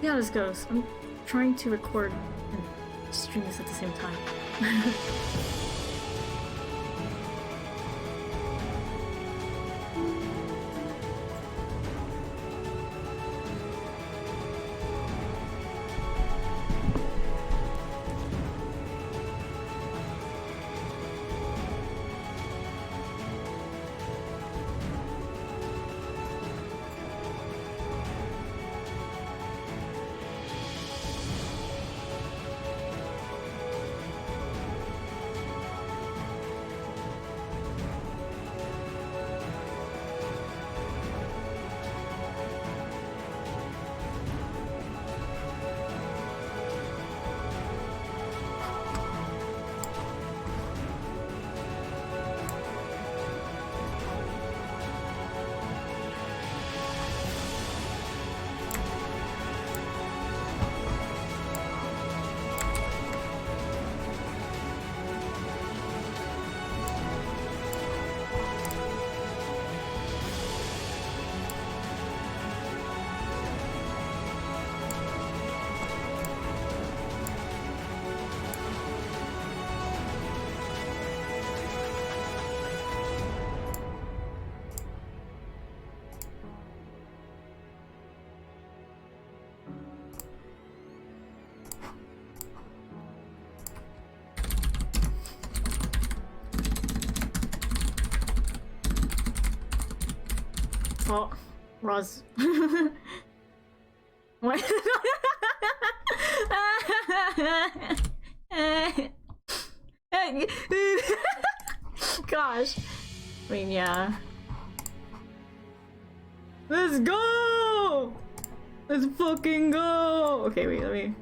See how this goes. I'm trying to record and stream this at the same time. Oh, Roz. What? Gosh. I mean, yeah. Let's go! Let's fucking go! Okay, wait, let me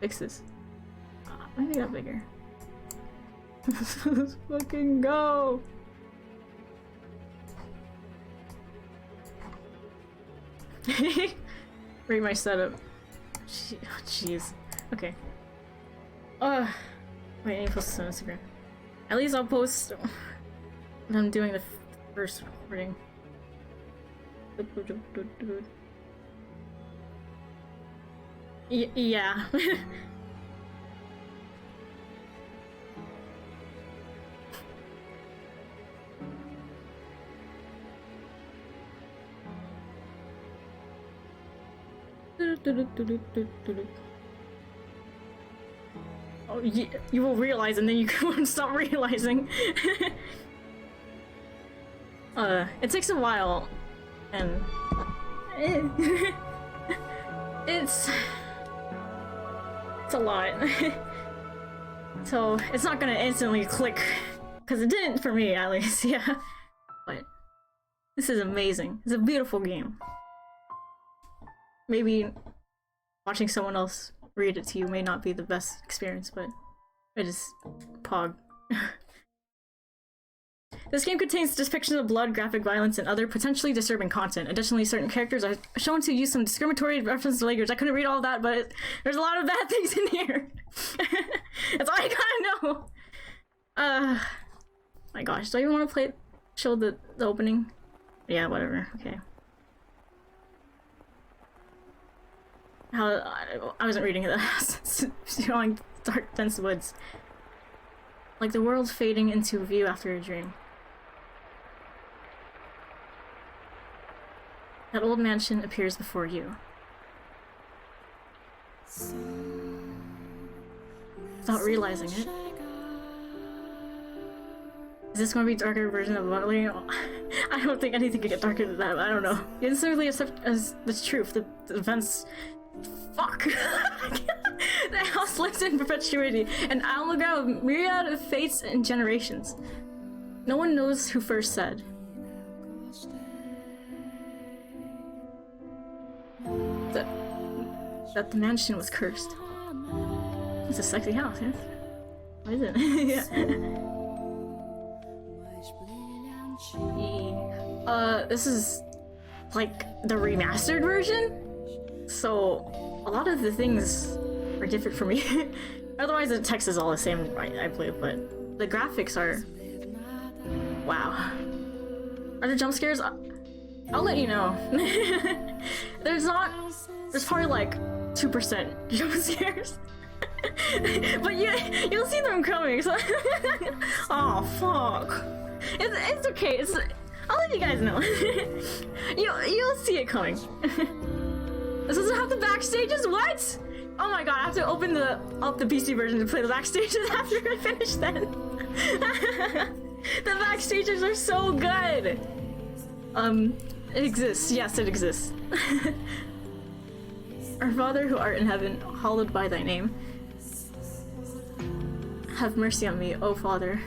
fix this. Maybe that bigger. Let's fucking go! Read my setup. Jeez. Okay. Wait, I need to post this on Instagram. At least I'll post when I'm doing the first recording. Yeah. Oh, you will realize and then you won't stop realizing. It takes a while, and it's a lot. So it's not gonna instantly click, because it didn't for me at least, yeah. But this is amazing. It's a beautiful game. Maybe watching someone else read it to you may not be the best experience, but it is Pog. This game contains depictions of blood, graphic violence, and other potentially disturbing content. Additionally, certain characters are shown to use some discriminatory references to language. I couldn't read all that, but there's a lot of bad things in here. That's all I gotta know. My gosh, do I even want to play it? Show the opening? Yeah, whatever. Okay. How I wasn't reading it. Showing dark, dense woods, like the world fading into view after a dream. That old mansion appears before you. Without realizing it. Is this going to be a darker version of Buttley? I don't think anything could get darker than that. I don't know. You instantly accept as the truth. The events. Fuck! The house lives in perpetuity, an amalgam of myriad of fates and generations. No one knows who first said. That the mansion was cursed. It's a sexy house, yes? What is it? Yeah. This is like the remastered version? So, a lot of the things are different for me. Otherwise, the text is all the same, right? I believe, but the graphics are... Wow. Are there jump scares? I'll let you know. There's probably like 2% jump scares. But you'll see them coming, so oh fuck. It's okay, I'll let you guys know. You'll see it coming. This doesn't have the backstages? What? Oh my god, I have to open up the PC version to play the backstages after I finish then. The backstages are so good! It exists. Yes, it exists. Our Father who art in heaven, hallowed by thy name. Have mercy on me, O Father.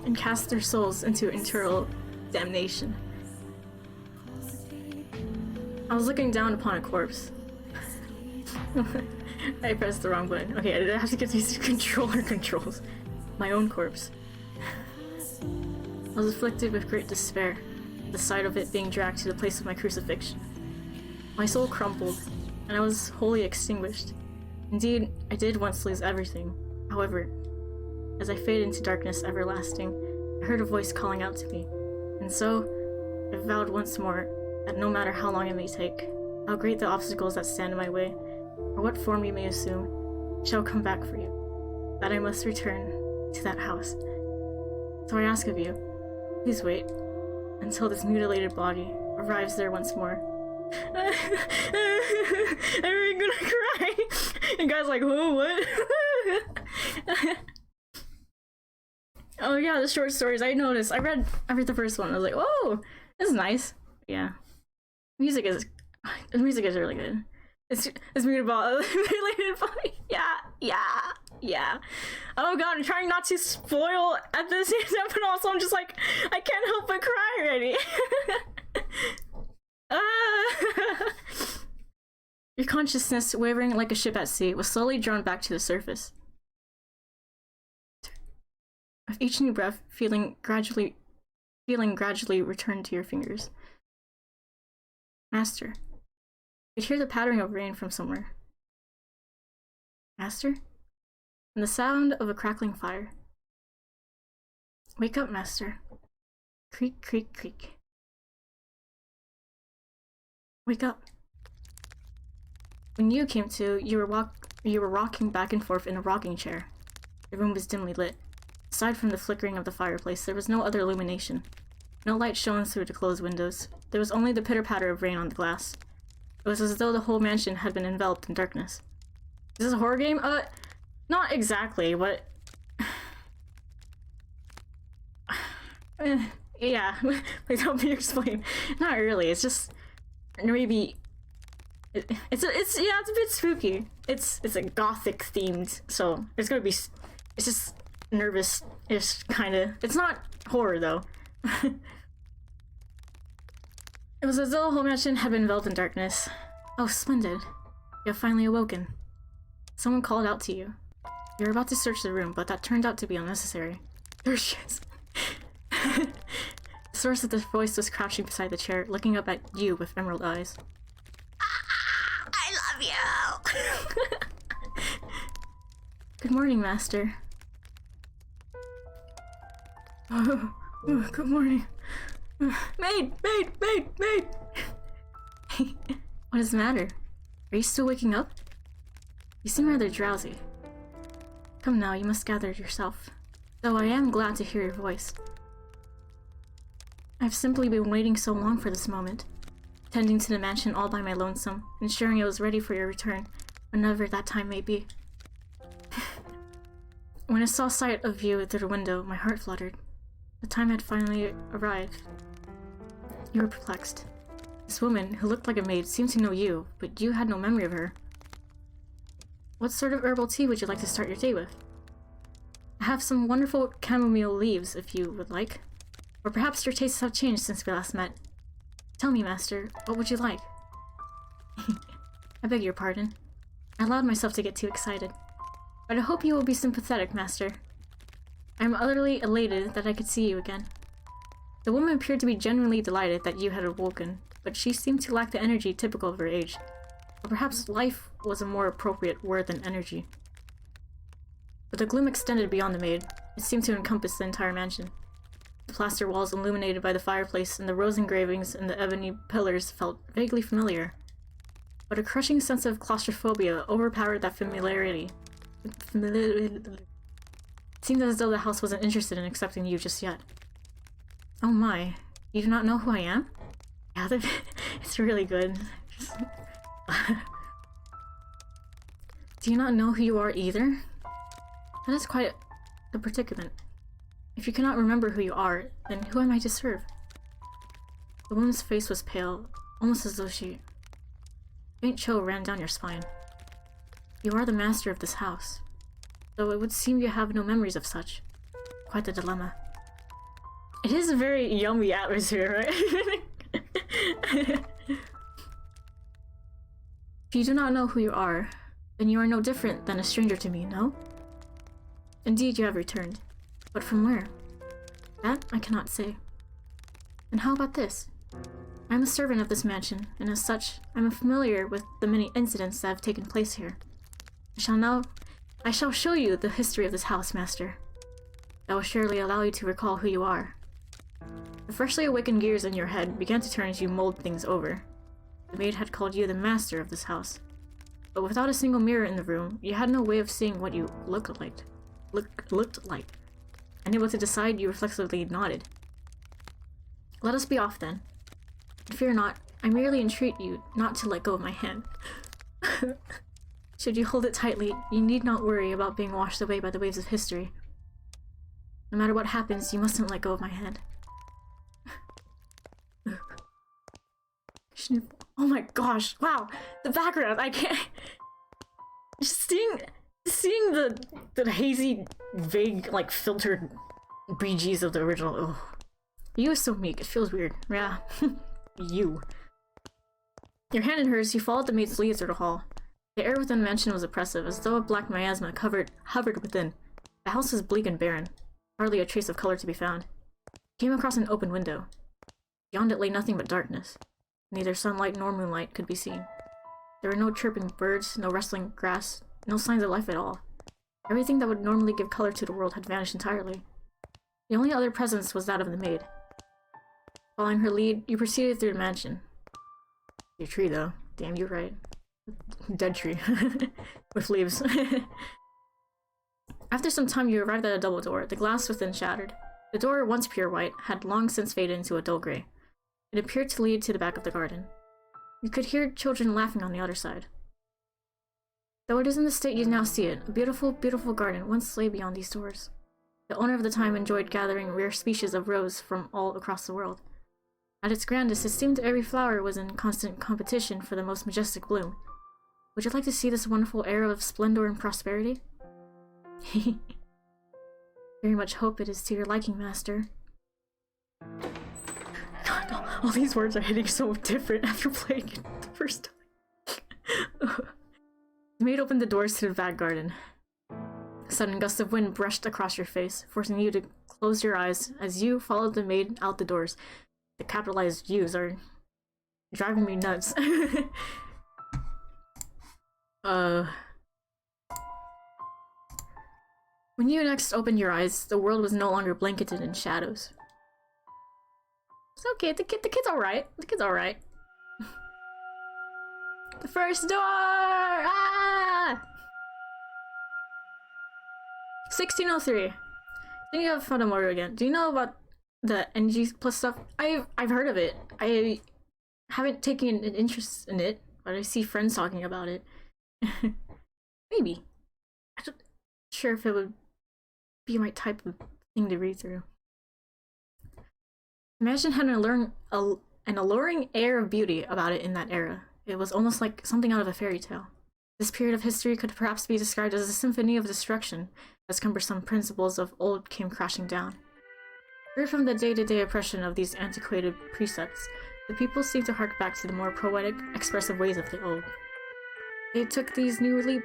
And cast their souls into eternal damnation. I was looking down upon a corpse. I pressed the wrong button. Okay, I have to get these controller controls. My own corpse. I was afflicted with great despair, at the sight of it being dragged to the place of my crucifixion. My soul crumpled, and I was wholly extinguished. Indeed, I did once lose everything. However, as I faded into darkness everlasting, I heard a voice calling out to me, and so I vowed once more that no matter how long it may take, how great the obstacles that stand in my way, or what form you may assume, shall come back for you, that I must return to that house. So I ask of you, please wait until this mutilated body arrives there once more. I'm gonna cry. And guys like, oh, what? Oh yeah, the short stories. I noticed. I read the first one. I was like, oh, this is nice. Yeah, the music is really good. It's mutilated body. Yeah. Oh god, I'm trying not to spoil at this same time, but also I'm just like, I can't help but cry already. Your consciousness, wavering like a ship at sea, was slowly drawn back to the surface. With each new breath, feeling gradually returned to your fingers. Master, you could hear the pattering of rain from somewhere. Master? And the sound of a crackling fire. Wake up, Master. Creak, creak, creak. Wake up. When you came to, you were rocking back and forth in a rocking chair. The room was dimly lit. Aside from the flickering of the fireplace, there was no other illumination. No light shone through the closed windows. There was only the pitter-patter of rain on the glass. It was as though the whole mansion had been enveloped in darkness. Is this a horror game? Not exactly, but... yeah, please help me explain. Not really, it's just... maybe... It's a bit spooky. It's a gothic themed, so it's gonna be... it's just nervous-ish, kinda. It's not horror, though. It was as though the whole mansion had been enveloped in darkness. Oh, splendid. You have finally awoken. Someone called out to you. You were about to search the room, but that turned out to be unnecessary. There she is. The source of the voice was crouching beside the chair, looking up at you with emerald eyes. I love you! Good morning, Master. Oh, good morning. Maid! What is the matter? Are you still waking up? You seem rather drowsy. Come now, you must gather yourself. Though I am glad to hear your voice. I've simply been waiting so long for this moment, tending to the mansion all by my lonesome, ensuring it was ready for your return, whenever that time may be. When I saw sight of you through the window, my heart fluttered. The time had finally arrived. You were perplexed. This woman, who looked like a maid, seemed to know you, but you had no memory of her. What sort of herbal tea would you like to start your day with? I have some wonderful chamomile leaves, if you would like. Or perhaps your tastes have changed since we last met. Tell me, Master, what would you like? I beg your pardon. I allowed myself to get too excited. But I hope you will be sympathetic, Master. I am utterly elated that I could see you again. The woman appeared to be genuinely delighted that you had awoken, but she seemed to lack the energy typical of her age. Or perhaps life was a more appropriate word than energy. But the gloom extended beyond the maid. It seemed to encompass the entire mansion. The plaster walls illuminated by the fireplace and the rose engravings and the ebony pillars felt vaguely familiar. But a crushing sense of claustrophobia overpowered that familiarity. It seemed as though the house wasn't interested in accepting you just yet. Oh my, you do not know who I am? Yeah, it's really good. Do you not know who you are either? That is quite a predicament. If you cannot remember who you are, then who am I to serve? The woman's face was pale, almost as though she... A faint chill ran down your spine. You are the master of this house, though it would seem you have no memories of such. Quite the dilemma. It is a very yummy atmosphere, right? If you do not know who you are, then you are no different than a stranger to me, no? Indeed, you have returned. But from where? That I cannot say. And how about this? I am a servant of this mansion, and as such, I am familiar with the many incidents that have taken place here. I shall show you the history of this house, master. That will surely allow you to recall who you are. The freshly awakened gears in your head began to turn as you mulled things over. The maid had called you the master of this house. But without a single mirror in the room, you had no way of seeing what you looked like. Unable to decide, you reflexively nodded. Let us be off then. Fear not, I merely entreat you not to let go of my hand. Should you hold it tightly, you need not worry about being washed away by the waves of history. No matter what happens, you mustn't let go of my hand. Oh my gosh, wow, the background, I can't... Just seeing the hazy, vague, like, filtered BGs of the original, ugh. You is so meek, it feels weird. Yeah, you. Your hand in hers, you followed the maid's lead through the hall. The air within the mansion was oppressive, as though a black miasma hovered within. The house was bleak and barren, hardly a trace of color to be found. You came across an open window. Beyond it lay nothing but darkness. Neither sunlight nor moonlight could be seen. There were no chirping birds, no rustling grass, no signs of life at all. Everything that would normally give color to the world had vanished entirely. The only other presence was that of the maid. Following her lead, you proceeded through the mansion. Your tree, though. Damn, you're right. Dead tree. With leaves. After some time, you arrived at a double door, the glass within shattered. The door, once pure white, had long since faded into a dull gray. It appeared to lead to the back of the garden. You could hear children laughing on the other side. Though it is in the state you now see it, a beautiful, beautiful garden once lay beyond these doors. The owner of the time enjoyed gathering rare species of rose from all across the world. At its grandest, it seemed every flower was in constant competition for the most majestic bloom. Would you like to see this wonderful era of splendor and prosperity? Very much hope it is to your liking, master. God, all these words are hitting so different after playing it the first time. The maid opened the doors to the back garden. A sudden gust of wind brushed across your face, forcing you to close your eyes as you followed the maid out the doors. The capitalized U's are driving me nuts. When you next opened your eyes, the world was no longer blanketed in shadows. It's okay, the kid's alright. The kid's alright. The first door! Ah! 1603. Thinking of Fata Morgana again. Do you know about the NG plus stuff? I've heard of it. I haven't taken an interest in it, but I see friends talking about it. Maybe. I'm not sure if it would be my type of thing to read through. Imagine had an alluring air of beauty about it in that era. It was almost like something out of a fairy tale. This period of history could perhaps be described as a symphony of destruction, as cumbersome principles of old came crashing down. Free from the day-to-day oppression of these antiquated precepts, the people seemed to hark back to the more poetic, expressive ways of the old. They took these newly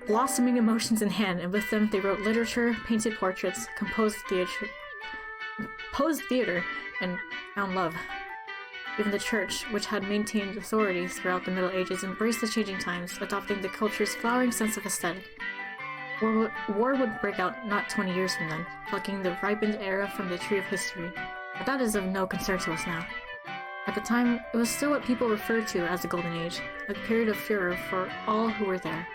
blossoming emotions in hand, and with them they wrote literature, painted portraits, composed theater, and found love. Even the church, which had maintained authority throughout the Middle Ages, embraced the changing times, adopting the culture's flowering sense of aesthetic. War would break out not 20 years from then, plucking the ripened era from the tree of history. But that is of no concern to us now. At the time, it was still what people referred to as the Golden Age, a period of furor for all who were there.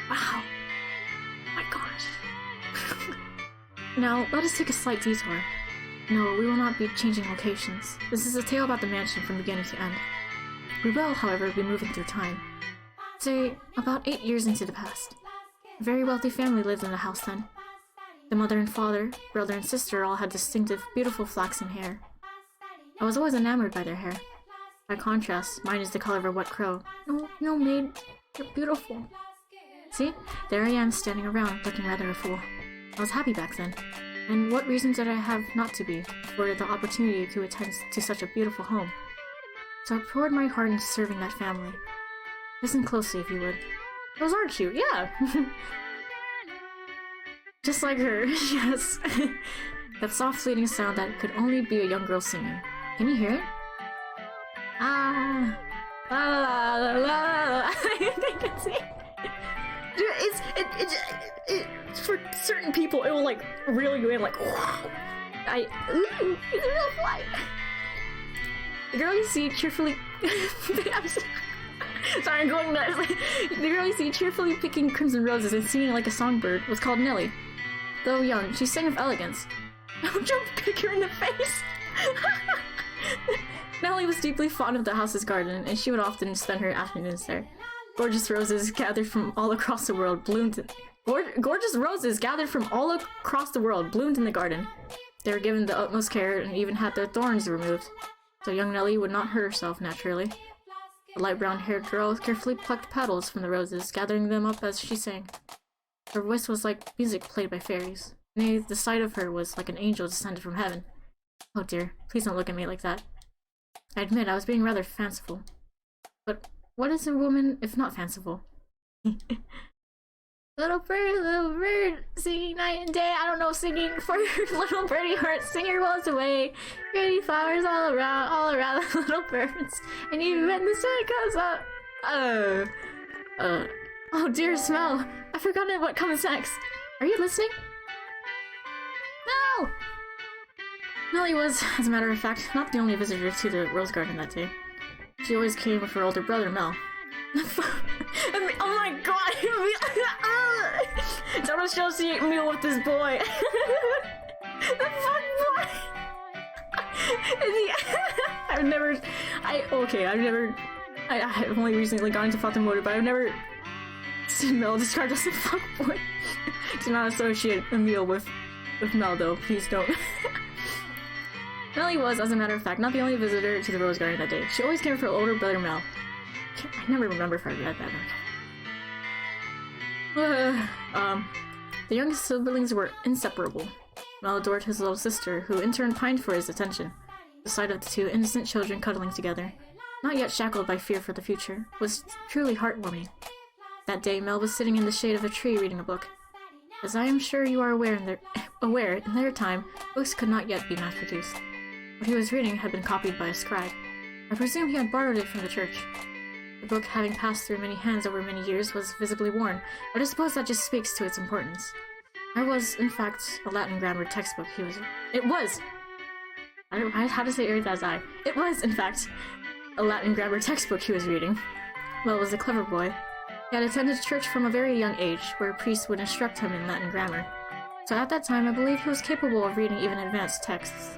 Wow. My gosh. Now, let us take a slight detour. No, we will not be changing locations. This is a tale about the mansion from beginning to end. We will, however, be moving through time. Say, about 8 years into the past. A very wealthy family lived in the house then. The mother and father, brother and sister all had distinctive, beautiful flaxen hair. I was always enamored by their hair. By contrast, mine is the color of a wet crow. No, maid, you're beautiful. See, there I am standing around, looking rather a fool. I was happy back then. And what reason did I have not to be, afforded the opportunity to attend to such a beautiful home? So I poured my heart into serving that family. Listen closely if you would. Those are cute, yeah! Just like her, yes. That soft fleeting sound that could only be a young girl singing. Can you hear it? Ah, la la la la la. I think it's it. It's for certain people. It will like reel you in, like ooh, it's a real flight. The girl you see cheerfully. Sorry, I'm going nuts. The girl you see cheerfully picking crimson roses and singing like a songbird was called Nellie. Though young, she sang of elegance. Don't you kick her in the face! Nellie was deeply fond of the house's garden, and she would often spend her afternoons there. Gorgeous roses gathered from all across the world bloomed. Gorgeous roses gathered from all across the world bloomed in the garden. They were given the utmost care and even had their thorns removed, so young Nellie would not hurt herself naturally. The light brown-haired girl carefully plucked petals from the roses, gathering them up as she sang. Her voice was like music played by fairies. Nay, the sight of her was like an angel descended from heaven. Oh dear, please don't look at me like that. I admit I was being rather fanciful. But what is a woman if not fanciful? Little bird, singing night and day. I don't know, singing for your little birdie heart. Sing your woes away. Pretty flowers all around the little birds. And even when the sun comes up. Oh dear, smell. I've forgotten what comes next. Are you listening? No! Nellie was, as a matter of fact, not the only visitor to the rose garden that day. She always came with her older brother, Mel. Oh my god! Don't associate me with this boy! The fuck boy! I've only recently gone into Fata Morgana, but I've never seen Mel described as a fuck boy. Do not associate Emil with Mel, though. Please don't. Nellie was, as a matter of fact, not the only visitor to the rose garden that day. She always came with her older brother, Mel. I never remember if I read that. The young siblings were inseparable. Mel adored his little sister, who in turn pined for his attention. The sight of the two innocent children cuddling together, not yet shackled by fear for the future, was truly heartwarming. That day, Mel was sitting in the shade of a tree reading a book. As I am sure you are aware, in their time, books could not yet be mass-produced. What he was reading had been copied by a scribe. I presume he had borrowed it from the church. The book, having passed through many hands over many years, was visibly worn, but I suppose that just speaks to its importance. I was, in fact, a Latin grammar textbook he was... It was! How to say it as I? It was, in fact, a Latin grammar textbook he was reading. Well, was a clever boy. He had attended church from a very young age, where a priest would instruct him in Latin grammar. So at that time, I believe he was capable of reading even advanced texts.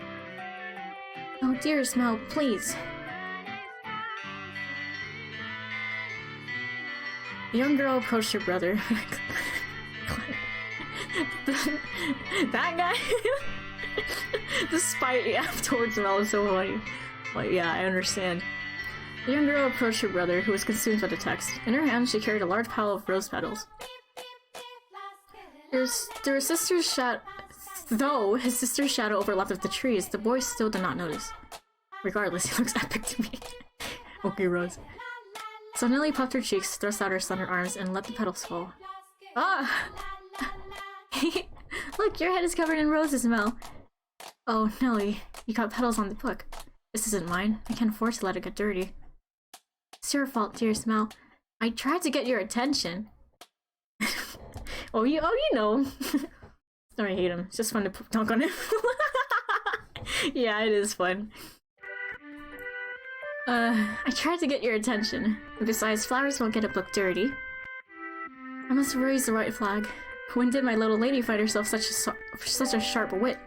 Oh dear, Mel, please. The young girl approached her brother. That guy? The spite you have towards Mel is so funny. Like, yeah, I understand. The young girl approached her brother, who was consumed by the text. In her hand, she carried a large pile of rose petals. Though his sister's shadow overlapped with the trees, the boy still did not notice. Regardless, he looks epic to me. Okay, Rose. So Nellie puffed her cheeks, thrust out her slender arms, and let the petals fall. Ah! Look, your head is covered in roses, Mel. Oh, Nellie, you got petals on the book. This isn't mine. I can't afford to let it get dirty. It's your fault, dearest Mel. I tried to get your attention. You know. Sorry, I hate him. It's just fun to dunk on him. Yeah, it is fun. I tried to get your attention. Besides, flowers won't get a book dirty. I must raise the right flag. When did my little lady find herself such a sharp wit?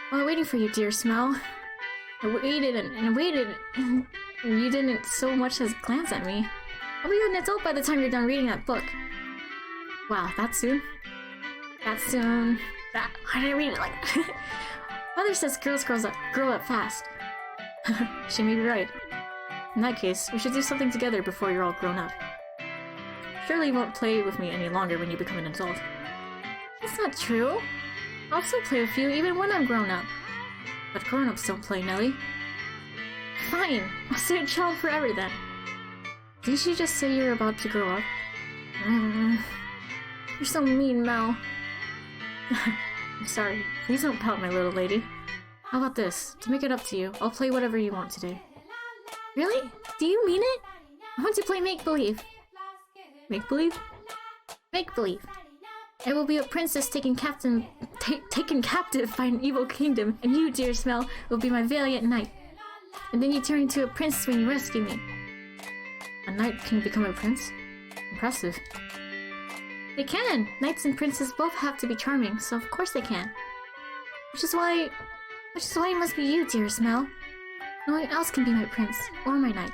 While waiting for you, dear Smell, I waited and waited, and you didn't so much as glance at me. I'll be an adult by the time you're done reading that book. Wow, that soon? That soon? Why did I read it like that? Mother says girls grow up fast. She may be right. In that case, we should do something together before you're all grown up. Surely you won't play with me any longer when you become an adult. That's not true. I'll still play with you even when I'm grown up. But grown-ups don't play, Nelly. Fine, I'll stay a child forever then. Didn't you just say you're about to grow up? You're so mean, Mel. I'm sorry. Please don't pout, my little lady. How about this? To make it up to you, I'll play whatever you want today. Really? Do you mean it? I want to play make-believe. Make-believe? Make-believe. I will be a princess taken captive by an evil kingdom, and you, dear Smell, will be my valiant knight. And then you turn into a prince when you rescue me. A knight can become a prince? Impressive. They can! Knights and princes both have to be charming, so of course they can. Which is why it must be you, dear Smell. No one else can be my prince, or my knight.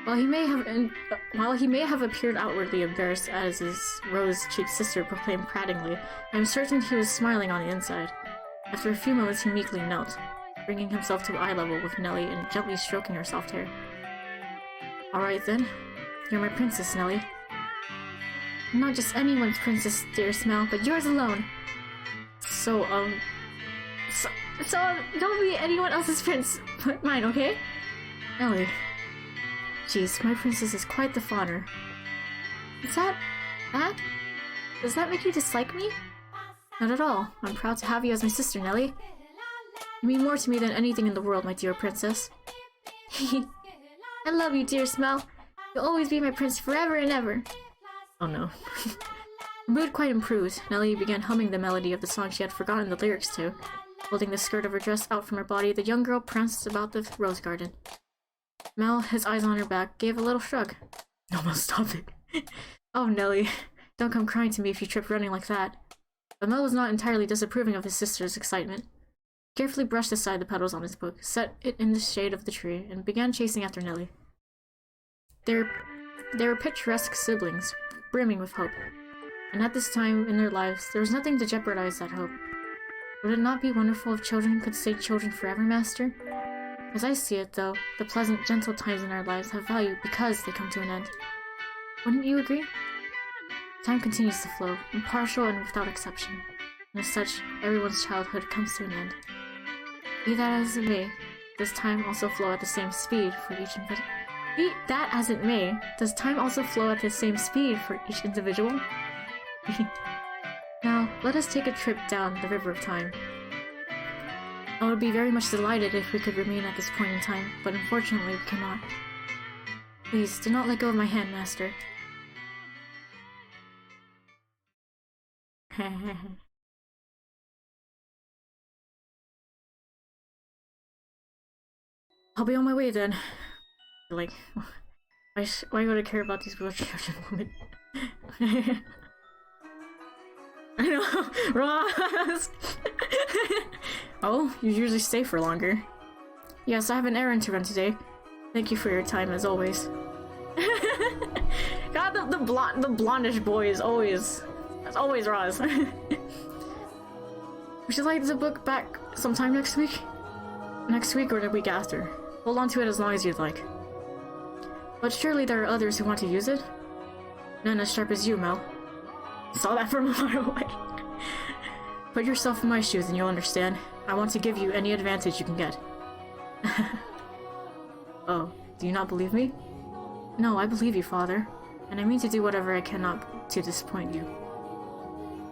While he may have appeared outwardly embarrassed as his rose-cheeked sister proclaimed prattlingly, I am certain he was smiling on the inside. After a few moments he meekly knelt, bringing himself to eye level with Nelly and gently stroking her soft hair. Alright then, you're my princess, Nelly. I'm not just anyone's princess, dear Smell, but yours alone. So don't be anyone else's prince but mine, okay? Nelly. Jeez, my princess is quite the fawner. Is that? Does that make you dislike me? Not at all. I'm proud to have you as my sister, Nelly. You mean more to me than anything in the world, my dear princess. I love you, dear Smell. You'll always be my prince forever and ever. Oh no. Her mood quite improved. Nelly began humming the melody of the song she had forgotten the lyrics to. Holding the skirt of her dress out from her body, the young girl pranced about the rose garden. Mel, his eyes on her back, gave a little shrug. No, Mel, stop it. Oh, Nelly. Don't come crying to me if you trip running like that. But Mel was not entirely disapproving of his sister's excitement. He carefully brushed aside the petals on his book, set it in the shade of the tree, and began chasing after Nelly. They were picturesque siblings, brimming with hope. And at this time in their lives, there was nothing to jeopardize that hope. Would it not be wonderful if children could stay children forever, Master? As I see it, though, the pleasant, gentle times in our lives have value because they come to an end. Wouldn't you agree? Time continues to flow, impartial and without exception, and as such, everyone's childhood comes to an end. Be that as it may, does time also flow at the same speed for each individual? Be that as it may, does time also flow at the same speed for each individual? Now, let us take a trip down the river of time. I would be very much delighted if we could remain at this point in time, but unfortunately we cannot. Please, do not let go of my hand, Master. I'll be on my way then. Like, why would I care about these wheelchair women? I know, Ross! Oh, you usually stay for longer. Yes, I have an errand to run today. Thank you for your time, as always. God, the blondish boy is always... That's always Ross. Would you like the book back sometime next week? Next week or the week after? Hold on to it as long as you'd like. But surely there are others who want to use it? None as sharp as you, Mel. Saw that from far away. Put yourself in my shoes and you'll understand. I want to give you any advantage you can get. Oh, do you not believe me? No, I believe you, Father. And I mean to do whatever I cannot to disappoint you.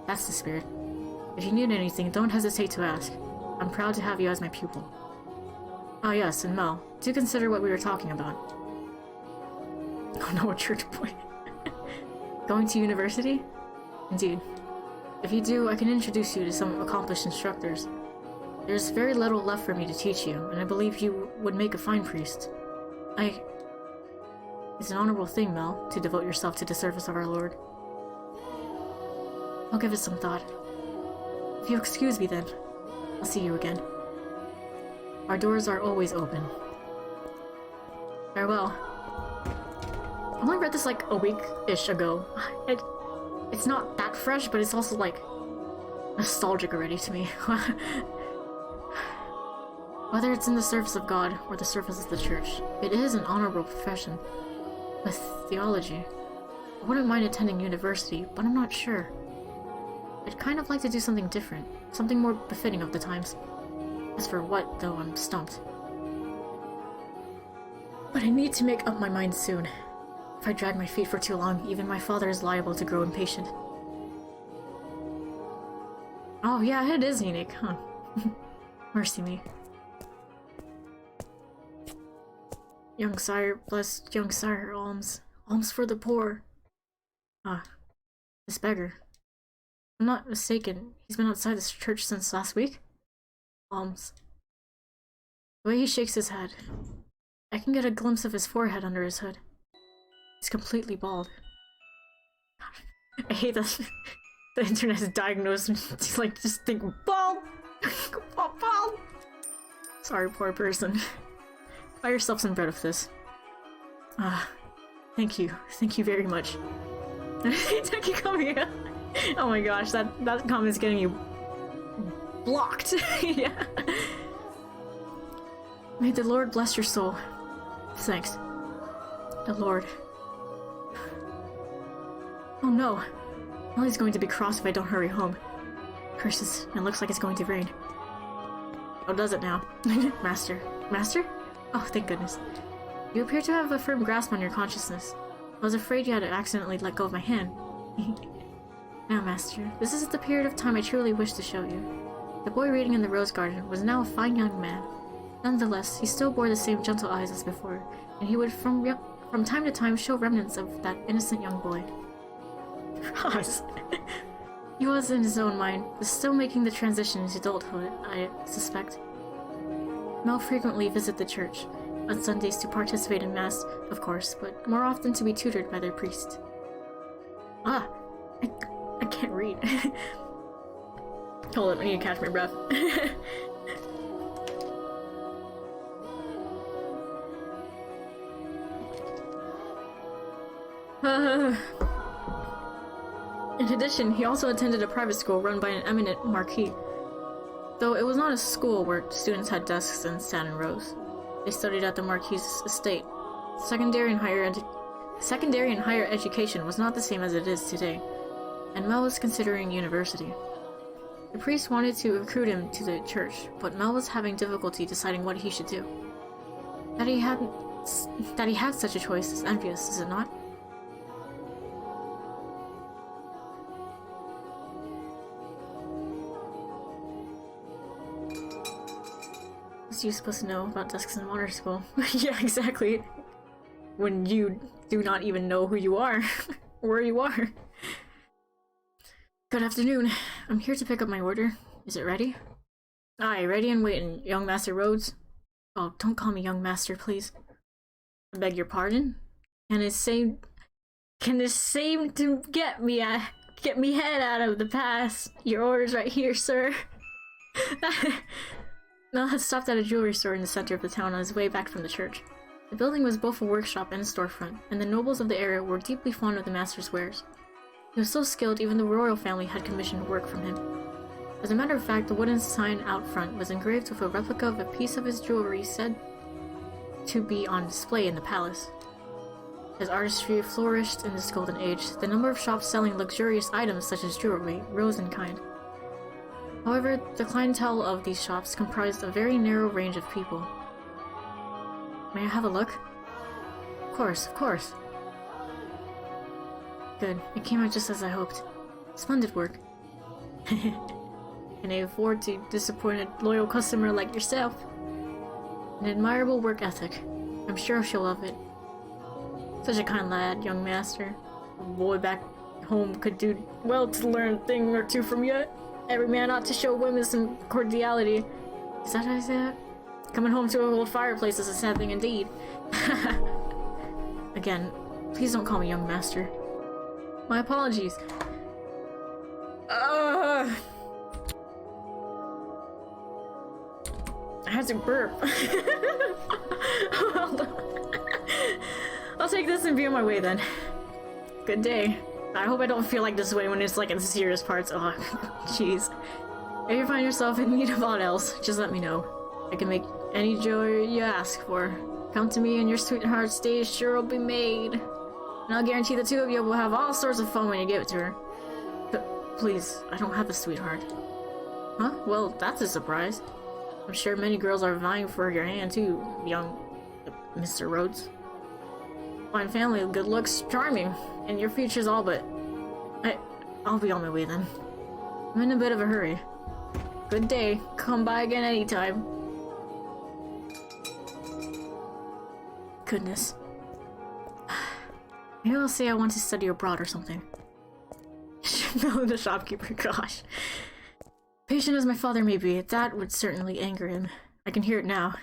That's the spirit. If you need anything, don't hesitate to ask. I'm proud to have you as my pupil. Ah yes, and Mel, do consider what we were talking about. Oh no, a church boy. Going to university? Indeed. If you do, I can introduce you to some accomplished instructors. There's very little left for me to teach you, and I believe you would make a fine priest. It's an honorable thing, Mel, to devote yourself to the service of our Lord. I'll give it some thought. If you excuse me then, I'll see you again. Our doors are always open. Farewell. I only read this like a week-ish ago. It's not that fresh, but it's also like nostalgic already to me. Whether it's in the service of God or the service of the church, it is an honorable profession. With theology, I wouldn't mind attending university, but I'm not sure. I'd kind of like to do something different, something more befitting of the times. As for what, though, I'm stumped. But I need to make up my mind soon. If I drag my feet for too long, even my father is liable to grow impatient. Oh yeah, it is unique, huh? Mercy me. Young sire, blessed young sire, alms. Alms for the poor. This beggar. I'm not mistaken, he's been outside this church since last week? Alms. The way he shakes his head. I can get a glimpse of his forehead under his hood. He's completely bald. I hate that the internet has diagnosed me to like just think bald! Bald! Sorry, poor person. Buy yourself some bread with this. Thank you. Thank you very much. Thank you, come here. Oh my gosh, that comment's getting you blocked. Yeah. May the Lord bless your soul. Thanks. The Lord. Oh no. Ellie's going to be cross if I don't hurry home. Curses, it looks like it's going to rain. Oh, does it now? Master. Master? Oh, thank goodness. You appear to have a firm grasp on your consciousness. I was afraid you had accidentally let go of my hand. Now, Master, this is the period of time I truly wish to show you. The boy reading in the rose garden was now a fine young man. Nonetheless, he still bore the same gentle eyes as before, and he would from time to time show remnants of that innocent young boy. Ross! He was, in his own mind, was still making the transition into adulthood, I suspect. Mel frequently visited the church, on Sundays to participate in Mass, of course, but more often to be tutored by their priest. I can't read. Hold up, I need to catch my breath. In addition, he also attended a private school run by an eminent marquis. Though it was not a school where students had desks and sat in rows. They studied at the marquis's estate. Secondary and higher education was not the same as it is today, and Mel was considering university. The priest wanted to recruit him to the church, but Mel was having difficulty deciding what he should do. That he had such a choice is envious, is it not? What's you supposed to know about desks in water school? Yeah, exactly. When you do not even know who you are, where you are. Good afternoon. I'm here to pick up my order. Is it ready? Aye, ready and waiting, young Master Rhodes. Oh, don't call me young master, please. I beg your pardon? Can it seem to get me head out of the past? Your order's right here, sir. Mel had stopped at a jewelry store in the center of the town on his way back from the church. The building was both a workshop and a storefront, and the nobles of the area were deeply fond of the master's wares. He was so skilled even the royal family had commissioned work from him. As a matter of fact, the wooden sign out front was engraved with a replica of a piece of his jewelry said to be on display in the palace. As artistry flourished in this golden age, the number of shops selling luxurious items such as jewelry rose in kind. However, the clientele of these shops comprised a very narrow range of people. May I have a look? Of course, of course. Good, it came out just as I hoped. Splendid work. Can I afford to disappoint a loyal customer like yourself? An admirable work ethic. I'm sure she'll love it. Such a kind lad, young master. A boy back home could do well to learn a thing or two from you. Every man ought to show women some cordiality. Is that how I say that? Coming home to an old fireplace is a sad thing indeed. Again, please don't call me young master. My apologies. I had to burp. Hold on. I'll take this and be on my way then. Good day. I hope I don't feel like this way when it's like in serious parts. Oh, jeez. If you find yourself in need of aught else, just let me know. I can make any joy you ask for. Come to me and your sweetheart's day sure will be made. And I'll guarantee the two of you will have all sorts of fun when you give it to her. But please, I don't have a sweetheart. Huh? Well, that's a surprise. I'm sure many girls are vying for your hand too, young Mr. Rhodes. Fine family, good looks, charming, and your future's all but... I'll be on my way then. I'm in a bit of a hurry. Good day. Come by again anytime. Goodness. Maybe I'll say I want to study abroad or something. No, the shopkeeper, gosh. Patient as my father may be, that would certainly anger him. I can hear it now.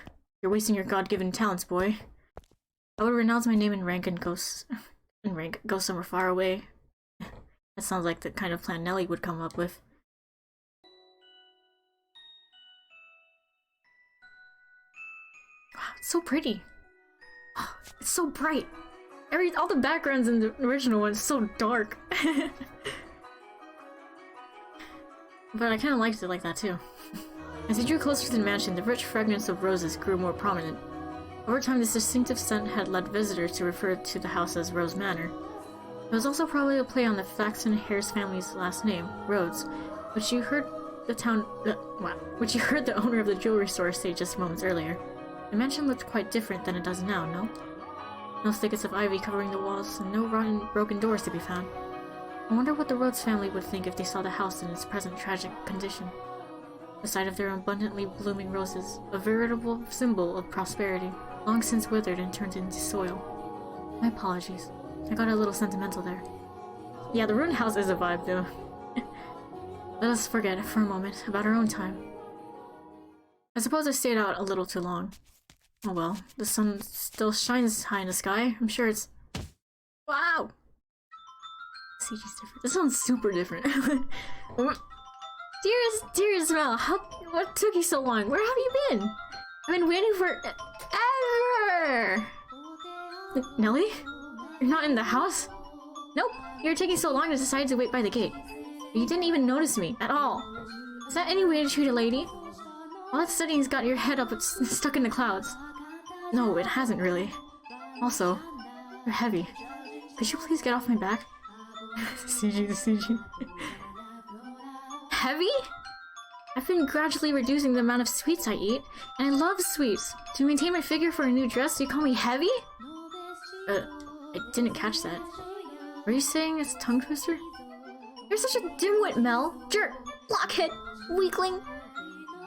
You're wasting your God-given talents, boy. I would renounce my name and rank and go somewhere far away. That sounds like the kind of plan Nelly would come up with. Wow, it's so pretty. Oh, it's so bright. All the backgrounds in the original one's so dark. But I kind of liked it like that too. As he drew closer to the mansion, the rich fragrance of roses grew more prominent. Over time, this distinctive scent had led visitors to refer to the house as Rose Manor. It was also probably a play on the Flaxen Harris family's last name, Rhodes, which you heard the owner of the jewelry store say just moments earlier. The mansion looked quite different than it does now, no? No thickets of ivy covering the walls, and no rotten, broken doors to be found. I wonder what the Rhodes family would think if they saw the house in its present tragic condition. The sight of their abundantly blooming roses, a veritable symbol of prosperity, long since withered and turned into soil. My apologies. I got a little sentimental there. Yeah, the ruined house is a vibe, though. Let us forget, for a moment, about our own time. I suppose I stayed out a little too long. Oh well, the sun still shines high in the sky. I'm sure it's... Wow! CG's different. This one's super different. Dearest Mel, what took you so long? Where have you been? I've been waiting for... ever! Nelly? You're not in the house? Nope, you're taking so long to decide to wait by the gate. You didn't even notice me, at all. Is that any way to treat a lady? All that studying's got your head up stuck in the clouds. No, it hasn't really. Also, you're heavy. Could you please get off my back? CG the CG. Heavy? I've been gradually reducing the amount of sweets I eat, and I love sweets. To maintain my figure for a new dress, you call me heavy? I didn't catch that. Were you saying it's a tongue twister? You're such a dimwit, Mel! Jerk! Blockhead! Weakling!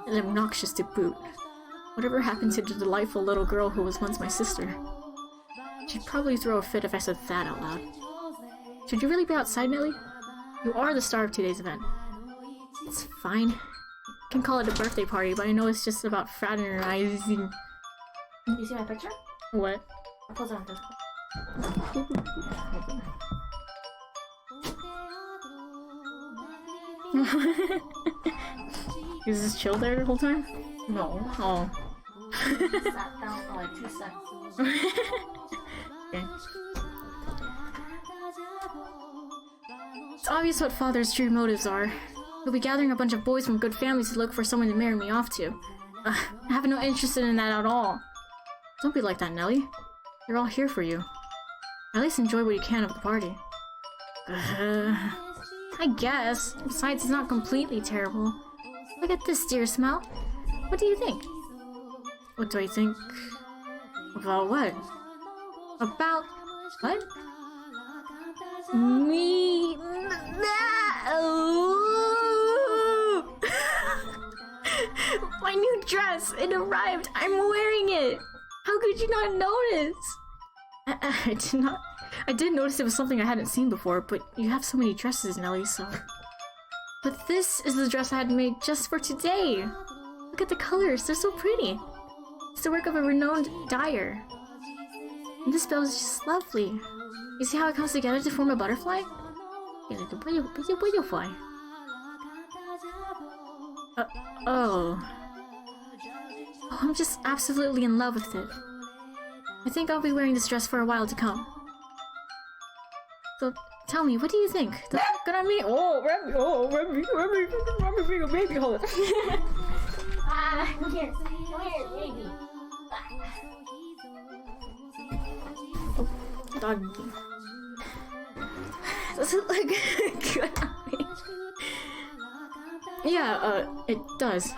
And obnoxious to boot. Whatever happened to the delightful little girl who was once my sister? She'd probably throw a fit if I said that out loud. Should you really be outside, Nelly? You are the star of today's event. It's fine. You can call it a birthday party, but I know it's just about fraternizing. You see my picture? What? I'll pose on this. Is this chill there the whole time? No. Oh. Sat down for like 2 seconds. Okay. It's obvious what Father's true motives are. He'll be gathering a bunch of boys from good families to look for someone to marry me off to. I have no interest in that at all. Don't be like that, Nelly. They're all here for you. At least enjoy what you can of the party. I guess. Besides, it's not completely terrible. Look at this, dear Smell. What do you think? What do I think? About what? About... what? Me... My new dress! It arrived! I'm wearing it! How could you not notice? I did not. I did notice it was something I hadn't seen before, but you have so many dresses, Nelly, so. But this is the dress I had made just for today! Look at the colors, they're so pretty! It's the work of a renowned dyer. And this bell is just lovely. You see how it comes together to form a butterfly? Yeah, like a butterfly. Oh. Oh, I'm just absolutely in love with it. I think I'll be wearing this dress for a while to come. So, tell me, what do you think? Does it look good on me? Remy being a baby, hold it. Come here, baby. Oh, doggy. Does it look good on me? Yeah, it does.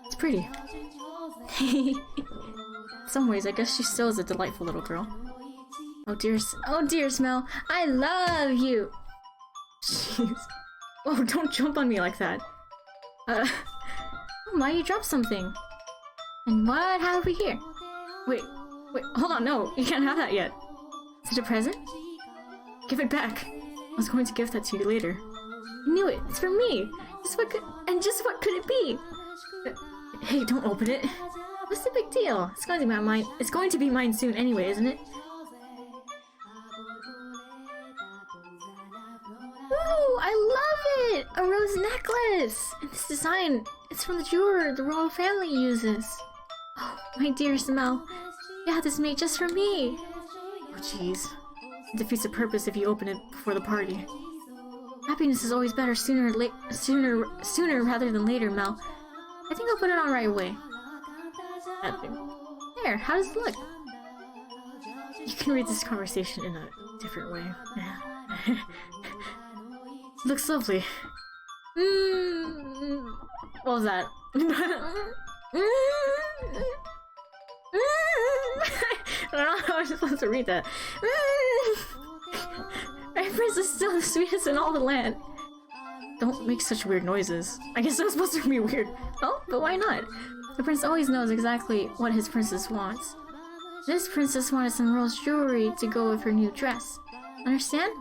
It's pretty. In some ways, I guess she still is a delightful little girl. Oh dear, Smell. I love you! Jeez. Oh, don't jump on me like that. Oh my, you dropped something. And what have we here? Wait, hold on, no, you can't have that yet. Is it a present? Give it back. I was going to give that to you later. I knew it, it's for me. Just what could it be? Hey, don't open it. What's the big deal? It's going to be mine. It's going to be mine soon anyway, isn't it? Ooh, I love it! A rose necklace! And this design, it's from the jeweler the royal family uses. Oh, my dear Smell. You had this made just for me. Oh, jeez. It defeats the purpose if you open it before the party. Happiness is always better sooner rather than later, Mel. I think I'll put it on right away. There, how does it look? You can read this conversation in a different way. It looks lovely. What was that? I don't know how I'm supposed to read that. My prince is still the sweetest in all the land. Don't make such weird noises. I guess it was supposed to be weird. Oh, but why not? The prince always knows exactly what his princess wants. This princess wanted some rose jewelry to go with her new dress. Understand?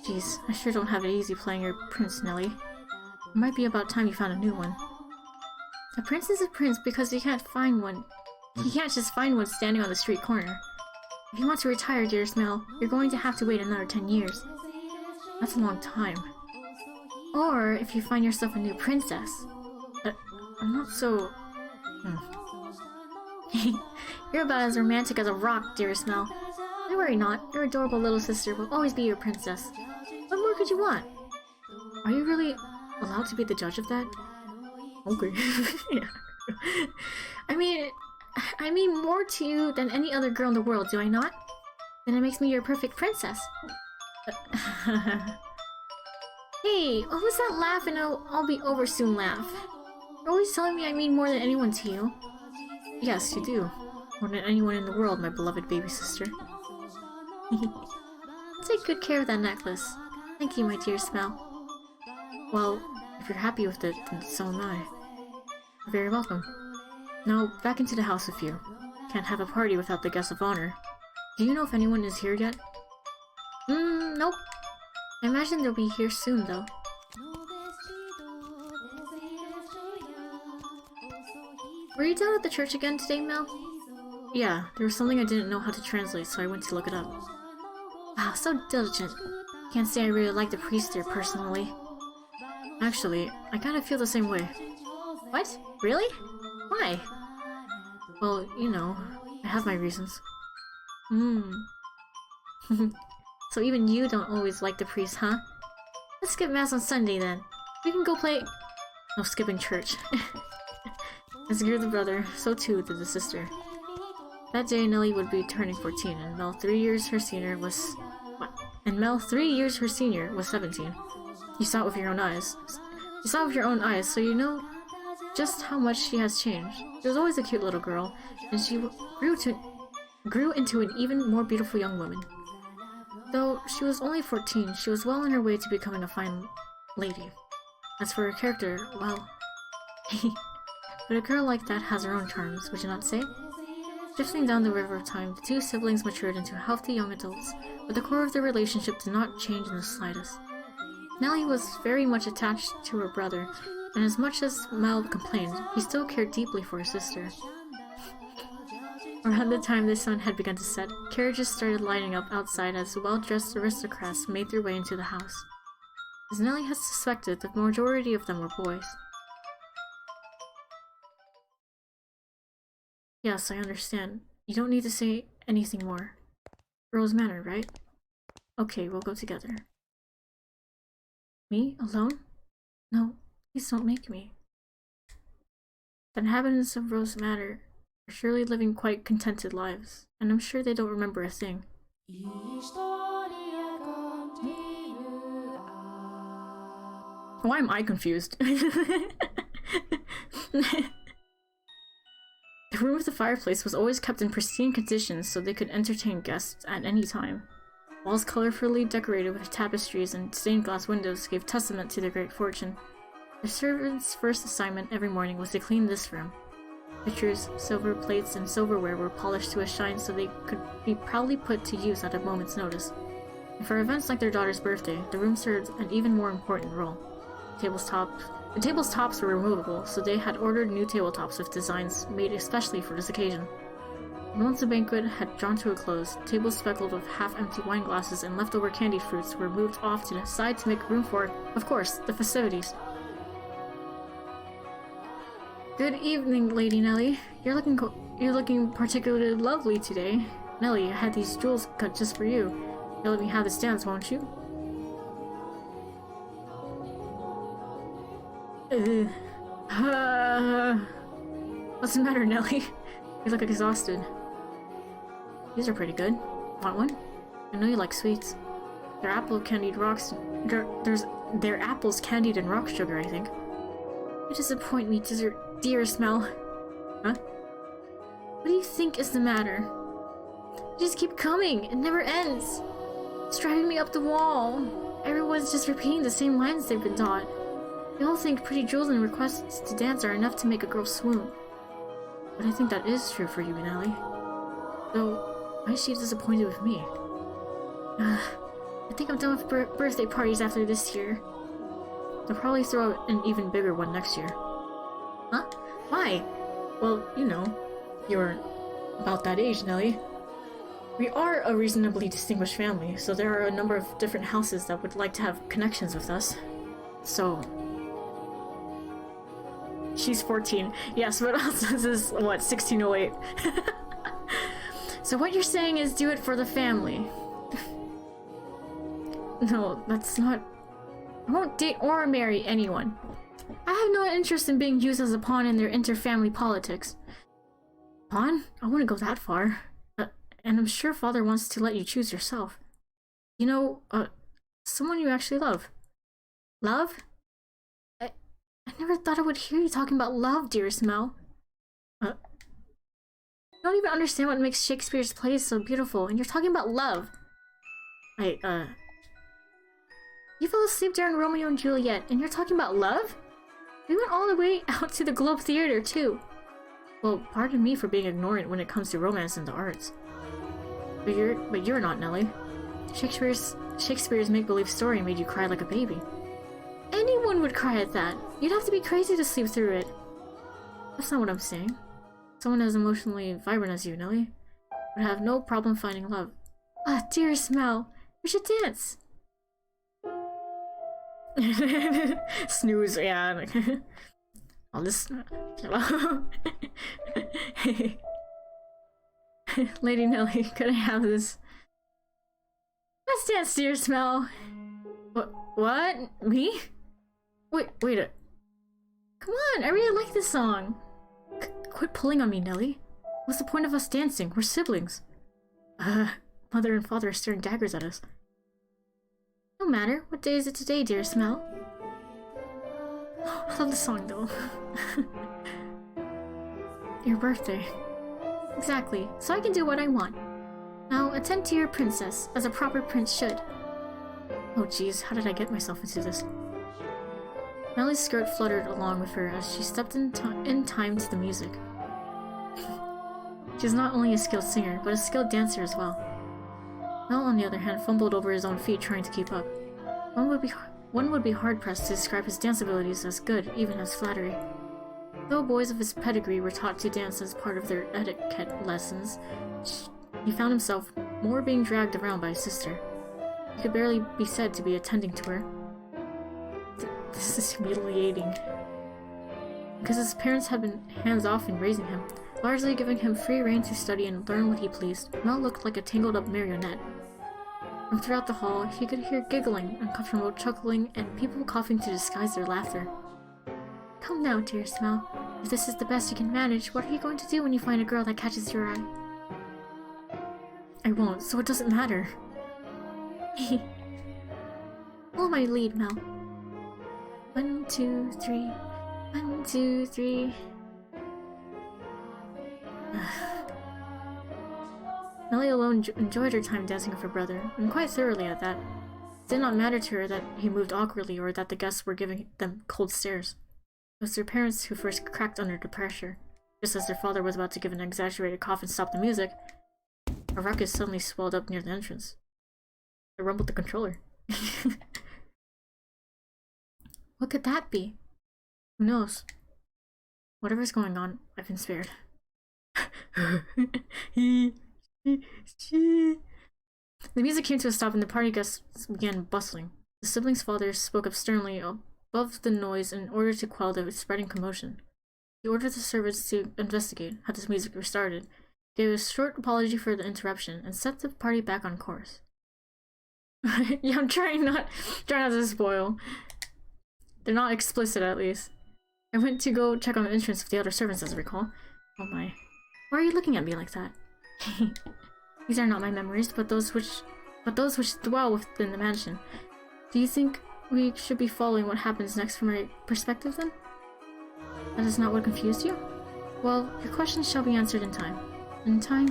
Jeez, I sure don't have it easy playing your prince, Nelly. It might be about time you found a new one. A prince is a prince because he can't find one. He can't just find one standing on the street corner. If you want to retire, dear Smell, you're going to have to wait another 10 years. That's a long time. Or if you find yourself a new princess. I'm not so... You're about as romantic as a rock, dear Smell. Don't worry not, your adorable little sister will always be your princess. What more could you want? Are you really allowed to be the judge of that? Okay. Yeah. I mean more to you than any other girl in the world, do I not? Then it makes me your perfect princess. Hey, what was that laugh and I'll be over soon laugh? You're always telling me I mean more than anyone to you. Yes, you do. More than anyone in the world, my beloved baby sister. Take good care of that necklace. Thank you, my dear Smell. Well, if you're happy with it, then so am I. You're very welcome. Now, back into the house with you. Can't have a party without the guest of honor. Do you know if anyone is here yet? Nope. I imagine they'll be here soon, though. Were you down at the church again today, Mel? Yeah, there was something I didn't know how to translate, so I went to look it up. Wow, so diligent. Can't say I really like the priest there, personally. Actually, I kinda feel the same way. What? Really? Why? Well, you know, I have my reasons. So even you don't always like the priest, huh? Let's skip mass on Sunday then. We can go play... No, skipping church. As you're the brother, so too did the sister. That day Nelly would be turning 14, and Mel 3 years her senior was... What? And Mel 3 years her senior was 17. You saw it with your own eyes. You saw it with your own eyes, so you know just how much she has changed. She was always a cute little girl, and she grew into an even more beautiful young woman. Though she was only 14, she was well on her way to becoming a fine lady. As for her character, well... But a girl like that has her own charms, would you not say? Drifting down the river of time, the two siblings matured into healthy young adults, but the core of their relationship did not change in the slightest. Nellie was very much attached to her brother, and as much as Mel complained, he still cared deeply for his sister. Around the time the sun had begun to set, carriages started lining up outside as well-dressed aristocrats made their way into the house. As Nellie had suspected, the majority of them were boys. Yes, I understand. You don't need to say anything more. Rose Manor, right? Okay, we'll go together. Me? Alone? No, please don't make me. The inhabitants of Rose Manor are surely living quite contented lives, and I'm sure they don't remember a thing. Why am I confused? The room with the fireplace was always kept in pristine conditions so they could entertain guests at any time. Walls colorfully decorated with tapestries and stained glass windows gave testament to their great fortune. The servants' first assignment every morning was to clean this room. Pitchers, silver plates, and silverware were polished to a shine so they could be proudly put to use at a moment's notice. And for events like their daughter's birthday, the room served an even more important role. The table's tops were removable, so they had ordered new tabletops with designs made especially for this occasion. And once the banquet had drawn to a close, tables speckled with half-empty wine glasses and leftover candied fruits were moved off to the side to make room for, of course, the festivities. Good evening, Lady Nellie. You're looking particularly lovely today. Nellie, I had these jewels cut just for you. You'll let me have this dance, won't you? What's the matter, Nellie? You look exhausted. These are pretty good. Want one? I know you like sweets. They're apples candied in rock sugar, I think. You disappoint me, dear Smell. Huh? What do you think is the matter? You just keep coming. It never ends. It's driving me up the wall. Everyone's just repeating the same lines they've been taught. They all think pretty jewels and requests to dance are enough to make a girl swoon. But I think that is true for you, Nellie. Though, why is she disappointed with me? I think I'm done with birthday parties after this year. They'll probably throw out an even bigger one next year. Huh? Why? Well, you know, you're about that age, Nellie. We are a reasonably distinguished family, so there are a number of different houses that would like to have connections with us. So... She's 14. Yes, but also this is, what, 1608? So what you're saying is do it for the family. No, that's not... I won't date or marry anyone. I have no interest in being used as a pawn in their inter-family politics. Pawn? I wouldn't go that far. And I'm sure Father wants to let you choose yourself. You know, someone you actually love. Love? I never thought I would hear you talking about love, dearest Mel. You don't even understand what makes Shakespeare's plays so beautiful, and you're talking about love. You fell asleep during Romeo and Juliet, and you're talking about love? We went all the way out to the Globe Theatre, too. Well, pardon me for being ignorant when it comes to romance and the arts. But you're not, Nellie. Shakespeare's make-believe story made you cry like a baby. Anyone would cry at that. You'd have to be crazy to sleep through it. That's not what I'm saying. Someone as emotionally vibrant as you, Nellie, would have no problem finding love. Ah, dearest Mel, we should dance. Snooze, yeah. I'll listen. Lady Nellie, could I have this? Let's dance, dearest Mel. What? Me? Wait a... Come on, I really like this song. Quit pulling on me, Nellie. What's the point of us dancing? We're siblings. Mother and father are staring daggers at us. No matter. What day is it today, dearest Mel? I love the song, though. Your birthday. Exactly. So I can do what I want. Now, attend to your princess, as a proper prince should. Oh jeez, how did I get myself into this? Nellie's skirt fluttered along with her as she stepped in time to the music. She's not only a skilled singer, but a skilled dancer as well. Mel, on the other hand, fumbled over his own feet trying to keep up. One would be hard-pressed to describe his dance abilities as good, even as flattery. Though boys of his pedigree were taught to dance as part of their etiquette lessons, he found himself more being dragged around by his sister. He could barely be said to be attending to her. This is humiliating. Because his parents had been hands-off in raising him, largely giving him free rein to study and learn what he pleased, Mel looked like a tangled-up marionette. From throughout the hall, he could hear giggling, uncomfortable chuckling, and people coughing to disguise their laughter. Come now, dearest Mel. If this is the best you can manage, what are you going to do when you find a girl that catches your eye? I won't, so it doesn't matter. Follow my lead, Mel. 1, 2, 3. 1, 2, 3. Melly alone enjoyed her time dancing with her brother, and quite thoroughly at that. It did not matter to her that he moved awkwardly or that the guests were giving them cold stares. It was their parents who first cracked under the pressure. Just as their father was about to give an exaggerated cough and stop the music, a ruckus suddenly swelled up near the entrance. It rumbled the controller. What could that be? Who knows? Whatever's going on, I've been spared. The music came to a stop and the party guests began bustling. The siblings' father spoke up sternly above the noise in order to quell the spreading commotion. He ordered the servants to investigate, had the music restarted, gave a short apology for the interruption, and set the party back on course. Yeah, I'm trying not to spoil. They're not explicit, at least. I went to go check on the entrance with the other servants, as I recall. Oh my. Why are you looking at me like that? These are not my memories, but those which dwell within the mansion. Do you think we should be following what happens next from my perspective, then? That is not what confused you? Well, your questions shall be answered in time. In time?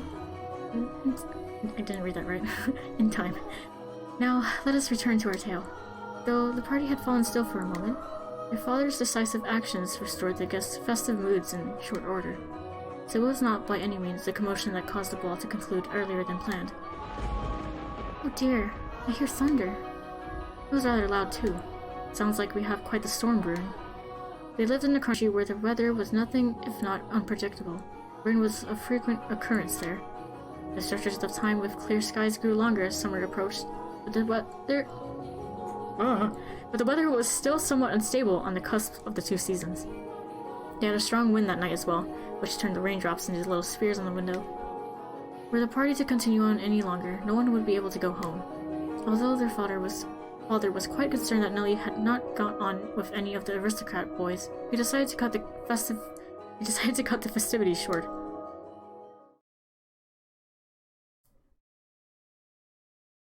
I didn't read that right. In time. Now, let us return to our tale. Though the party had fallen still for a moment, their father's decisive actions restored the guests' festive moods in short order. So it was not by any means the commotion that caused the ball to conclude earlier than planned. Oh dear, I hear thunder. It was rather loud too. Sounds like we have quite the storm brewing. They lived in a country where the weather was nothing if not unpredictable. Rain was a frequent occurrence there. The stretches of time with clear skies grew longer as summer approached, but the weather was still somewhat unstable on the cusp of the two seasons. They had a strong wind that night as well, which turned the raindrops into little spears on the window. Were the party to continue on any longer, no one would be able to go home. Although their father was quite concerned that Nelly had not got on with any of the aristocrat boys, he decided to cut the festivities short.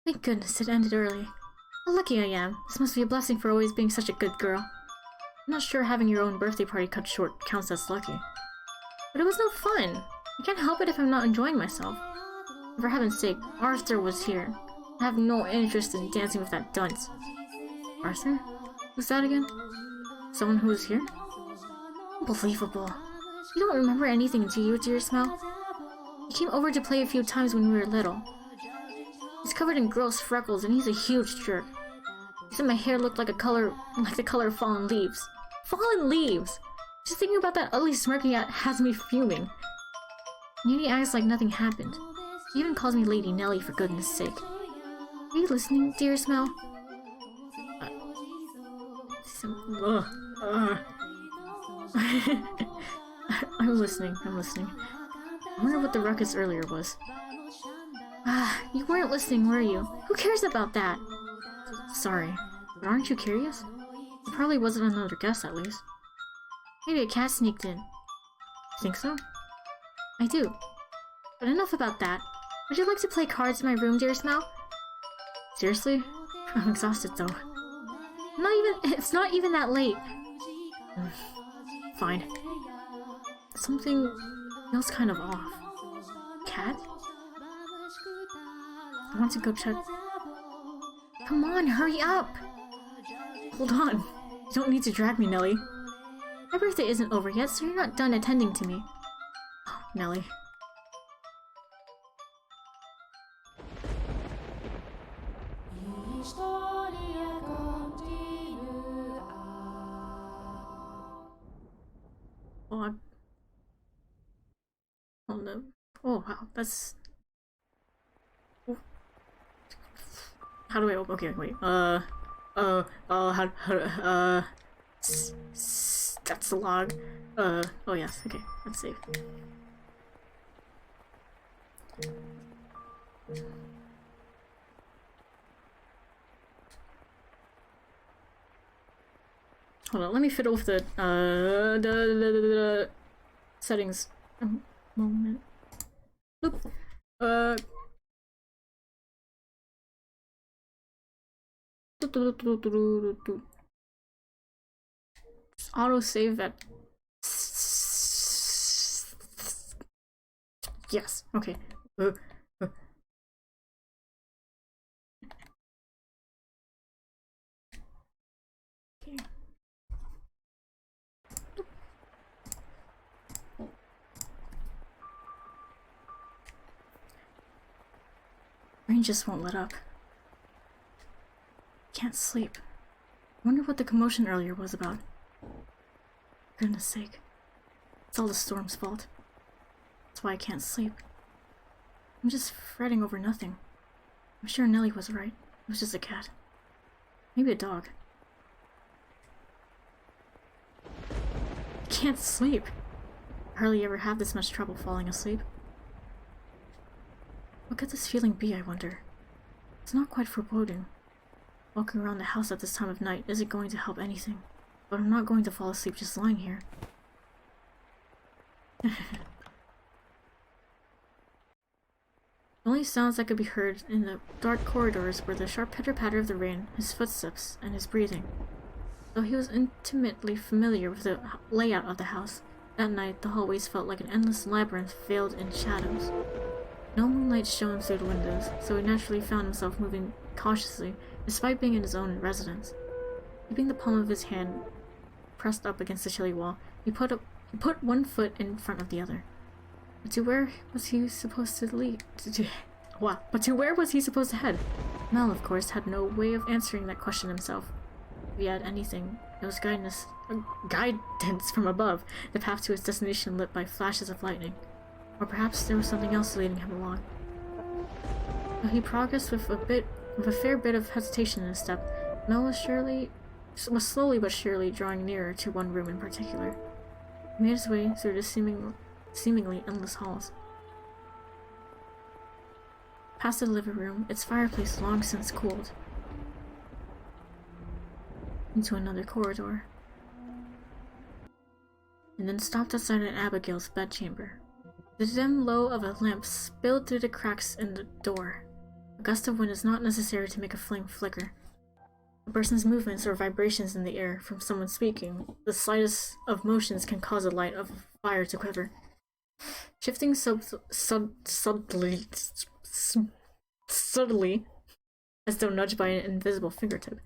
Thank goodness it ended early. How lucky I am. This must be a blessing for always being such a good girl. I'm not sure having your own birthday party cut short counts as lucky. But it was no fun. I can't help it if I'm not enjoying myself. For heaven's sake, Arthur was here. I have no interest in dancing with that dunce. Arthur? Who's that again? Someone who was here? Unbelievable. You don't remember anything, do you, dear Mel? He came over to play a few times when we were little. He's covered in gross freckles and he's a huge jerk. He said my hair looked like the color of fallen leaves. Fallen leaves! Just thinking about that ugly smirk he has me fuming. And yet he acts like nothing happened. He even calls me Lady Nelly for goodness sake. Are you listening, dear Mel? I'm listening. I wonder what the ruckus earlier was. You weren't listening, were you? Who cares about that? Sorry, but aren't you curious? There probably wasn't another guest, at least. Maybe a cat sneaked in. Think so? I do. But enough about that. Would you like to play cards in my room, dear Mel? Seriously? I'm exhausted, though. It's not even that late. Fine. Something feels kind of off. Cat? I want to go check. Come on, hurry up! Hold on. You don't need to drag me, Nelly. My birthday isn't over yet, so you're not done attending to me. Oh, Nelly. Oh, oh no. Oh wow, that's. Oh, how do I open? Okay, wait. That's the log. Oh yes, okay, that's safe. Hold on, let me fiddle with the settings. A moment. Oop. Auto save at. Yes. Okay. Okay. Brain just won't let up. Can't sleep. Wonder what the commotion earlier was about. Goodness sake. It's all the storm's fault. That's why I can't sleep. I'm just fretting over nothing. I'm sure Nellie was right. It was just a cat. Maybe a dog. I can't sleep. I hardly ever have this much trouble falling asleep. What could this feeling be, I wonder? It's not quite foreboding. Walking around the house at this time of night isn't going to help anything. But I'm not going to fall asleep just lying here. The only sounds that could be heard in the dark corridors were the sharp pitter-patter of the rain, his footsteps, and his breathing. Though he was intimately familiar with the layout of the house, that night the hallways felt like an endless labyrinth veiled in shadows. No moonlight shone through the windows, so he naturally found himself moving cautiously, despite being in his own residence. Keeping the palm of his hand pressed up against the chilly wall, he put one foot in front of the other. But to where was he supposed to lead? But to where was he supposed to head? Mel, of course, had no way of answering that question himself. If he had anything, it was guidance from above, the path to his destination lit by flashes of lightning. Or perhaps there was something else leading him along. Though he progressed with a fair bit of hesitation in his step, Mel was slowly but surely drawing nearer to one room in particular. He made his way through the seemingly endless halls. Past the living room, its fireplace long since cooled, into another corridor, and then stopped outside Aunt Abigail's bedchamber. The dim glow of a lamp spilled through the cracks in the door. A gust of wind is not necessary to make a flame flicker. A person's movements or vibrations in the air from someone speaking, the slightest of motions can cause a light of fire to quiver. Shifting subtly, as though nudged by an invisible fingertip,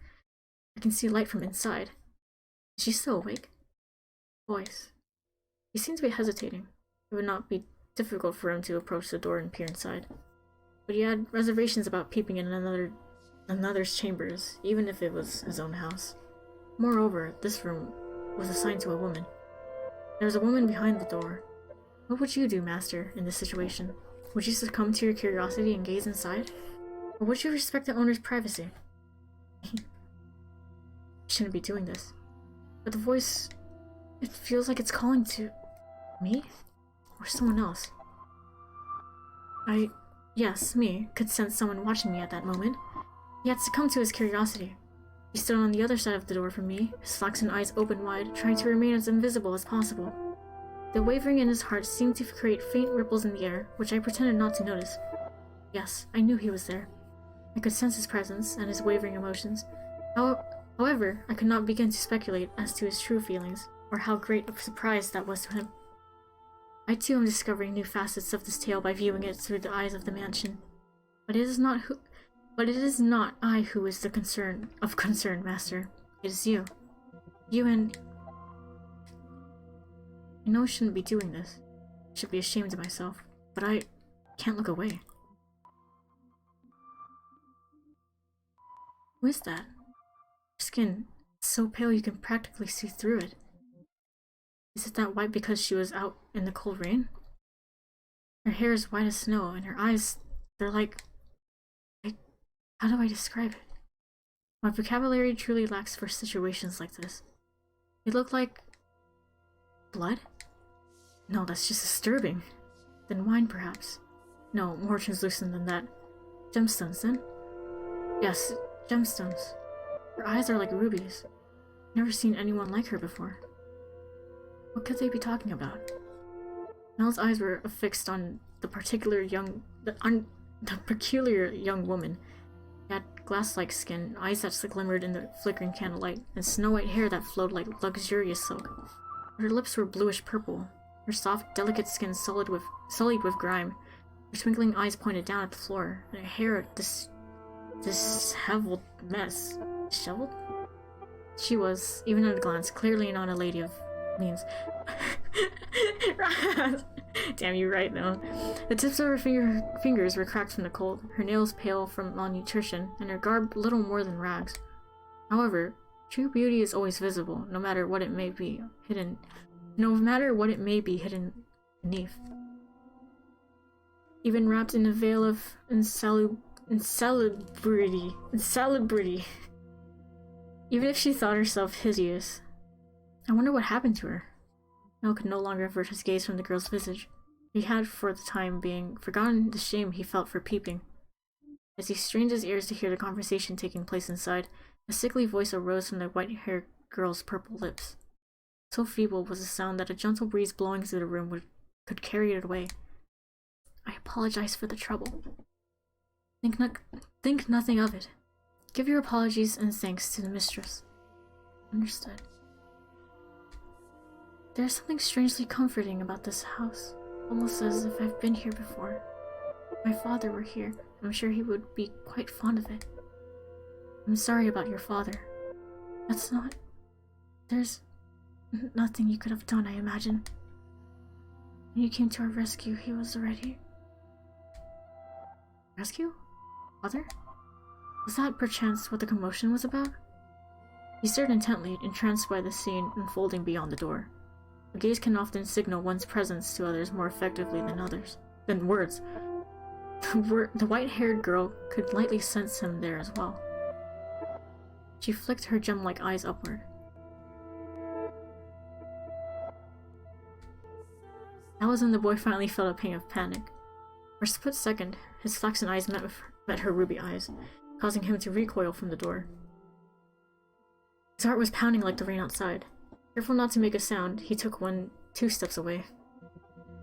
I can see light from inside. Is she still awake? Voice. He seemed to be hesitating. It would not be difficult for him to approach the door and peer inside. But he had reservations about peeping in another's chambers, even if it was his own house. Moreover, this room was assigned to a woman. There was a woman behind the door. What would you do, Master, in this situation? Would you succumb to your curiosity and gaze inside? Or would you respect the owner's privacy? He shouldn't be doing this. But the voice, it feels like it's calling to me? Or someone else. Yes, me, could sense someone watching me at that moment. He had succumbed to his curiosity. He stood on the other side of the door from me, his flaxen eyes open wide, trying to remain as invisible as possible. The wavering in his heart seemed to create faint ripples in the air, which I pretended not to notice. Yes, I knew he was there. I could sense his presence and his wavering emotions. However, I could not begin to speculate as to his true feelings, or how great a surprise that was to him. I too am discovering new facets of this tale by viewing it through the eyes of the mansion. But it is not I who is the concern, Master. It is you. You and... I know I shouldn't be doing this. I should be ashamed of myself, but I can't look away. Who is that? Your skin is so pale you can practically see through it. Is it that white because she was out in the cold rain? Her hair is white as snow, and her eyes, they're like, how do I describe it? My vocabulary truly lacks for situations like this. They look like blood? No, that's just disturbing. Then wine, perhaps. No, more translucent than that. Gemstones, then? Yes, gemstones. Her eyes are like rubies. Never seen anyone like her before. What could they be talking about? Mel's eyes were affixed on the peculiar young woman. She had glass-like skin, eyes that glimmered in the flickering candlelight, and snow-white hair that flowed like luxurious silk. Her lips were bluish-purple, her soft, delicate skin sullied with grime. Her twinkling eyes pointed down at the floor, and her hair this disheveled mess. Disheveled? She was, even at a glance, clearly not a lady of means. Damn, you're right, though. The tips of her fingers were cracked from the cold, her nails pale from malnutrition, and her garb little more than rags. However, true beauty is always visible, no matter what it may be hidden beneath. Even wrapped in a veil of insalubrity. Even if she thought herself hideous. I wonder what happened to her. Mel could no longer avert his gaze from the girl's visage. He had, for the time being, forgotten the shame he felt for peeping. As he strained his ears to hear the conversation taking place inside, a sickly voice arose from the white-haired girl's purple lips. So feeble was the sound that a gentle breeze blowing through the room could carry it away. I apologize for the trouble. Think nothing of it. Give your apologies and thanks to the mistress. Understood. There's something strangely comforting about this house, almost as if I've been here before. If my father were here, I'm sure he would be quite fond of it. I'm sorry about your father. There's nothing you could have done, I imagine. When you came to our rescue, he was already... Rescue? Father? Was that perchance what the commotion was about? He stared intently, entranced by the scene unfolding beyond the door. A gaze can often signal one's presence to others more effectively than words. The white-haired girl could lightly sense him there as well. She flicked her gem-like eyes upward. That was when the boy finally felt a pang of panic. For a split second, his flaxen eyes met her ruby eyes, causing him to recoil from the door. His heart was pounding like the rain outside. Careful not to make a sound, he took 2 steps away.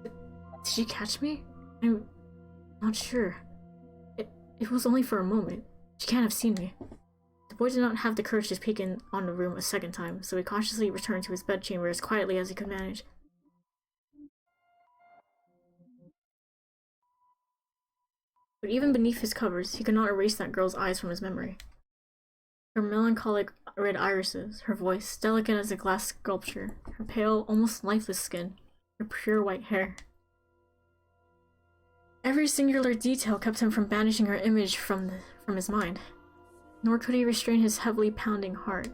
Did she catch me? I'm not sure. It was only for a moment. She can't have seen me. The boy did not have the courage to peek in on the room a second time, so he cautiously returned to his bedchamber as quietly as he could manage. But even beneath his covers, he could not erase that girl's eyes from his memory. Her melancholic red irises, her voice, delicate as a glass sculpture, her pale, almost lifeless skin, her pure white hair. Every singular detail kept him from banishing her image from his mind, nor could he restrain his heavily pounding heart.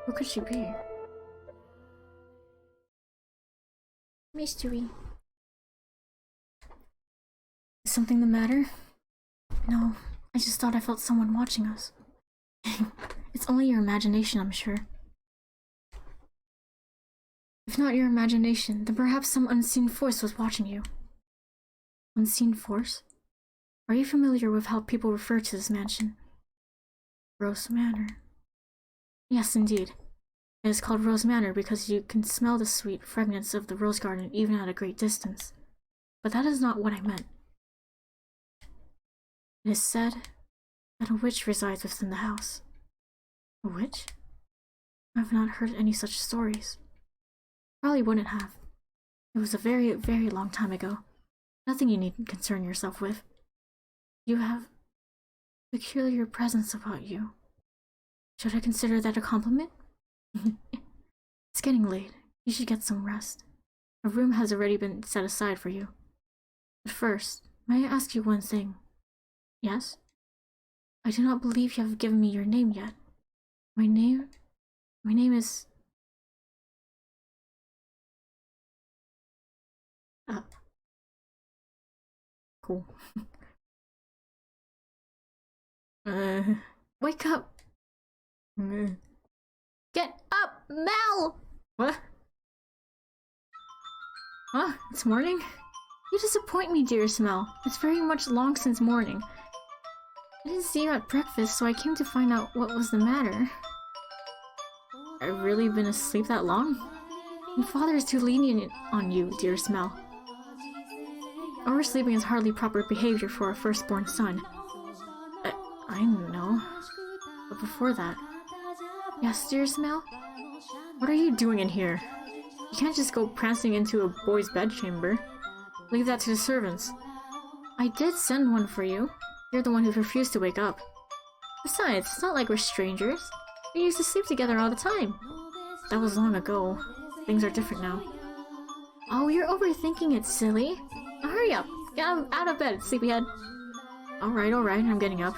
Who could she be? Mystery. Is something the matter? No, I just thought I felt someone watching us. It's only your imagination, I'm sure. If not your imagination, then perhaps some unseen force was watching you. Unseen force? Are you familiar with how people refer to this mansion? Rose Manor. Yes, indeed. It is called Rose Manor because you can smell the sweet fragrance of the rose garden even at a great distance. But that is not what I meant. It is said that a witch resides within the house. A witch? I have not heard any such stories. Probably wouldn't have. It was a very, very long time ago. Nothing you need to concern yourself with. You have a peculiar presence about you. Should I consider that a compliment? It's getting late. You should get some rest. A room has already been set aside for you. But first, may I ask you one thing? Yes? I do not believe you have given me your name yet. My name is Cool. Wake up! Get up, Mel! What? Huh? It's morning? You disappoint me, dearest Mel. It's very much long since morning. I didn't see you at breakfast, so I came to find out what was the matter. I've really been asleep that long? Your father is too lenient on you, dearest Mel. Oversleeping is hardly proper behavior for a firstborn son. I know. But before that... Yes, dearest Mel? What are you doing in here? You can't just go prancing into a boy's bedchamber. Leave that to the servants. I did send one for you. You're the one who refused to wake up. Besides, it's not like we're strangers. We used to sleep together all the time. That was long ago. Things are different now. Oh, you're overthinking it, silly. Now hurry up. Get out of bed, sleepyhead. Alright, I'm getting up.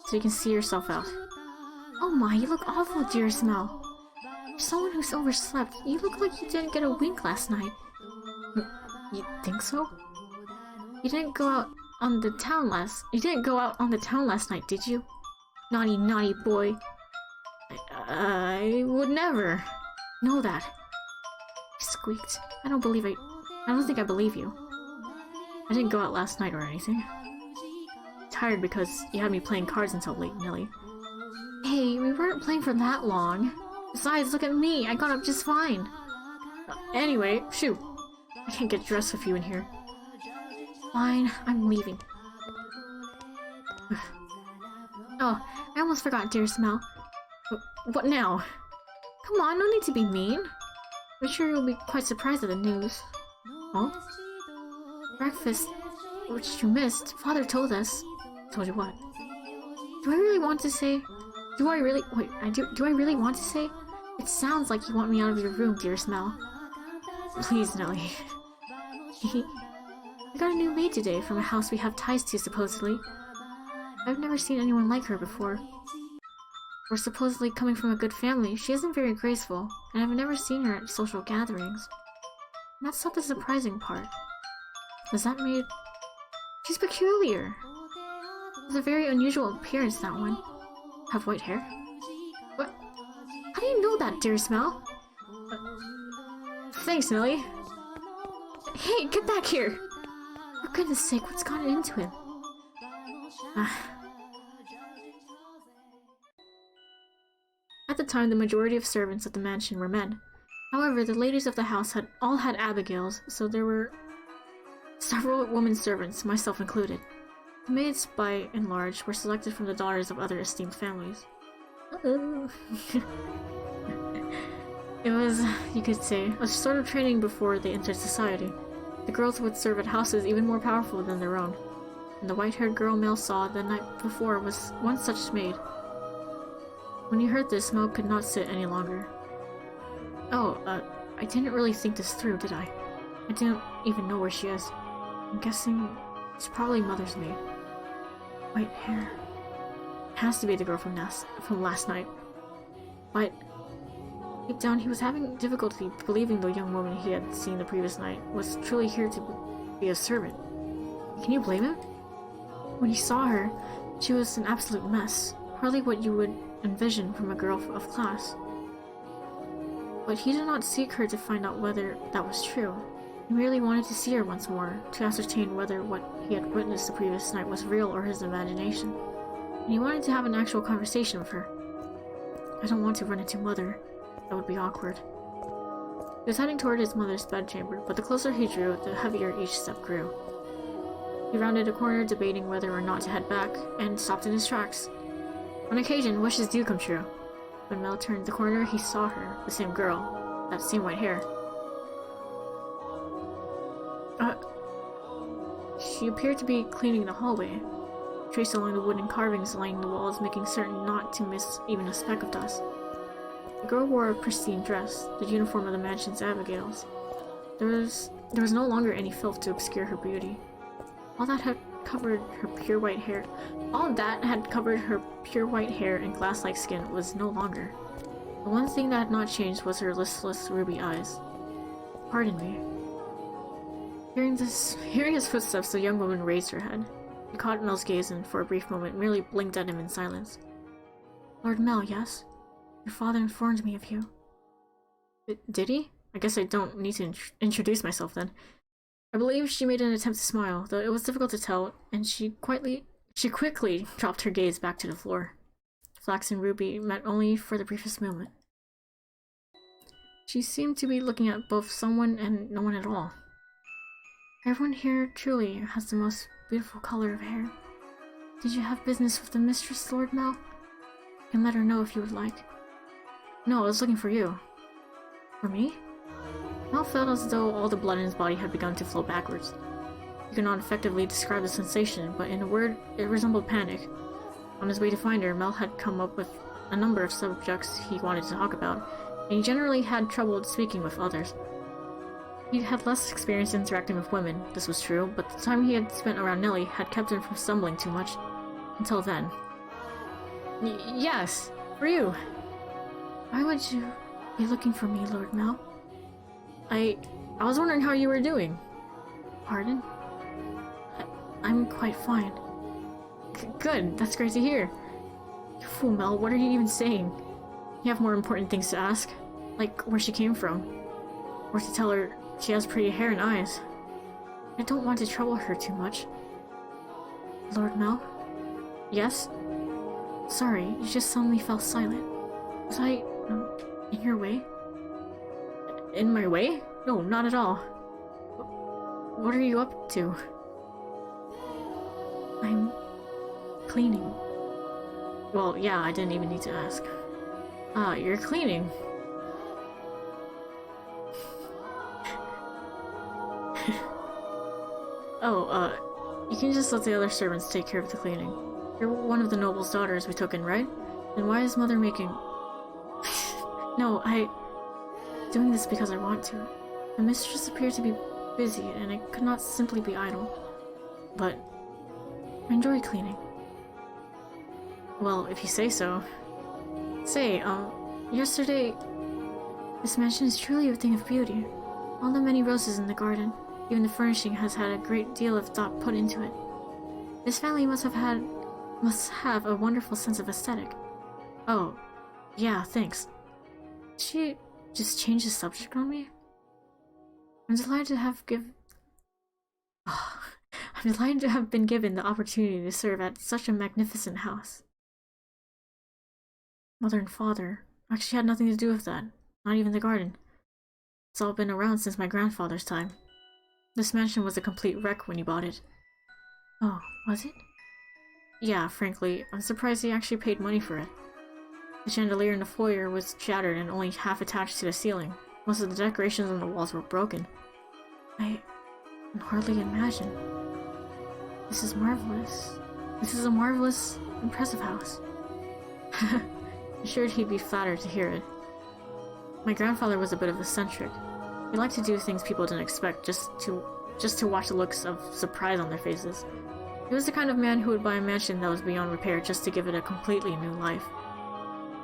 So you can see yourself out. Oh my, you look awful, dearest Mel. For someone who's overslept, you look like you didn't get a wink last night. You think so? You didn't go out on the town last night, did you? Naughty, naughty boy. I would never know that. I squeaked. I don't think I believe you. I didn't go out last night or anything. Tired because you had me playing cards until late, Nelly. Hey, we weren't playing for that long. Besides, look at me, I got up just fine. Anyway, shoo. I can't get dressed with you in here. Fine, I'm leaving. Oh, I almost forgot, dearest Mel. What now? Come on, no need to be mean. I'm sure you'll be quite surprised at the news. Oh? Breakfast, which you missed, Father told us. Told you what? Do I really want to say? Do I really want to say? It sounds like you want me out of your room, dearest Mel. Please, Nelly. We got a new maid today from a house we have ties to, supposedly. I've never seen anyone like her before. We're supposedly coming from a good family. She isn't very graceful, and I've never seen her at social gatherings. And that's not the surprising part. Does that mean... She's peculiar. It's a very unusual appearance, that one. Have white hair? What? How do you know that, dearest Mel? Thanks, Nelly. Hey, get back here! For goodness sake, what's gotten into him? At the time, the majority of servants at the mansion were men. However, the ladies of the house had Abigails, so there were several women servants, myself included. The maids, by and large, were selected from the daughters of other esteemed families. It was, you could say, a sort of training before they entered society. The girls would serve at houses even more powerful than their own, and the white-haired girl Mel saw the night before was one such maid. When he heard this, Mel could not sit any longer. I didn't really think this through, did I? I didn't even know where she is. I'm guessing it's probably Mother's maid. White hair. It has to be the girl from last night. But deep down, he was having difficulty believing the young woman he had seen the previous night was truly here to be a servant. Can you blame him? When he saw her, she was an absolute mess. Hardly what you would envision from a girl of class. But he did not seek her to find out whether that was true. He merely wanted to see her once more, to ascertain whether what he had witnessed the previous night was real or his imagination. And he wanted to have an actual conversation with her. I don't want to run into Mother. That would be awkward. He was heading toward his mother's bedchamber, but the closer he drew, the heavier each step grew. He rounded a corner, debating whether or not to head back, and stopped in his tracks. On occasion, wishes do come true. When Mel turned the corner, he saw her, the same girl, that same white hair. She appeared to be cleaning the hallway, traced along the wooden carvings lining the walls, making certain not to miss even a speck of dust. The girl wore a pristine dress, the uniform of the mansion's Abigails. There was no longer any filth to obscure her beauty. All that had covered her pure white hair and glass-like skin was no longer. The one thing that had not changed was her listless ruby eyes. Pardon me. Hearing his footsteps, the young woman raised her head. She caught Mel's gaze and, for a brief moment, merely blinked at him in silence. Lord Mel, yes? Your father informed me of you. Did he? I guess I don't need to introduce myself then. I believe she made an attempt to smile, though it was difficult to tell, and she quickly dropped her gaze back to the floor. Flax and Ruby met only for the briefest moment. She seemed to be looking at both someone and no one at all. Everyone here truly has the most beautiful color of hair. Did you have business with the mistress, Lord Mel? You can let her know if you would like. No, I was looking for you. For me? Mel felt as though all the blood in his body had begun to flow backwards. He could not effectively describe the sensation, but in a word, it resembled panic. On his way to find her, Mel had come up with a number of subjects he wanted to talk about, and he generally had trouble speaking with others. He had less experience interacting with women, this was true, but the time he had spent around Nellie had kept him from stumbling too much. Until then. Yes, for you. Why would you be looking for me, Lord Mel? I was wondering how you were doing. Pardon? I'm quite fine. Good, that's great to hear. You fool, Mel, what are you even saying? You have more important things to ask, like where she came from. Or to tell her she has pretty hair and eyes. I don't want to trouble her too much. Lord Mel? Yes? Sorry, you just suddenly fell silent. Was I, in your way? In my way? No, not at all. What are you up to? I'm cleaning. Well, yeah, I didn't even need to ask. You're cleaning. You can just let the other servants take care of the cleaning. You're one of the noble's daughters we took in, right? Then why is Mother making... No, doing this because I want to. The mistress appeared to be busy, and I could not simply be idle. But I enjoy cleaning. Well, if you say so. Say, yesterday... This mansion is truly a thing of beauty. All the many roses in the garden, even the furnishing has had a great deal of thought put into it. This family must have a wonderful sense of aesthetic. Oh, yeah, thanks. Did she just change the subject on me? I'm delighted to have been given the opportunity to serve at such a magnificent house. Mother and father actually had nothing to do with that, not even the garden. It's all been around since my grandfather's time. This mansion was a complete wreck when he bought it. Oh, was it? Yeah, frankly, I'm surprised he actually paid money for it. The chandelier in the foyer was shattered and only half attached to the ceiling. Most of the decorations on the walls were broken. I can hardly imagine. This is marvelous. This is a marvelous, impressive house. I'm sure he'd be flattered to hear it. My grandfather was a bit of an eccentric. He liked to do things people didn't expect just to watch the looks of surprise on their faces. He was the kind of man who would buy a mansion that was beyond repair just to give it a completely new life.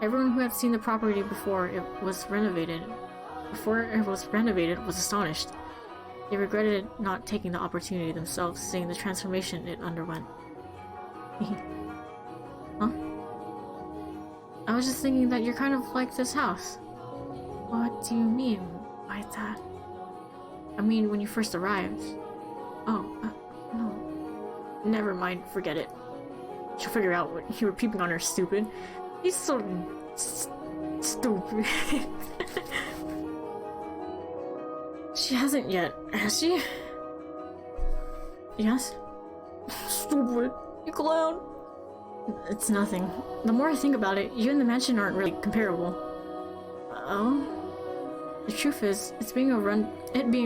Everyone who had seen the property before it was renovated was astonished. They regretted not taking the opportunity themselves, seeing the transformation it underwent. Huh? I was just thinking that you're kind of like this house. What do you mean by that? I mean, when you first arrived. Oh, no. Never mind, forget it. She'll figure out what you were peeping on her, stupid. He's so... stupid. She hasn't yet, has she? Yes? Stupid. You clown. It's nothing. The more I think about it, you and the mansion aren't really comparable. Oh? The truth is, it being a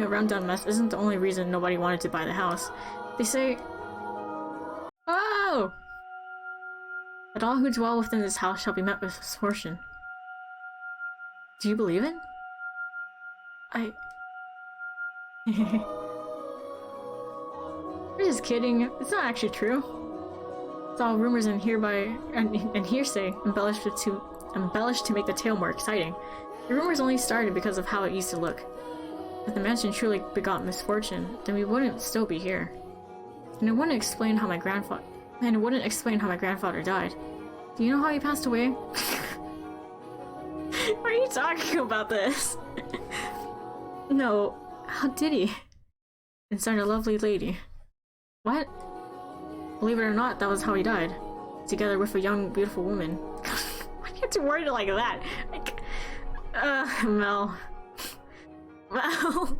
rundown mess isn't the only reason nobody wanted to buy the house. They say... Oh! That all who dwell within this house shall be met with misfortune. Do you believe it? You're just kidding. It's not actually true. It's all rumors and hearsay embellished to make the tale more exciting. The rumors only started because of how it used to look. If the mansion truly begot misfortune, then we wouldn't still be here. And it wouldn't explain how my grandfather died. Do you know how he passed away? Why are you talking about this? No, how did he? Inside a lovely lady. What? Believe it or not, that was how he died. Together with a young, beautiful woman. Why do you have to word it like that? Like, Mel. Mel.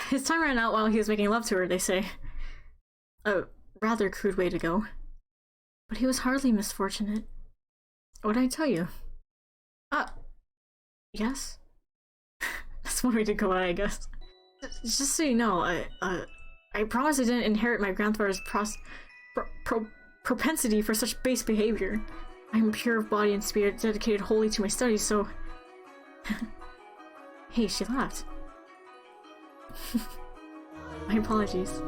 His time ran out while he was making love to her, they say. A rather crude way to go. But he was hardly misfortunate. What'd I tell you? Yes? That's one way to go out, I guess. Just so you know, I promise I didn't inherit my grandfather's propensity for such base behavior. I am pure of body and spirit, dedicated wholly to my studies, so... Hey, she laughed. My apologies.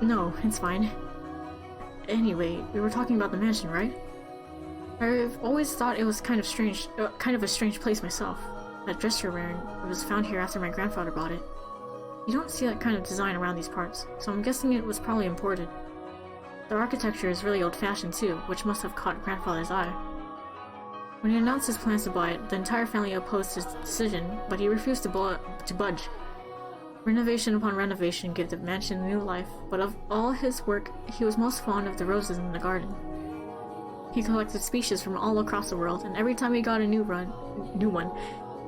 No, it's fine. Anyway, we were talking about the mansion, right? I've always thought it was kind of a strange place myself. That dress you're wearing was found here after my grandfather bought it. You don't see that kind of design around these parts, so I'm guessing it was probably imported. The architecture is really old-fashioned too, which must have caught grandfather's eye. When he announced his plans to buy it, the entire family opposed his decision, but he refused to budge. Renovation upon renovation gave the mansion new life, but of all his work, he was most fond of the roses in the garden. He collected species from all across the world, and every time he got a new one,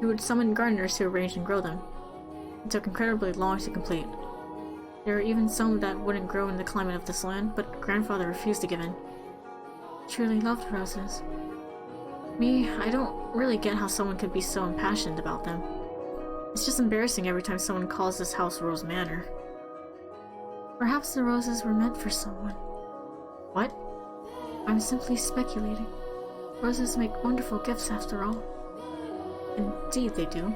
he would summon gardeners to arrange and grow them. It took incredibly long to complete. There were even some that wouldn't grow in the climate of this land, but grandfather refused to give in. He truly loved roses. Me, I don't really get how someone could be so impassioned about them. It's just embarrassing every time someone calls this house Rose Manor. Perhaps the roses were meant for someone. What? I'm simply speculating. Roses make wonderful gifts after all. Indeed they do.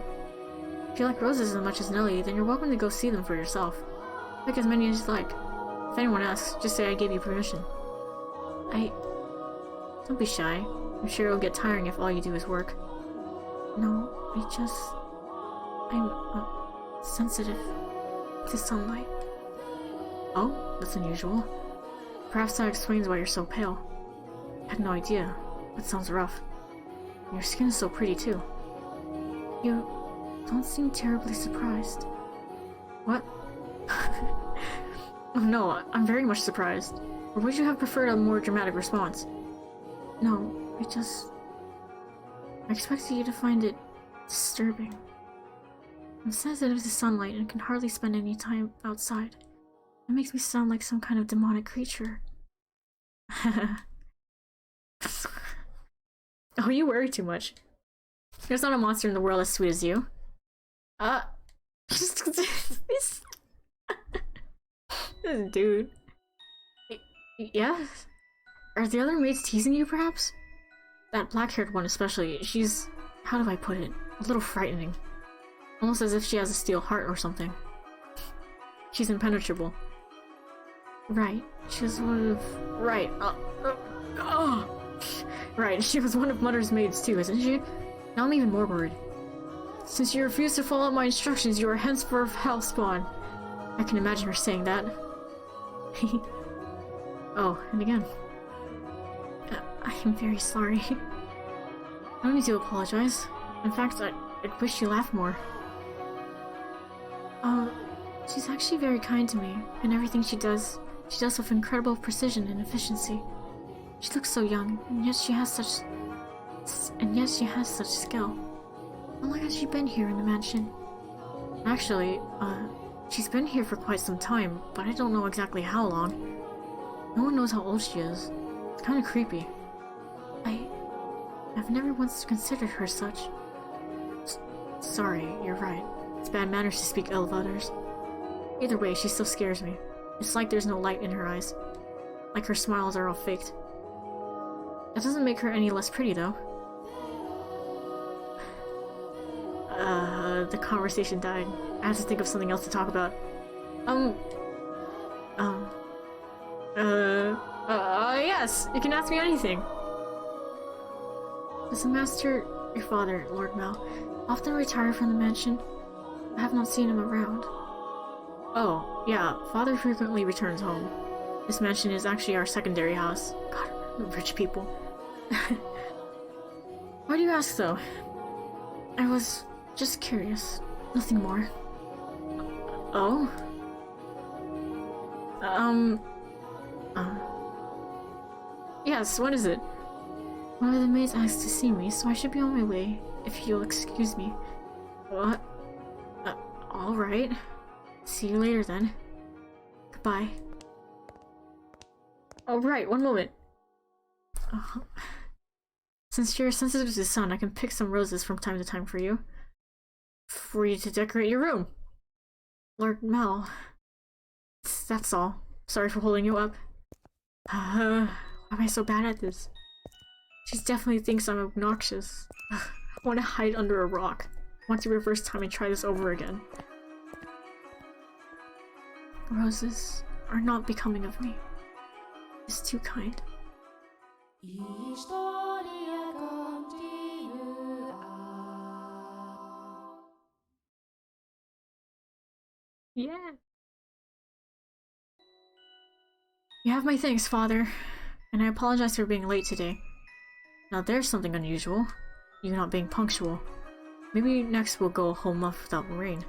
If you like roses as much as Nelly, then you're welcome to go see them for yourself. Pick as many as you like. If anyone asks, just say I gave you permission. Don't be shy. I'm sure it'll get tiring if all you do is work. No, I'm sensitive to sunlight. Oh, that's unusual. Perhaps that explains why you're so pale. I had no idea. That sounds rough. Your skin is so pretty too. You don't seem terribly surprised. What? Oh no, I'm very much surprised. Or would you have preferred a more dramatic response? No, I expected you to find it disturbing. I'm sensitive to sunlight and can hardly spend any time outside. It makes me sound like some kind of demonic creature. Oh, you worry too much. There's not a monster in the world as sweet as you. This dude. Yes? Are the other maids teasing you, perhaps? That black-haired one especially, she's... how do I put it? A little frightening. Almost as if she has a steel heart or something. She's impenetrable. Right, she was one of... Right, Right, she was one of Mother's maids too, isn't she? Now I'm even more worried. Since you refuse to follow my instructions, you are henceforth hellspawn. I can imagine her saying that. Oh, and again. I am very sorry. I don't need to apologize. In fact, I'd wish you laughed more. She's actually very kind to me, and everything she does with incredible precision and efficiency. She looks so young, and yet she has such skill. How long has she been here in the mansion? Actually, she's been here for quite some time, but I don't know exactly how long. No one knows how old she is. It's kind of creepy. I've never once considered her such. Sorry, you're right. It's bad manners to speak ill of others. Either way, she still scares me. It's like there's no light in her eyes. Like her smiles are all faked. That doesn't make her any less pretty, though. The conversation died. I had to think of something else to talk about. Yes, you can ask me anything. Does the master Your father, Lord Mel, often retired from the mansion. I have not seen him around. Oh, yeah, father frequently returns home. This mansion is actually our secondary house. God, rich people. Why do you ask, though? I was just curious. Nothing more. Oh? Yes, what is it? One of the maids asked to see me, so I should be on my way, if you'll excuse me. What? Alright. See you later then. Goodbye. Alright, one moment. Since you're sensitive to the sun, I can pick some roses from time to time for you. For you to decorate your room. Lord Mel. That's all. Sorry for holding you up. Why am I so bad at this? She definitely thinks I'm obnoxious. I want to hide under a rock. I want to reverse time and try this over again. Roses are not becoming of me. It's too kind. Yeah. You have my thanks, Father. And I apologize for being late today. Now there's something unusual. You not being punctual. Maybe next we'll go a whole month without rain.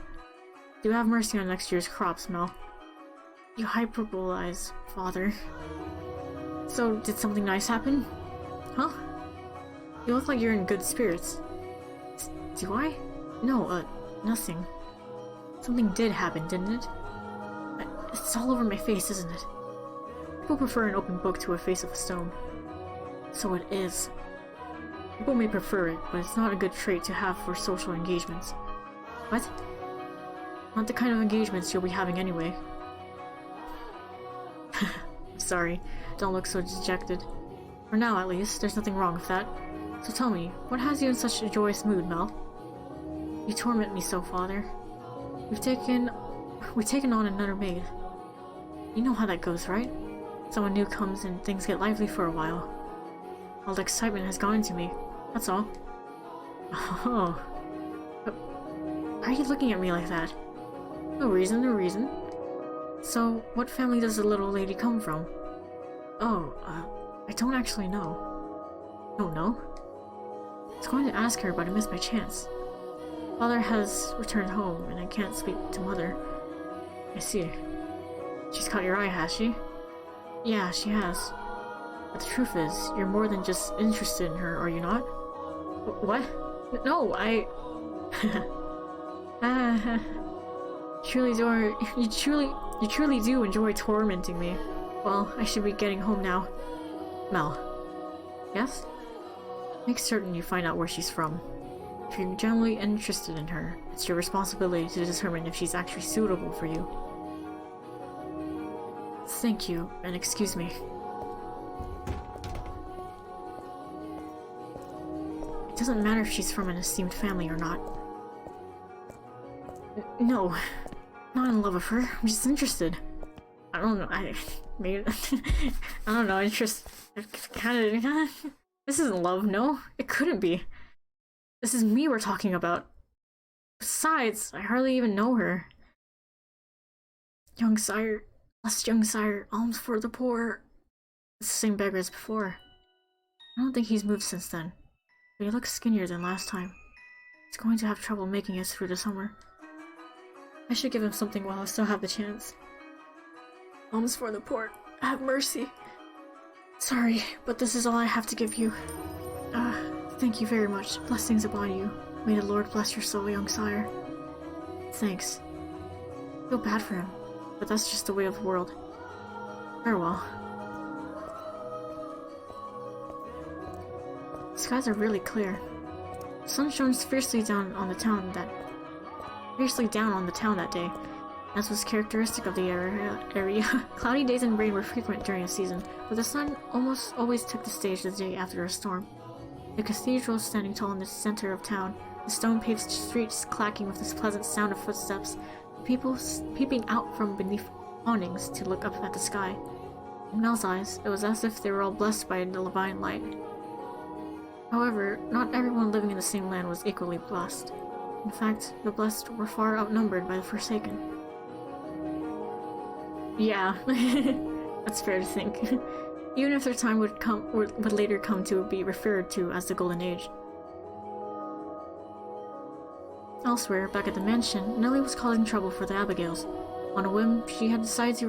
Do have mercy on next year's crops, Mel. You hyperbolize, Father. So, did something nice happen? Huh? You look like you're in good spirits. Do I? No, nothing. Something did happen, didn't it? It's all over my face, isn't it? People prefer an open book to a face of a stone. So it is. People may prefer it, but it's not a good trait to have for social engagements. What? Not the kind of engagements you'll be having anyway. Sorry, don't look so dejected. For now, at least, there's nothing wrong with that. So tell me, what has you in such a joyous mood, Mel? You torment me so, Father. We've taken on another maid. You know how that goes, right? Someone new comes and things get lively for a while. All the excitement has gone into me, that's all. Oh. Why are you looking at me like that? No reason, no reason. So, what family does the little lady come from? Oh, I don't actually know. Don't know? I was going to ask her, but I missed my chance. Father has returned home, and I can't speak to Mother. I see. She's caught your eye, has she? Yeah, she has. But the truth is, you're more than just interested in her, are you not? What? No, You truly do enjoy tormenting me. Well, I should be getting home now. Mel. Yes? Make certain you find out where she's from. If you're genuinely interested in her, it's your responsibility to determine if she's actually suitable for you. Thank you, and excuse me. It doesn't matter if she's from an esteemed family or not. No, I'm not in love with her. I'm just interested. I don't know. I don't know. Interest. Kind of. This isn't love. No, it couldn't be. This is me we're talking about. Besides, I hardly even know her. Young sire, blessed young sire, alms for the poor. It's the same beggar as before. I don't think he's moved since then, but he looks skinnier than last time. He's going to have trouble making it through the summer. I should give him something while I still have the chance. Alms for the poor. Have mercy. Sorry, but this is all I have to give you. Thank you very much. Blessings upon you. May the Lord bless your soul, young sire. Thanks. I feel bad for him, but that's just the way of the world. Farewell. The skies are really clear. The sun shines fiercely down on the town that day. As was characteristic of the area. Cloudy days and rain were frequent during the season, but the sun almost always took the stage the day after a storm. The cathedral standing tall in the center of town, the stone-paved streets clacking with this pleasant sound of footsteps, people peeping out from beneath awnings to look up at the sky. In Mel's eyes, it was as if they were all blessed by the divine light. However, not everyone living in the same land was equally blessed. In fact, the blessed were far outnumbered by the Forsaken. Yeah, that's fair to think. Even if their time would later come to be referred to as the Golden Age. Elsewhere, back at the mansion, Nellie was causing trouble for the Abigails. On a whim, she had decided to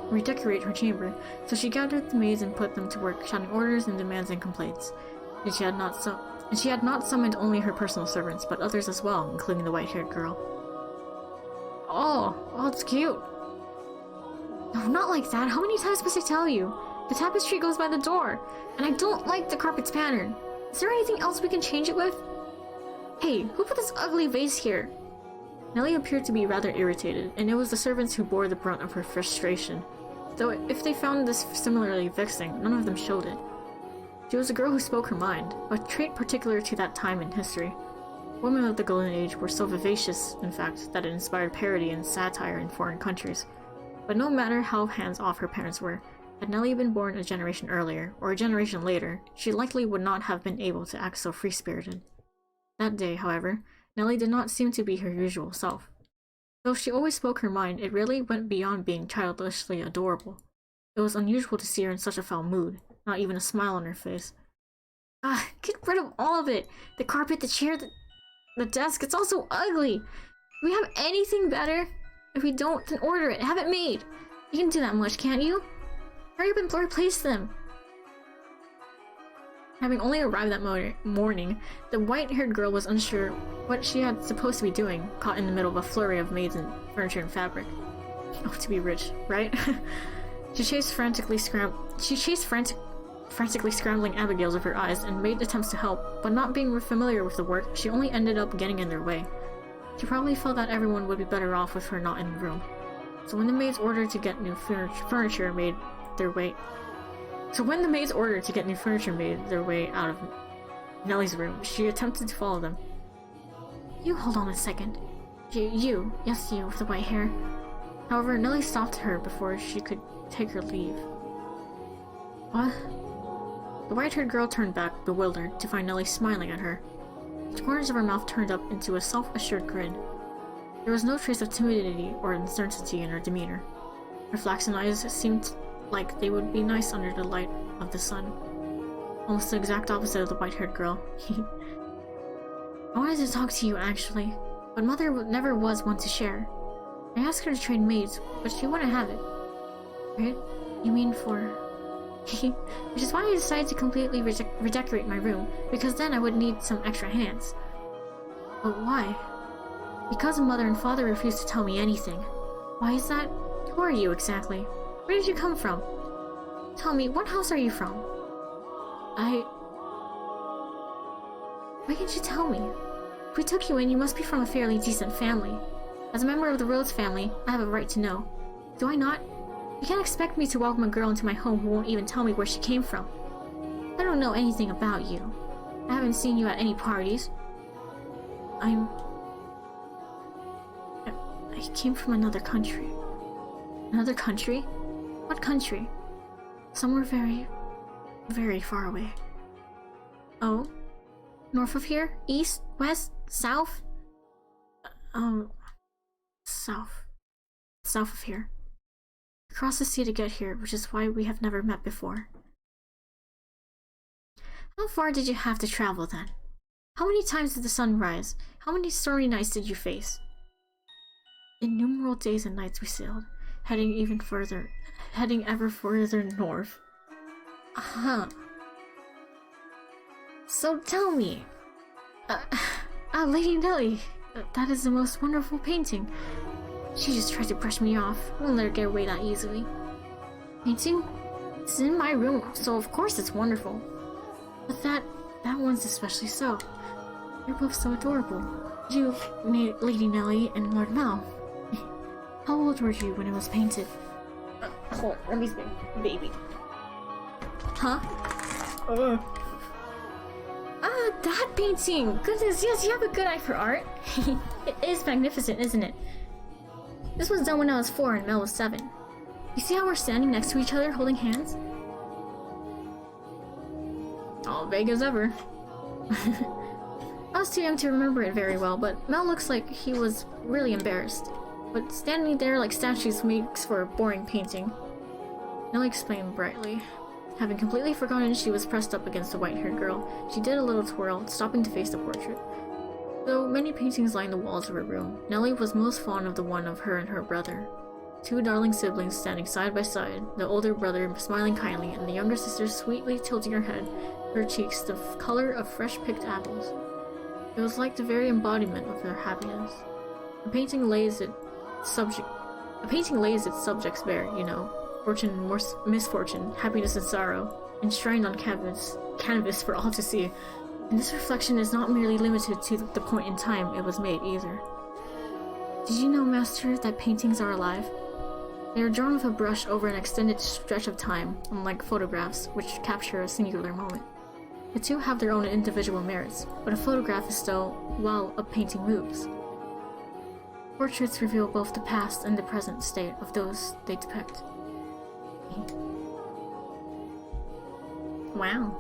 redecorate her chamber, so she gathered the maids and put them to work shouting orders and demands and complaints. And she had not summoned only her personal servants, but others as well, including the white-haired girl. Oh, it's cute. No, not like that. How many times must I tell you? The tapestry goes by the door, and I don't like the carpet's pattern. Is there anything else we can change it with? Hey, who put this ugly vase here? Nellie appeared to be rather irritated, and it was the servants who bore the brunt of her frustration. Though if they found this similarly vexing, none of them showed it. She was a girl who spoke her mind, a trait particular to that time in history. Women of the Golden Age were so vivacious, in fact, that it inspired parody and satire in foreign countries. But no matter how hands-off her parents were, had Nellie been born a generation earlier, or a generation later, she likely would not have been able to act so free-spirited. That day, however, Nellie did not seem to be her usual self. Though she always spoke her mind, it really went beyond being childishly adorable. It was unusual to see her in such a foul mood, not even a smile on her face. Get rid of all of it! The carpet, the chair, the desk, it's all so ugly! Do we have anything better? If we don't, then order it, have it made! You can do that much, can't you? Hurry up and replace them! Having only arrived that morning, the white-haired girl was unsure what she had supposed to be doing, caught in the middle of a flurry of maids and furniture and fabric. Oh, to be rich, right? She chased frantically scrambling Abigails with her eyes and made attempts to help, but not being familiar with the work, she only ended up getting in their way. She probably felt that everyone would be better off with her not in the room. So when the maids ordered to get new furniture made their way out of Nellie's room, she attempted to follow them. You hold on a second. Yes, you with the white hair. However, Nellie stopped her before she could take her leave. What? The white-haired girl turned back, bewildered, to find Nellie smiling at her. The corners of her mouth turned up into a self-assured grin. There was no trace of timidity or uncertainty in her demeanor. Her flaxen eyes seemed like they would be nice under the light of the sun. Almost the exact opposite of the white-haired girl. I wanted to talk to you, actually, but Mother never was one to share. I asked her to trade maids, but she wouldn't have it. Right? You mean for... Which is why I decided to completely redecorate my room, because then I would need some extra hands. But why? Because Mother and Father refused to tell me anything. Why is that? Who are you, exactly? Where did you come from? Tell me, what house are you from? Why can't you tell me? If we took you in, you must be from a fairly decent family. As a member of the Rhodes family, I have a right to know. Do I not? You can't expect me to welcome a girl into my home who won't even tell me where she came from. I don't know anything about you. I haven't seen you at any parties. I came from another country. Another country? What country? Somewhere very, very far away. Oh? North of here? East? West? South? South. South of here. Across the sea to get here, which is why we have never met before. How far did you have to travel then? How many times did the sun rise? How many stormy nights did you face? Innumerable days and nights we sailed, heading ever further north. So tell me, Lady Nellie, that is the most wonderful painting. She just tried to brush me off. I won't let her get away that easily. Painting? It's in my room, so of course it's wonderful. But that one's especially so. You're both so adorable. You, Lady Nellie, and Lord Mal. How old were you when it was painted? Hold on, let me think. Baby. Huh? That painting! Goodness, yes, you have a good eye for art. It is magnificent, isn't it? This was done when I was 4 and Mel was 7. You see how we're standing next to each other, holding hands? All vague as ever. I was too young to remember it very well, but Mel looks like he was really embarrassed. But standing there like statues makes for a boring painting. Nellie explained brightly. Having completely forgotten she was pressed up against the white-haired girl, she did a little twirl, stopping to face the portrait. Though many paintings lined the walls of her room, Nellie was most fond of the one of her and her brother. Two darling siblings standing side by side, the older brother smiling kindly and the younger sister sweetly tilting her head, her cheeks the color of fresh-picked apples. It was like the very embodiment of their happiness. A painting lays its subjects bare, you know. Fortune and misfortune, happiness and sorrow, enshrined on canvas for all to see. And this reflection is not merely limited to the point in time it was made either. Did you know, Master, that paintings are alive? They are drawn with a brush over an extended stretch of time, unlike photographs, which capture a singular moment. The two have their own individual merits, but a photograph is still while a painting moves. Portraits reveal both the past and the present state of those they depict. Wow.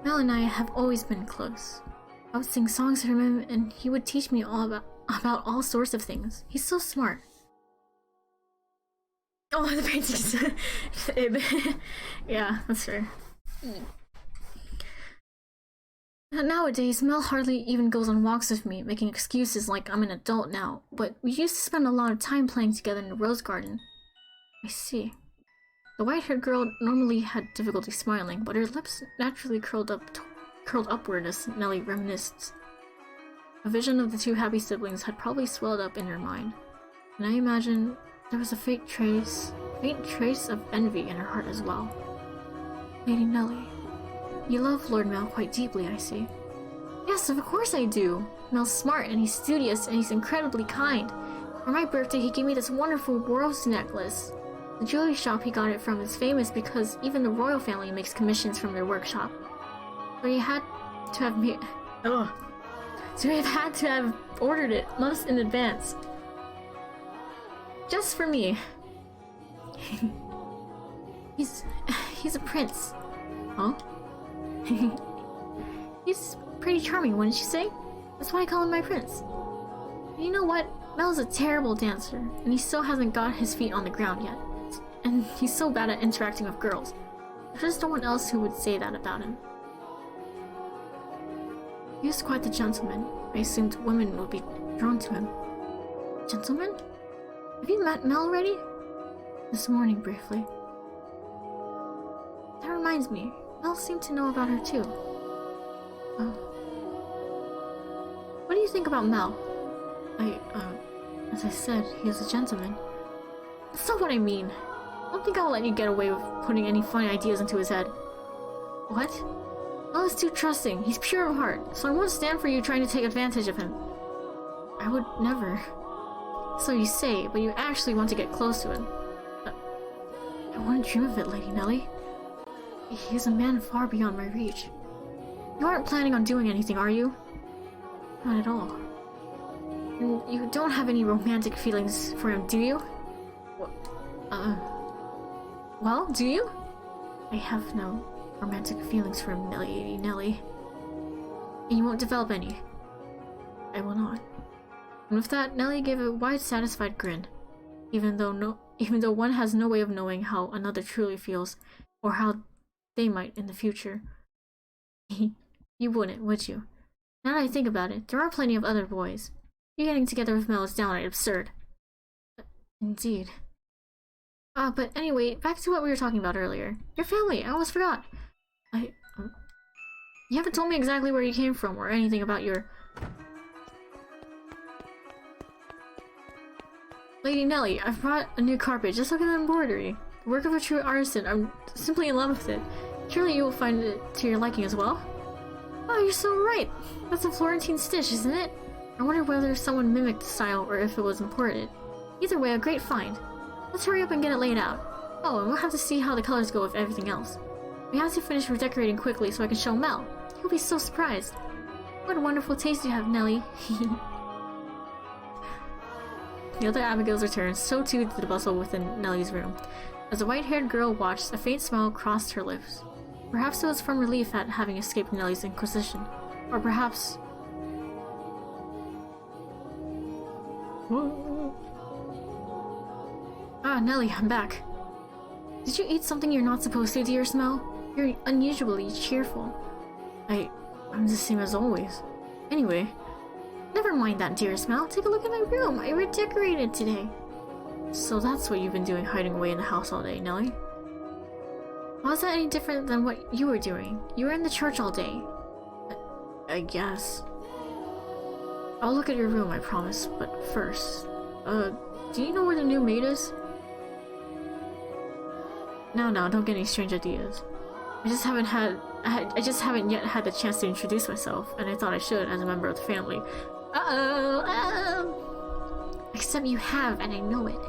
Mel and I have always been close. I would sing songs to him and he would teach me all about all sorts of things. He's so smart. Oh, the paintings. Yeah, that's fair. Nowadays, Mel hardly even goes on walks with me, making excuses like I'm an adult now, but we used to spend a lot of time playing together in the rose garden. I see. The white-haired girl normally had difficulty smiling, but her lips naturally curled upward as Nellie reminisced. A vision of the two happy siblings had probably swelled up in her mind, and I imagine there was a faint trace of envy in her heart as well. Lady Nellie, you love Lord Mel quite deeply, I see. Yes, of course I do. Mel's smart and he's studious and he's incredibly kind. For my birthday, he gave me this wonderful rose necklace. The jewelry shop he got it from is famous because even the royal family makes commissions from their workshop. So he had to have ordered it months in advance. Just for me. He's a prince. Huh? He's pretty charming, wouldn't you say? That's why I call him my prince. And you know what? Mel's a terrible dancer, and he still hasn't got his feet on the ground yet. And he's so bad at interacting with girls. There's no one else who would say that about him. He was quite the gentleman. I assumed women would be drawn to him. Gentleman? Have you met Mel already? This morning, briefly. That reminds me, Mel seemed to know about her too. What do you think about Mel? As I said, he is a gentleman. That's not what I mean. I don't think I'll let you get away with putting any funny ideas into his head. What? Mel is too trusting. He's pure of heart, so I won't stand for you trying to take advantage of him. I would never. So you say, but you actually want to get close to him. I wouldn't dream of it, Lady Nellie. He is a man far beyond my reach. You aren't planning on doing anything, are you? Not at all. And you don't have any romantic feelings for him, do you? Well, do you? I have no romantic feelings for him, Lady Nellie. And you won't develop any. I will not. And with that, Nellie gave a wide, satisfied grin. Even though one has no way of knowing how another truly feels, or how they might in the future. You wouldn't, would you? Now that I think about it, there are plenty of other boys. You getting together with Mel is downright absurd. Indeed. But anyway, back to what we were talking about earlier. Your family, I almost forgot. You haven't told me exactly where you came from, or anything about your... Lady Nellie, I've brought a new carpet. Just look at the embroidery. The work of a true artisan. I'm simply in love with it. Surely you will find it to your liking as well? Oh, you're so right! That's a Florentine stitch, isn't it? I wonder whether someone mimicked the style or if it was imported. Either way, a great find. Let's hurry up and get it laid out. Oh, and we'll have to see how the colors go with everything else. We have to finish redecorating quickly so I can show Mel. He'll be so surprised. What a wonderful taste you have, Nellie. The other Abigails returned, so too did the bustle within Nellie's room. As the white-haired girl watched, a faint smile crossed her lips. Perhaps it was from relief at having escaped Nelly's inquisition. Or perhaps... Ah, Nelly, I'm back. Did you eat something you're not supposed to, dear Smell? You're unusually cheerful. I'm the same as always. Anyway, never mind that, dear Smell. Take a look at my room. I redecorated today. So that's what you've been doing, hiding away in the house all day, Nelly? How is that any different than what you were doing? You were in the church all day. I guess. I'll look at your room, I promise. But first, do you know where the new maid is? Now, don't get any strange ideas. I just haven't yet had the chance to introduce myself, and I thought I should as a member of the family. Except you have, and I know it.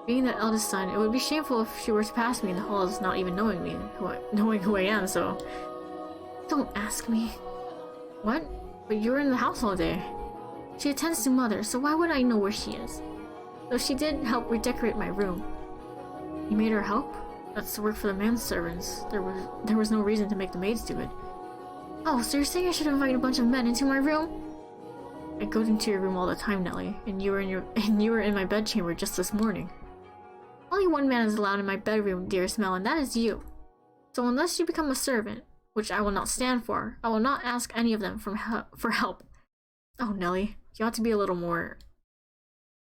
Being the eldest son, it would be shameful if she were to pass me in the halls not even knowing who I am, so... Don't ask me. What? But you were in the house all day. She attends to Mother, so why would I know where she is? Though she did help redecorate my room. You made her help? That's the work for the manservants. There was no reason to make the maids do it. Oh, so you're saying I should invite a bunch of men into my room? I go into your room all the time, Nelly, and you were in my bedchamber just this morning. Only one man is allowed in my bedroom, dear Smell, and that is you. So unless you become a servant, which I will not stand for, I will not ask any of them for help. Oh, Nelly, you ought to be a little more...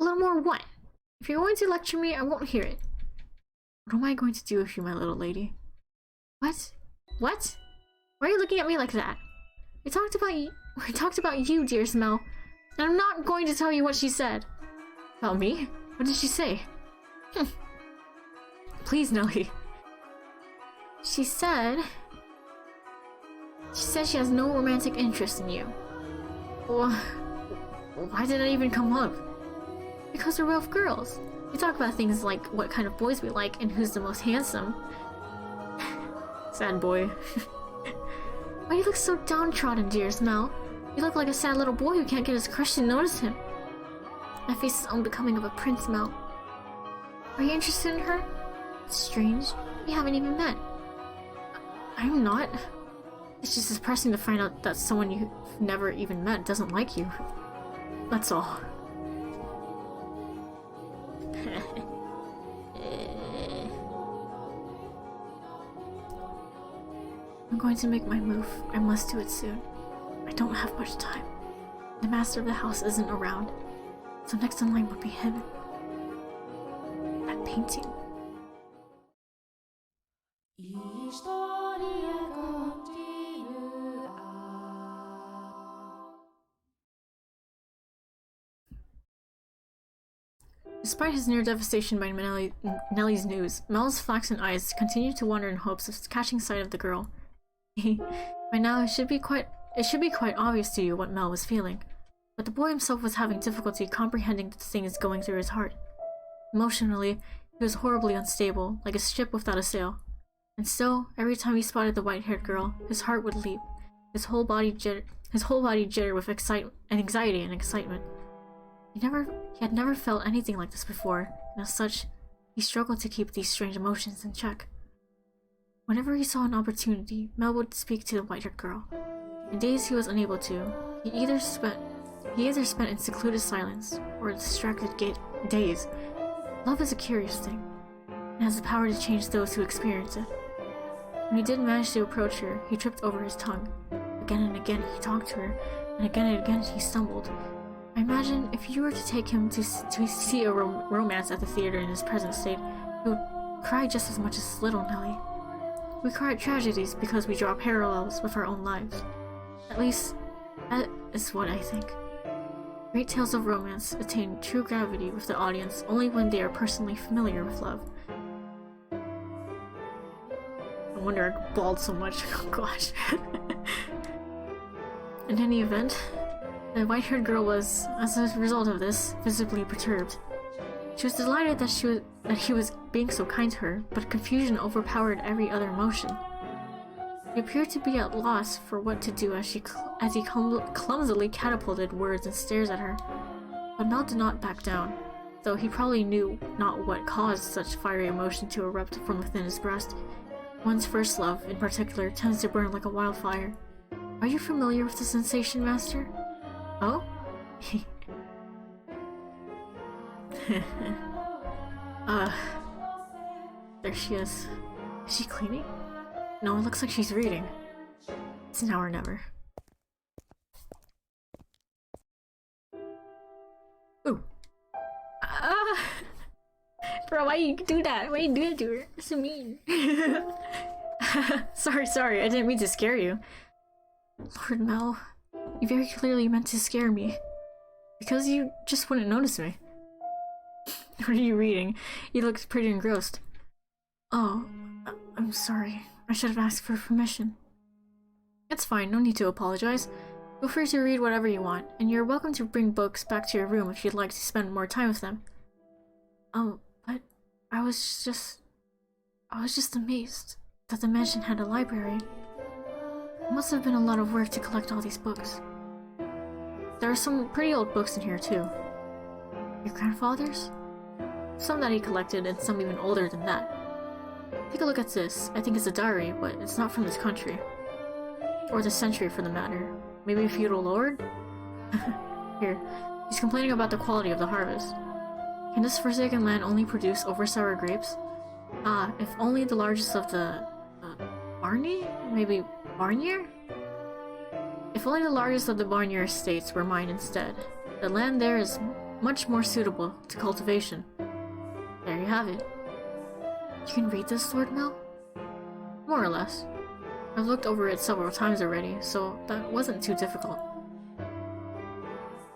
A little more what? If you're going to lecture me, I won't hear it. What am I going to do with you, my little lady? What? What? Why are you looking at me like that? We talked about you, dear Smell, and I'm not going to tell you what she said. About me? What did she say? Please, Nelly. She said she has no romantic interest in you. Well, why did that even come up? Because we're both girls. We talk about things like what kind of boys we like and who's the most handsome. Sad boy. Why do you look so downtrodden, dear Smell? You look like a sad little boy who can't get his crush to notice him. My face is unbecoming of a prince, Mel. Are you interested in her? It's strange. We haven't even met. I'm not. It's just depressing to find out that someone you've never even met doesn't like you. That's all. I'm going to make my move. I must do it soon. I don't have much time. The master of the house isn't around, so next in line would be him. That painting. Despite his near devastation by Nelly's news, Mel's flaxen eyes continued to wander in hopes of catching sight of the girl. By now, it should be quite obvious to you what Mel was feeling, but the boy himself was having difficulty comprehending the things going through his heart. Emotionally, he was horribly unstable, like a ship without a sail. And still, every time he spotted the white-haired girl, his heart would leap, his whole body jitter with anxiety and excitement. He had never felt anything like this before, and as such, he struggled to keep these strange emotions in check. Whenever he saw an opportunity, Mel would speak to the white-haired girl. In days he was unable to, he either spent in secluded silence or distracted days. Love is a curious thing, and has the power to change those who experience it. When he did manage to approach her, he tripped over his tongue. Again and again he talked to her, and again he stumbled. I imagine if you were to take him to see a romance at the theater in his present state, he would cry just as much as little Nelly. We cry at tragedies because we draw parallels with our own lives. At least, that is what I think. Great tales of romance attain true gravity with the audience only when they are personally familiar with love. No wonder I bawled so much. Oh gosh. In any event, the white-haired girl was, as a result of this, visibly perturbed. She was delighted that he was being so kind to her, but confusion overpowered every other emotion. He appeared to be at loss for what to do as he clumsily catapulted words and stares at her. But Mel did not back down, though he probably knew not what caused such fiery emotion to erupt from within his breast. One's first love, in particular, tends to burn like a wildfire. Are you familiar with the sensation, Master? Oh? There she is. Is she cleaning? No, it looks like she's reading. It's now or never. Ooh. Bro, why you do that? Why you do that to her? That's so mean. Sorry, I didn't mean to scare you. Lord Mel, you very clearly meant to scare me. Because you just wouldn't notice me. What are you reading? You looked pretty engrossed. Oh, I'm sorry. I should have asked for permission. It's fine, no need to apologize. Feel free to read whatever you want, and you're welcome to bring books back to your room if you'd like to spend more time with them. But I was just amazed that the mansion had a library. It must have been a lot of work to collect all these books. There are some pretty old books in here too. Your grandfather's? Some that he collected, and some even older than that. Take a look at this. I think it's a diary, but it's not from this country. Or this century for the matter. Maybe a feudal lord? Here, he's complaining about the quality of the harvest. Can this forsaken land only produce over-sour grapes? Ah, if only the largest of the... Barney? Maybe Barnier? If only the largest of the Barnier estates were mine instead. The land there is much more suitable to cultivation. There you have it. You can read this, Lord Mel? More or less. I've looked over it several times already, so that wasn't too difficult.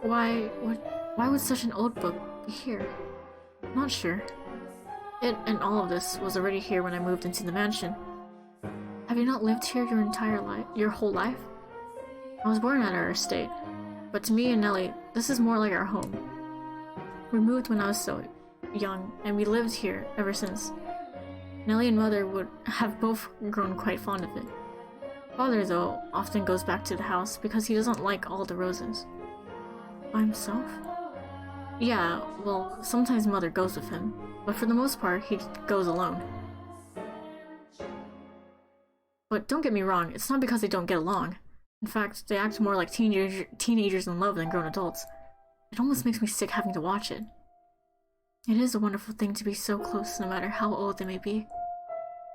Why would such an old book be here? Not sure. It and all of this was already here when I moved into the mansion. Have you not lived here your whole life? I was born at our estate, but to me and Nellie, this is more like our home. We moved when I was so young, and we lived here ever since. Nellie and Mother would have both grown quite fond of it. Father, though, often goes back to the house because he doesn't like all the roses. By himself? Yeah, well, sometimes Mother goes with him, but for the most part, he goes alone. But don't get me wrong, it's not because they don't get along. In fact, they act more like teenagers in love than grown adults. It almost makes me sick having to watch it. It is a wonderful thing to be so close no matter how old they may be.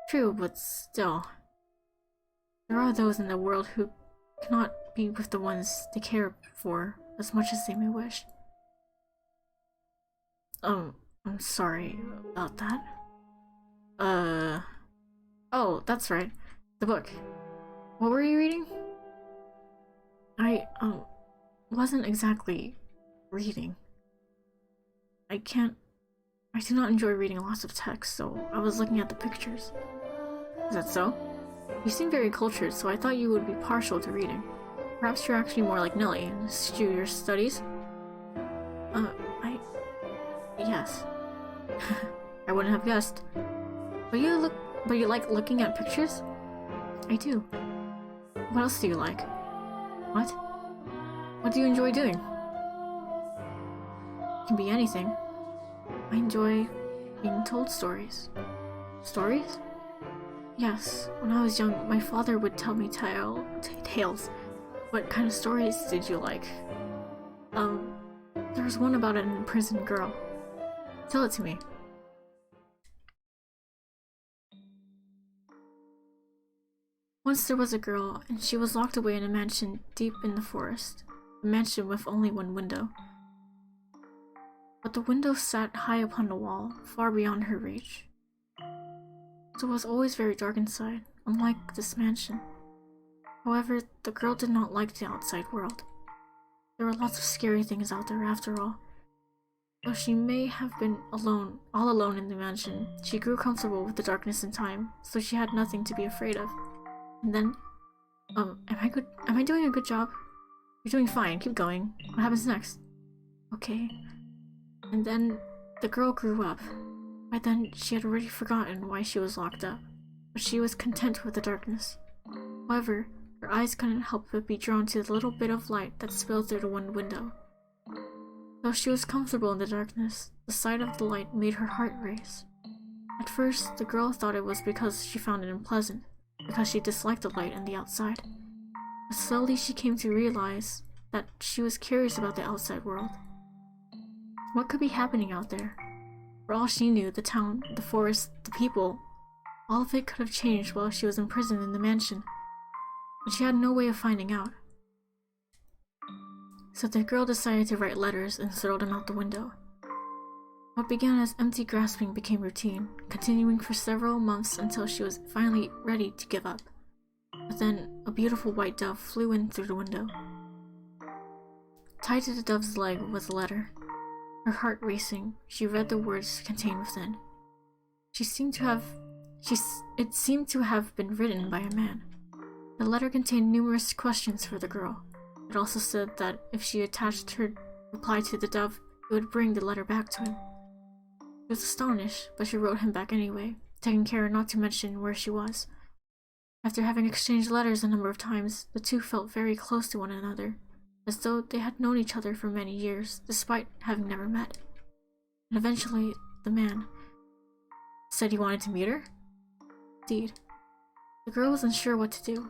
True, but still. There are those in the world who cannot be with the ones they care for as much as they may wish. I'm sorry about that. Oh, that's right. The book. What were you reading? I wasn't exactly reading. I do not enjoy reading lots of text, so I was looking at the pictures. Is that so? You seem very cultured, so I thought you would be partial to reading. Perhaps you're actually more like Nellie and eschew your studies? Yes. I wouldn't have guessed. But you like looking at pictures? I do. What else do you like? What? What do you enjoy doing? It can be anything. I enjoy being told stories. Stories? Yes, when I was young, my father would tell me tales. What kind of stories did you like? There was one about an imprisoned girl. Tell it to me. Once there was a girl, and she was locked away in a mansion deep in the forest. A mansion with only one window. But the window sat high upon the wall, far beyond her reach. So it was always very dark inside, unlike this mansion. However, the girl did not like the outside world. There were lots of scary things out there after all. Though she may have been all alone in the mansion, she grew comfortable with the darkness in time, so she had nothing to be afraid of. And then, am I doing a good job? You're doing fine, keep going. What happens next? Okay. And then, the girl grew up. By then, she had already forgotten why she was locked up, but she was content with the darkness. However, her eyes couldn't help but be drawn to the little bit of light that spilled through the one window. Though she was comfortable in the darkness, the sight of the light made her heart race. At first, the girl thought it was because she found it unpleasant, because she disliked the light and the outside. But slowly she came to realize that she was curious about the outside world. What could be happening out there? For all she knew, the town, the forest, the people, all of it could have changed while she was imprisoned in the mansion, but she had no way of finding out. So the girl decided to write letters and throw them out the window. What began as empty grasping became routine, continuing for several months until she was finally ready to give up. But then, a beautiful white dove flew in through the window. Tied to the dove's leg was a letter. Her heart racing, she read the words contained within. It seemed to have been written by a man. The letter contained numerous questions for the girl. It also said that if she attached her reply to the dove, it would bring the letter back to him. She was astonished, but she wrote him back anyway, taking care not to mention where she was. After having exchanged letters a number of times, the two felt very close to one another, as though they had known each other for many years, despite having never met. And eventually, the man said he wanted to meet her? Indeed. The girl was unsure what to do.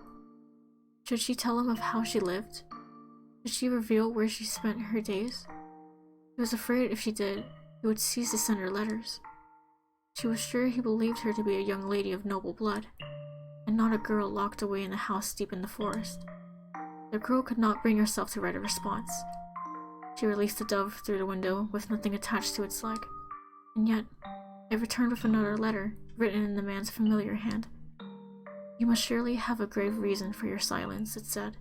Should she tell him of how she lived? Should she reveal where she spent her days? She was afraid if she did, he would cease to send her letters. She was sure he believed her to be a young lady of noble blood, and not a girl locked away in a house deep in the forest. The girl could not bring herself to write a response. She released the dove through the window with nothing attached to its leg, and yet it returned with another letter, written in the man's familiar hand. "You must surely have a grave reason for your silence," it said.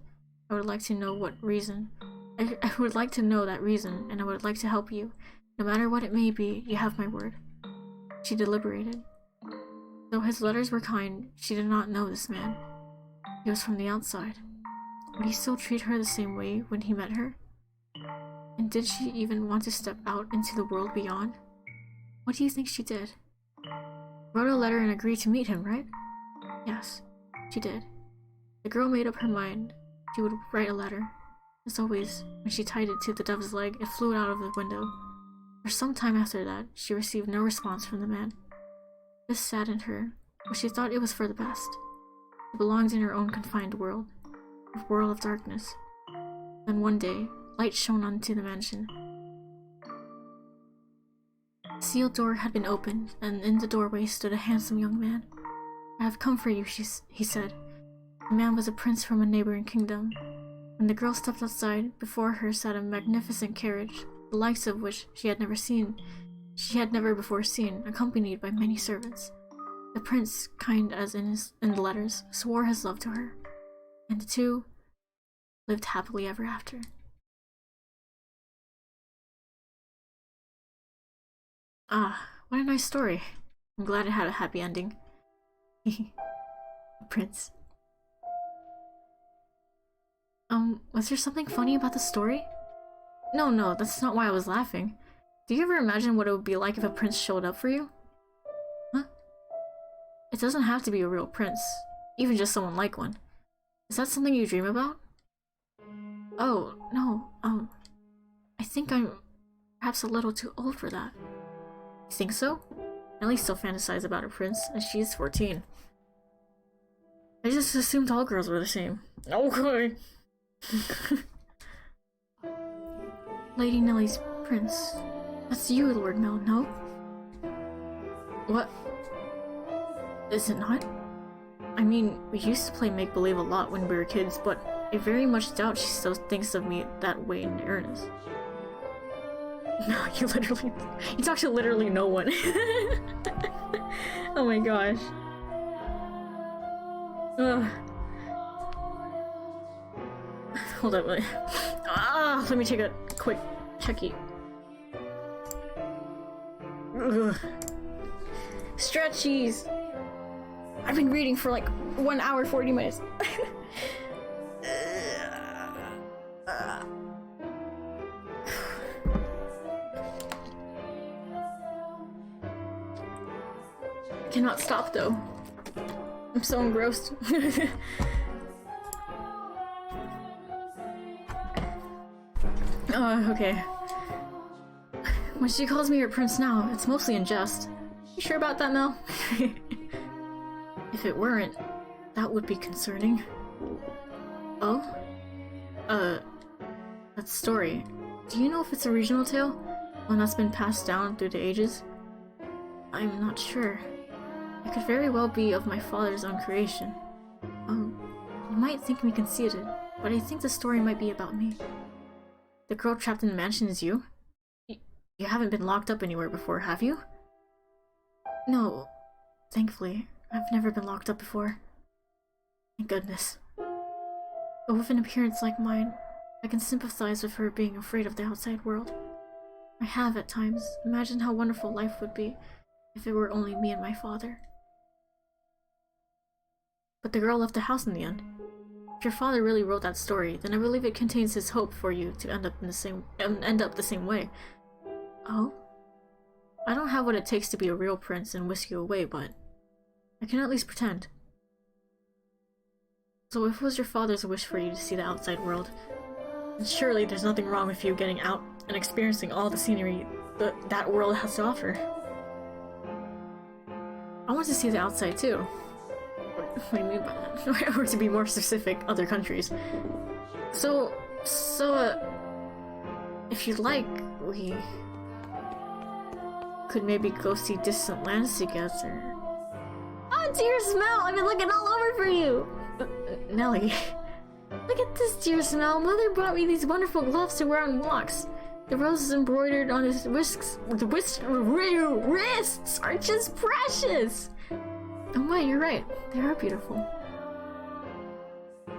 "I would like to know what reason. I would like to know that reason, and I would like to help you. No matter what it may be, you have my word." She deliberated. Though his letters were kind, she did not know this man. He was from the outside. Would he still treat her the same way when he met her? And did she even want to step out into the world beyond? What do you think she did? Wrote a letter and agreed to meet him, right? Yes, she did. The girl made up her mind she would write a letter. As always, when she tied it to the dove's leg, it flew out of the window. For some time after that, she received no response from the man. This saddened her, but she thought it was for the best. She belonged in her own confined world, a world of darkness. Then one day, light shone onto the mansion. The sealed door had been opened, and in the doorway stood a handsome young man. "I have come for you," he said. The man was a prince from a neighboring kingdom. When the girl stepped outside, before her sat a magnificent carriage, the likes of which she had never before seen, accompanied by many servants. The prince, kind as in the letters, swore his love to her, and the two lived happily ever after. Ah, what a nice story. I'm glad it had a happy ending. Prince. Was there something funny about the story? No, that's not why I was laughing. Do you ever imagine what it would be like if a prince showed up for you? Huh? It doesn't have to be a real prince, even just someone like one. Is that something you dream about? Oh, no, I think I'm perhaps a little too old for that. You think so? At least still fantasize about a prince, and she's 14. I just assumed all girls were the same. Okay. Lady Nellie's prince. That's you, Lord Mel, no? What? Is it not? I mean, we used to play make-believe a lot when we were kids, but I very much doubt she still thinks of me that way in earnest. No, you talk to literally no one. Oh my gosh. Ugh. Hold up, wait. Let me take a quick checky. Ugh. Stretchies! I've been reading for like 1 hour 40 minutes. I cannot stop though. I'm so engrossed. Okay. When she calls me her prince now, it's mostly in jest. You sure about that, Mel? If it weren't, that would be concerning. Oh? That story. Do you know if it's a regional tale? One that's been passed down through the ages? I'm not sure. It could very well be of my father's own creation. You might think me conceited, but I think the story might be about me. The girl trapped in the mansion is you? You haven't been locked up anywhere before, have you? No. Thankfully, I've never been locked up before. Thank goodness. But with an appearance like mine, I can sympathize with her being afraid of the outside world. I have, at times, imagined how wonderful life would be if it were only me and my father. But the girl left the house in the end. If your father really wrote that story, then I believe it contains his hope for you to end up the same way. Oh? I don't have what it takes to be a real prince and whisk you away, but I can at least pretend. So if it was your father's wish for you to see the outside world, then surely there's nothing wrong with you getting out and experiencing all the scenery that world has to offer. I want to see the outside too. What do you mean by that? Or to be more specific, other countries. So, if you'd like, we could maybe go see distant lands together. Oh, dear Smell! I've been looking all over for you! Nelly. Look at this, dear Smell. Mother brought me these wonderful gloves to wear on walks. The roses embroidered on his wrists are just precious! Oh my, you're right. They are beautiful.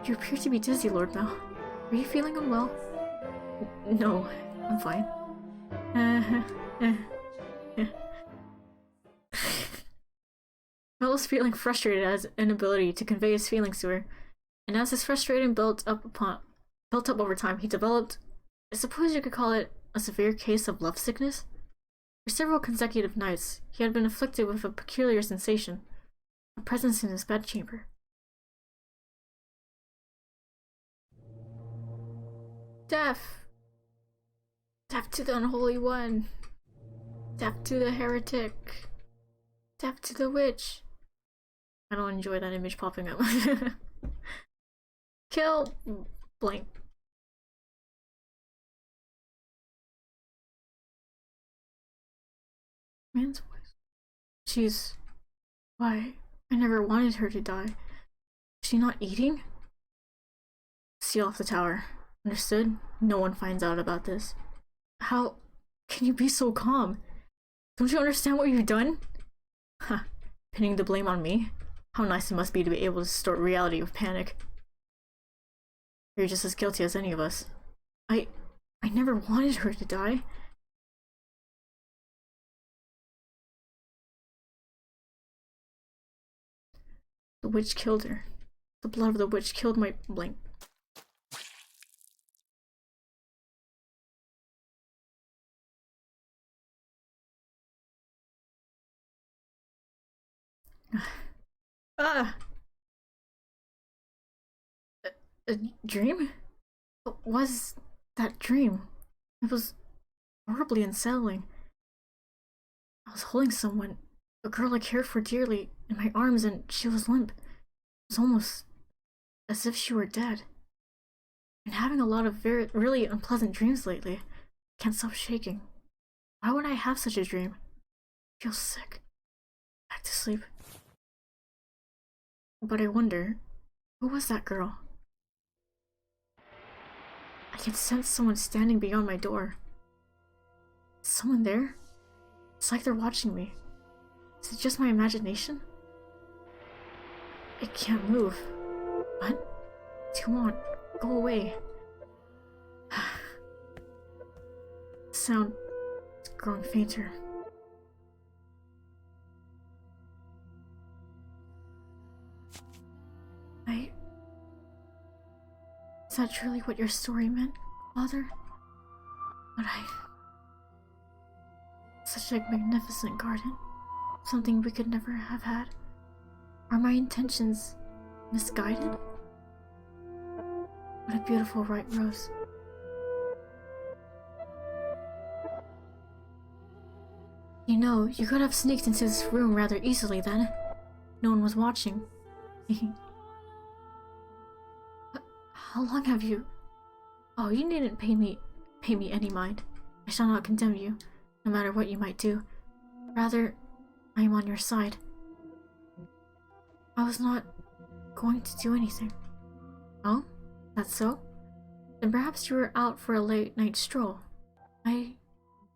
You appear to be dizzy, Lord Mel. Are you feeling unwell? No, I'm fine. Mel was feeling frustrated at his inability to convey his feelings to her, and as his frustration built up over time, he developed, I suppose you could call it, a severe case of love sickness. For several consecutive nights, he had been afflicted with a peculiar sensation, a presence in his bedchamber. Death! Death to the unholy one! Death to the heretic! Death to the witch! I don't enjoy that image popping up. Kill blank. Man's voice. She's... Why? I never wanted her to die. Is she not eating? Seal off the tower. Understood? No one finds out about this. How can you be so calm? Don't you understand what you've done? Huh. Pinning the blame on me? How nice it must be to be able to distort reality with panic. You're just as guilty as any of us. I never wanted her to die. The witch killed her. The blood of the witch killed my blank. A dream? What was that dream? It was horribly unsettling. I was holding someone, a girl I cared for dearly, in my arms, and she was limp. It was almost as if she were dead. I've been having a lot of really unpleasant dreams lately. I can't stop shaking. Why would I have such a dream? I feel sick. Back to sleep. But I wonder, who was that girl? I can sense someone standing beyond my door. Is someone there? It's like they're watching me. Is it just my imagination? I can't move. What? Come on, go away. The sound is growing fainter. Is that truly what your story meant, Father? But such a magnificent garden. Something we could never have had. Are my intentions misguided? What a beautiful white rose. You know, you could have sneaked into this room rather easily then. No one was watching. How long have you... Oh, you needn't pay me any mind. I shall not condemn you, no matter what you might do. Rather, I am on your side. I was not going to do anything. Oh? That's so? Then perhaps you were out for a late night stroll. I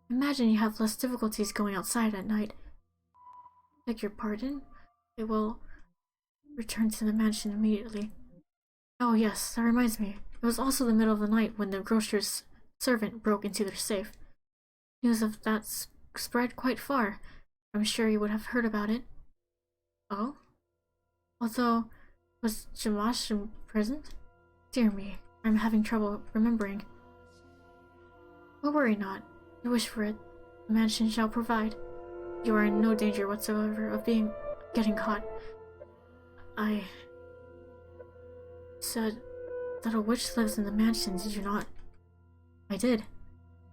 imagine you have less difficulties going outside at night. Beg your pardon? I will return to the mansion immediately. Oh yes, that reminds me. It was also the middle of the night when the grocer's servant broke into their safe. News of that spread quite far. I'm sure you would have heard about it. Oh? Although, was Jamash present? Dear me, I'm having trouble remembering. But worry not. You wish for it. The mansion shall provide. You are in no danger whatsoever of getting caught. I said that a witch lives in the mansion, did you not? I did.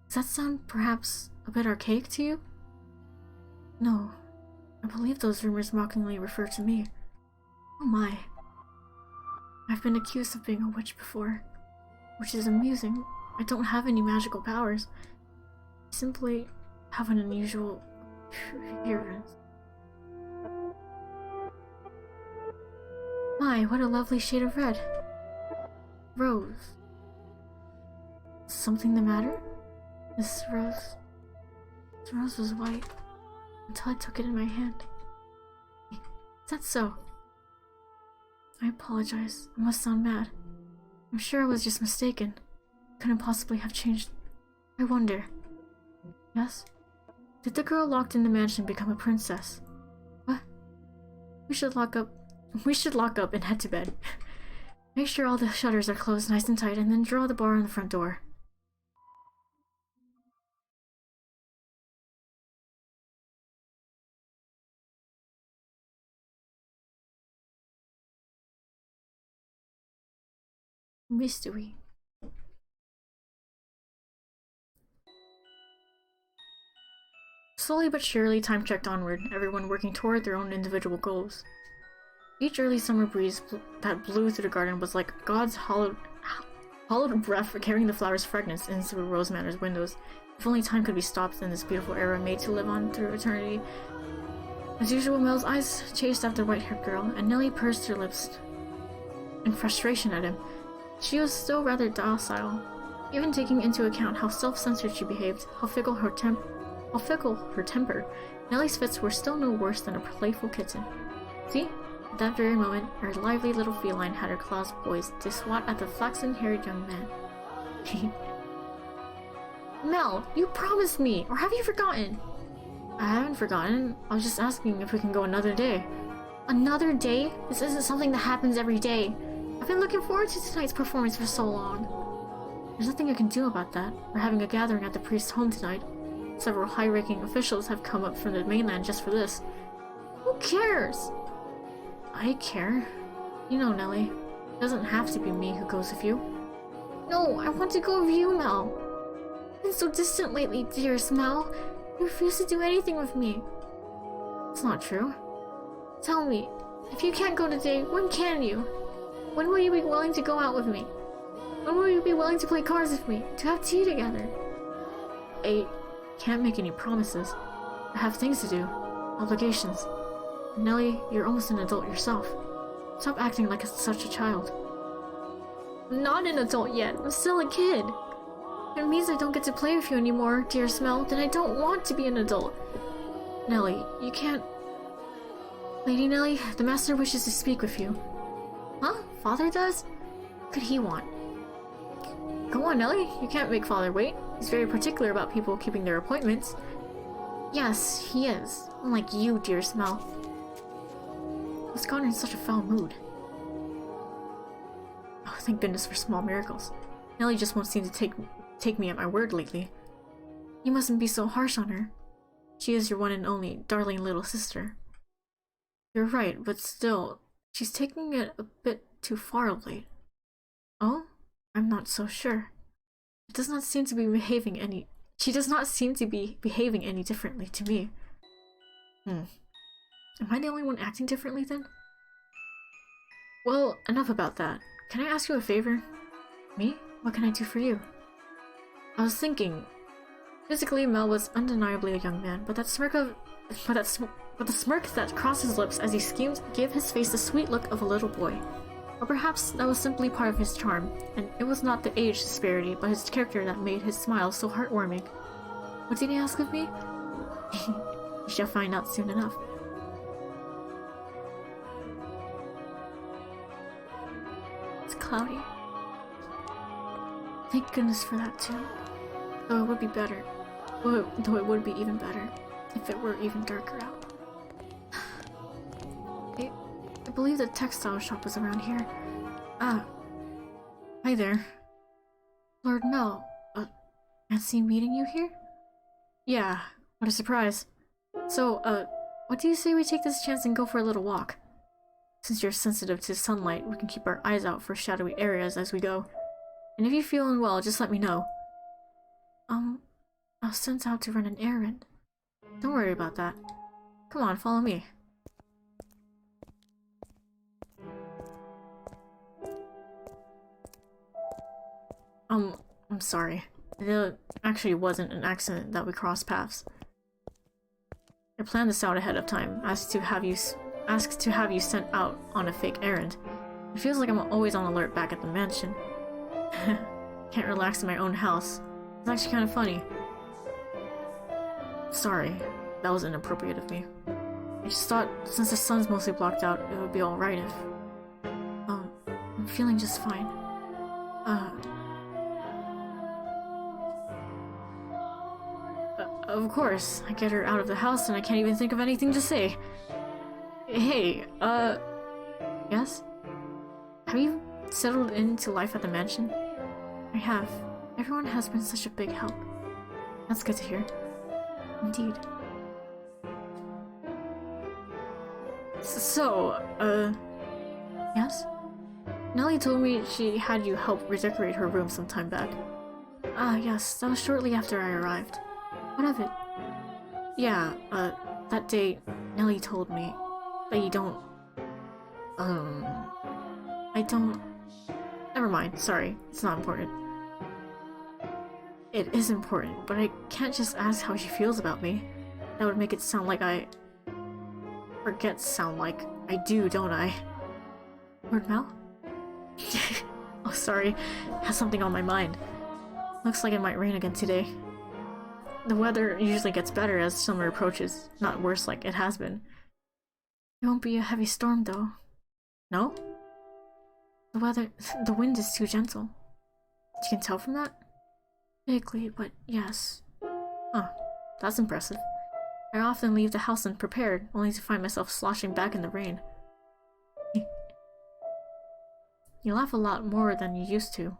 Does that sound perhaps a bit archaic to you? No. I believe those rumors mockingly refer to me. Oh my. I've been accused of being a witch before, which is amusing. I don't have any magical powers. I simply have an unusual appearance. My, what a lovely shade of red. Rose. Something the matter? This rose was white until I took it in my hand. Is that so? I apologize. I must sound mad. I'm sure I was just mistaken. Couldn't possibly have changed. I wonder. Yes? Did the girl locked in the mansion become a princess? What? We should lock up and head to bed. Make sure all the shutters are closed nice and tight, and then draw the bar on the front door. Mystery. Slowly but surely, time trekked onward, everyone working toward their own individual goals. Each early summer breeze that blew through the garden was like God's hollowed breath carrying the flower's fragrance into Rose Manor's windows. If only time could be stopped in this beautiful era made to live on through eternity. As usual, Mel's eyes chased after the white-haired girl, and Nellie pursed her lips in frustration at him. She was still rather docile, even taking into account how self-centered she behaved, how fickle her temper. Nellie's fits were still no worse than a playful kitten. See? At that very moment, her lively little feline had her claws poised to swat at the flaxen-haired young man. Mel, you promised me, or have you forgotten? I haven't forgotten. I was just asking if we can go another day. Another day? This isn't something that happens every day. I've been looking forward to tonight's performance for so long. There's nothing I can do about that. We're having a gathering at the priest's home tonight. Several high-ranking officials have come up from the mainland just for this. Who cares? I care. You know, Nellie. It doesn't have to be me who goes with you. No, I want to go with you, Mel. You've been so distant lately, dearest Mel. You refuse to do anything with me. It's not true. Tell me, if you can't go today, when can you? When will you be willing to go out with me? When will you be willing to play cards with me? To have tea together? I can't make any promises. I have things to do. Obligations. Nellie, you're almost an adult yourself. Stop acting like such a child. I'm not an adult yet. I'm still a kid. If it means I don't get to play with you anymore, dearest Mel, then I don't want to be an adult. Nellie, you can't... Lady Nellie, the master wishes to speak with you. Huh? Father does? What could he want? Go on, Nellie. You can't make Father wait. He's very particular about people keeping their appointments. Yes, he is. Unlike you, dearest Mel. He's gone in such a foul mood. Oh, thank goodness for small miracles. Nellie just won't seem to take me at my word lately. You mustn't be so harsh on her. She is your one and only darling little sister. You're right, but still, she's taking it a bit too far of late. Oh? I'm not so sure. She does not seem to be behaving any differently to me. Am I the only one acting differently then? Well, enough about that. Can I ask you a favor? Me? What can I do for you? I was thinking... Physically, Mel was undeniably a young man, but the smirk that crossed his lips as he schemed gave his face the sweet look of a little boy. Or perhaps that was simply part of his charm, and it was not the age disparity, but his character that made his smile so heartwarming. What did he ask of me? We shall find out soon enough. It's cloudy. Thank goodness for that too. Though it would be better. Though it would be even better if it were even darker out. I believe the textile shop was around here. Ah. Hi there. Lord Mel. Fancy meeting you here? Yeah, what a surprise. So, what do you say we take this chance and go for a little walk? Since you're sensitive to sunlight, we can keep our eyes out for shadowy areas as we go. And if you feel unwell, just let me know. I was sent out to run an errand. Don't worry about that. Come on, follow me. I'm sorry. It actually wasn't an accident that we crossed paths. I planned this out ahead of time, asked to have you sent out on a fake errand. It feels like I'm always on alert back at the mansion. Can't relax in my own house. It's actually kind of funny. Sorry, that was inappropriate of me. I just thought, since the sun's mostly blocked out, it would be alright if... I'm feeling just fine. Of course, I get her out of the house and I can't even think of anything to say. Hey, yes? Have you settled into life at the mansion? I have. Everyone has been such a big help. That's good to hear. Indeed. So, yes? Nellie told me she had you help redecorate her room some time back. Ah, yes, that was shortly after I arrived. What of it? Yeah, that day, Nellie told me that you don't... I don't... Never mind, sorry, it's not important. It is important, but I can't just ask how she feels about me. That would make it sound like I... Forget sound like I do, don't I? Lord Mel? Oh, sorry, has something on my mind. Looks like it might rain again today. The weather usually gets better as summer approaches, not worse like it has been. It won't be a heavy storm though. No? The wind is too gentle. You can tell from that? Vaguely, but yes. Huh, that's impressive. I often leave the house unprepared, only to find myself sloshing back in the rain. You laugh a lot more than you used to.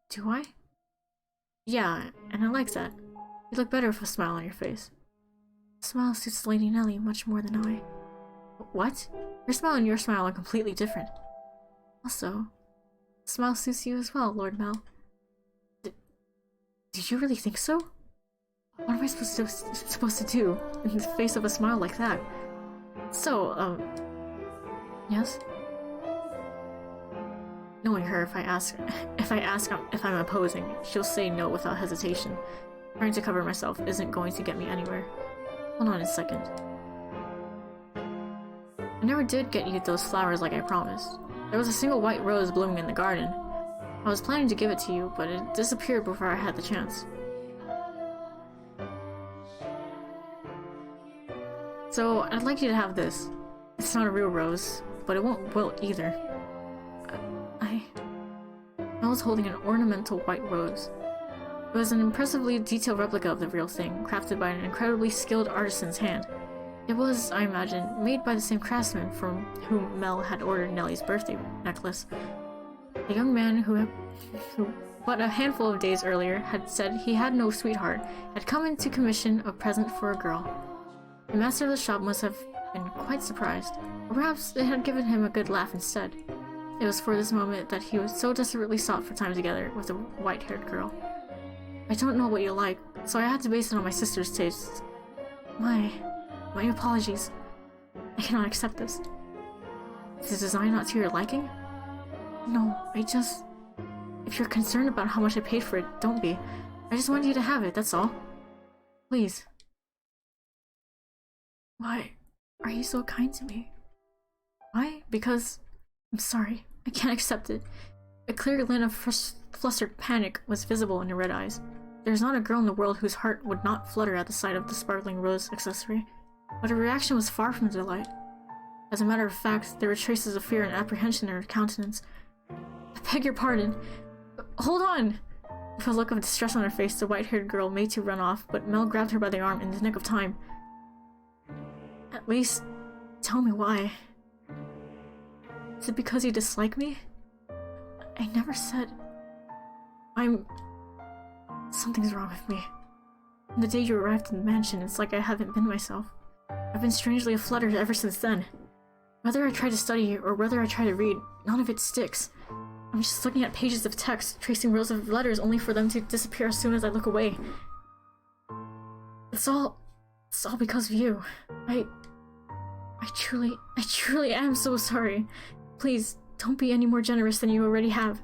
Do I? Yeah, and I like that. You look better with a smile on your face. The smile suits Lady Nellie much more than I. What? Your smile and your smile are completely different. Also, the smile suits you as well, Lord Mel. Did you really think so? What am I supposed to do in the face of a smile like that? So, yes? Knowing her, if I ask if I'm opposing, she'll say no without hesitation. Trying to cover myself isn't going to get me anywhere. Hold on a second. I never did get you those flowers like I promised. There was a single white rose blooming in the garden. I was planning to give it to you, but it disappeared before I had the chance. So, I'd like you to have this. It's not a real rose, but it won't wilt either. I was holding an ornamental white rose. It was an impressively detailed replica of the real thing, crafted by an incredibly skilled artisan's hand. It was, I imagine, made by the same craftsman from whom Mel had ordered Nellie's birthday necklace. The young man who but a handful of days earlier had said he had no sweetheart, had come in to commission a present for a girl. The master of the shop must have been quite surprised, or perhaps it had given him a good laugh instead. It was for this moment that he was so desperately sought for time together with the white-haired girl. I don't know what you like, so I had to base it on my sister's tastes. My, My apologies. I cannot accept this. Is the design not to your liking? No, I just... If you're concerned about how much I paid for it, don't be. I just wanted you to have it, that's all. Please. Why are you so kind to me? Why? Because... I'm sorry. I can't accept it. A clear glint of flustered panic was visible in your red eyes. There is not a girl in the world whose heart would not flutter at the sight of the sparkling rose accessory. But her reaction was far from delight. As a matter of fact, there were traces of fear and apprehension in her countenance. I beg your pardon. Hold on! With a look of distress on her face, the white-haired girl made to run off, but Mel grabbed her by the arm in the nick of time. At least, tell me why. Is it because you dislike me? I never said... Something's wrong with me. From the day you arrived in the mansion, it's like I haven't been myself. I've been strangely aflutter ever since then. Whether I try to study or whether I try to read, none of it sticks. I'm just looking at pages of text, tracing rows of letters only for them to disappear as soon as I look away. It's all because of you. I truly am so sorry. Please, don't be any more generous than you already have.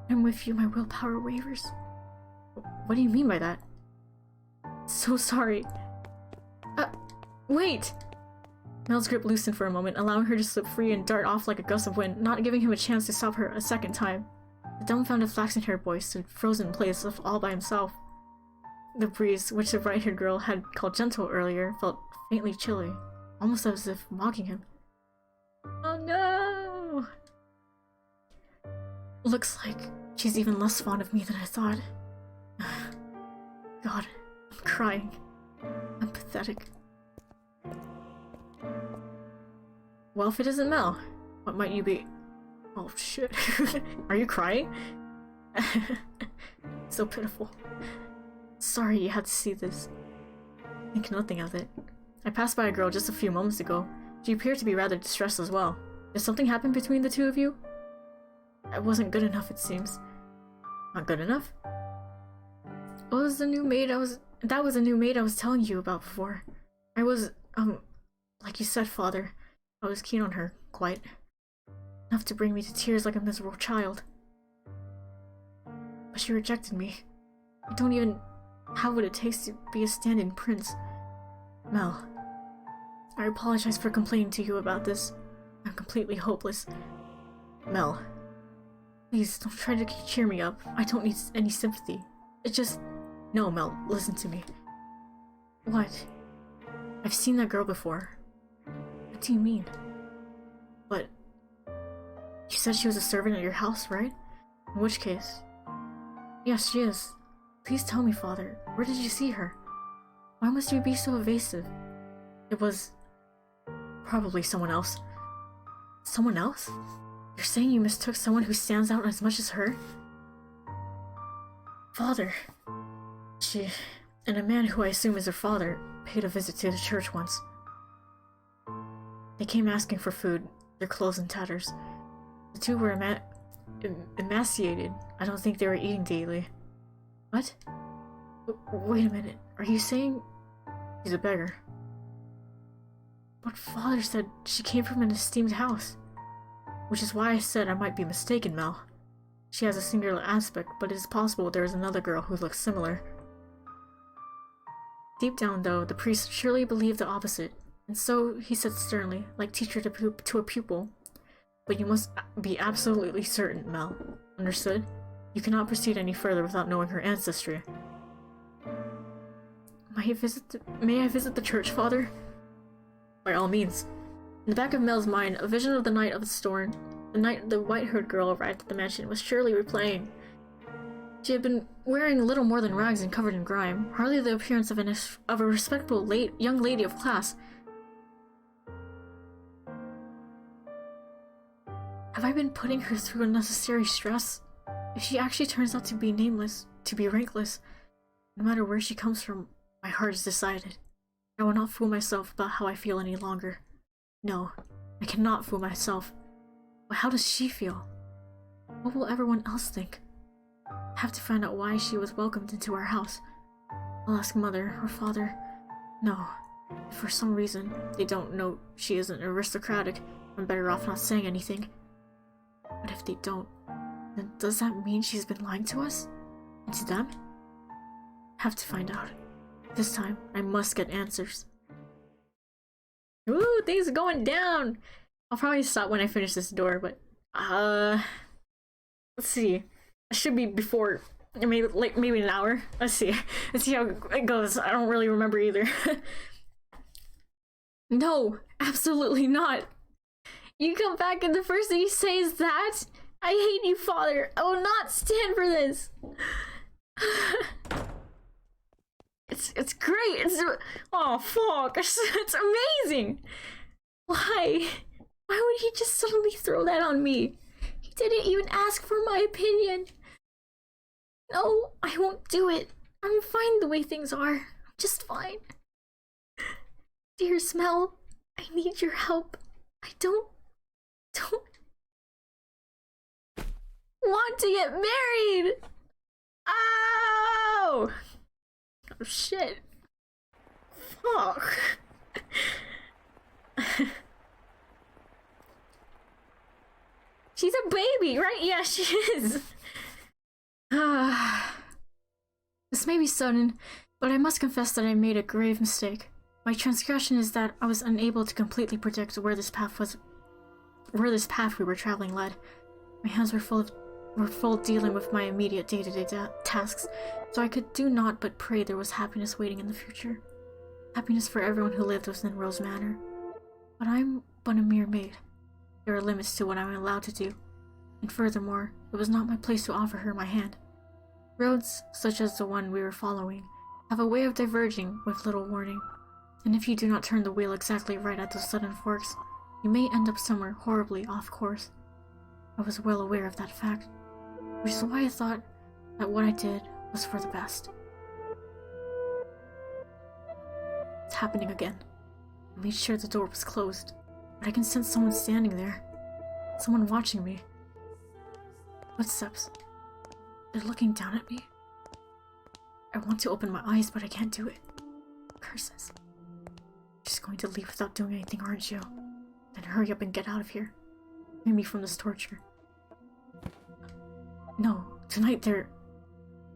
I'm with you, my willpower wavers. What do you mean by that? So sorry. Wait! Mel's grip loosened for a moment, allowing her to slip free and dart off like a gust of wind, not giving him a chance to stop her a second time. The dumbfounded flaxen-haired boy stood frozen in place, left all by himself. The breeze, which the bright-haired girl had called gentle earlier, felt faintly chilly, almost as if mocking him. Oh no! Looks like she's even less fond of me than I thought. God, I'm crying. I'm pathetic. Well, if it isn't Mel, what might you be? Oh shit. Are you crying? So pitiful. Sorry you had to see this. Think nothing of it. I passed by a girl just a few moments ago. She appeared to be rather distressed as well. Did something happen between the two of you? I wasn't good enough, it seems. Not good enough? That was the new maid I was telling you about before. I was, like you said, Father. I was keen on her, quite. Enough to bring me to tears like a miserable child. But she rejected me. I don't even have what it takes to be a stand-in prince. Mel, I apologize for complaining to you about this. I'm completely hopeless. Mel, please don't try to cheer me up. I don't need any sympathy. It's just... No, Mel, listen to me. What? I've seen that girl before. What do you mean? But... You said she was a servant at your house, right? In which case... Yes, she is. Please tell me, Father, where did you see her? Why must you be so evasive? It was... probably someone else. Someone else? You're saying you mistook someone who stands out as much as her? Father... She... and a man who I assume is her father paid a visit to the church once. They came asking for food, their clothes in tatters. The two were emaciated. I don't think they were eating daily. What? Wait a minute. Are you saying she's a beggar? But Father said she came from an esteemed house. Which is why I said I might be mistaken, Mel. She has a singular aspect, but it is possible there is another girl who looks similar. Deep down, though, the priest surely believed the opposite, and so he said sternly, like teacher to a pupil, "But you must be absolutely certain, Mel. Understood? You cannot proceed any further without knowing her ancestry." May I visit the church, Father? By all means. In the back of Mel's mind, a vision of the night of the storm, the night the white-haired girl arrived at the mansion, was surely replaying. She had been wearing little more than rags and covered in grime, hardly the appearance of a respectable young lady of class. Have I been putting her through unnecessary stress? If she actually turns out to be nameless, to be rankless, no matter where she comes from, my heart is decided. I will not fool myself about how I feel any longer. No, I cannot fool myself. But how does she feel? What will everyone else think? I have to find out why she was welcomed into our house. I'll ask Mother or Father. No, If for some reason they don't know she isn't aristocratic, I'm better off not saying anything. But if they don't, then does that mean she's been lying to us? And to them? Have to find out. This time, I must get answers. Ooh, things are going down! I'll probably stop when I finish this door, but let's see. It should be before, maybe an hour. Let's see. Let's see how it goes. I don't really remember either. No, absolutely not. You come back and the first thing you say is that? I hate you, Father. I will not stand for this. It's great. Oh fuck. It's amazing. Why? Why would he just suddenly throw that on me? He didn't even ask for my opinion. No, I won't do it. I'm fine the way things are. I'm just fine. Dear Smell, I need your help. I don't want to get married. Oh! Oh shit. Fuck. She's a baby, right? Yeah, she is. This may be sudden, but I must confess that I made a grave mistake. My transgression is that I was unable to completely predict where this path we were traveling led. My hands were full dealing with my immediate day-to-day tasks, so I could do naught but pray there was happiness waiting in the future. Happiness for everyone who lived within Rose Manor. But I'm but a mere maid. There are limits to what I'm allowed to do, and furthermore, it was not my place to offer her my hand. Roads, such as the one we were following, have a way of diverging with little warning, and if you do not turn the wheel exactly right at those sudden forks, you may end up somewhere horribly off course. I was well aware of that fact, which is why I thought that what I did was for the best. It's happening again. I made sure the door was closed, but I can sense someone standing there. Someone watching me. Footsteps. They're looking down at me. I want to open my eyes, but I can't do it. Curses. Just going to leave without doing anything, aren't you? Then hurry up and get out of here. Free me from this torture. No, tonight they're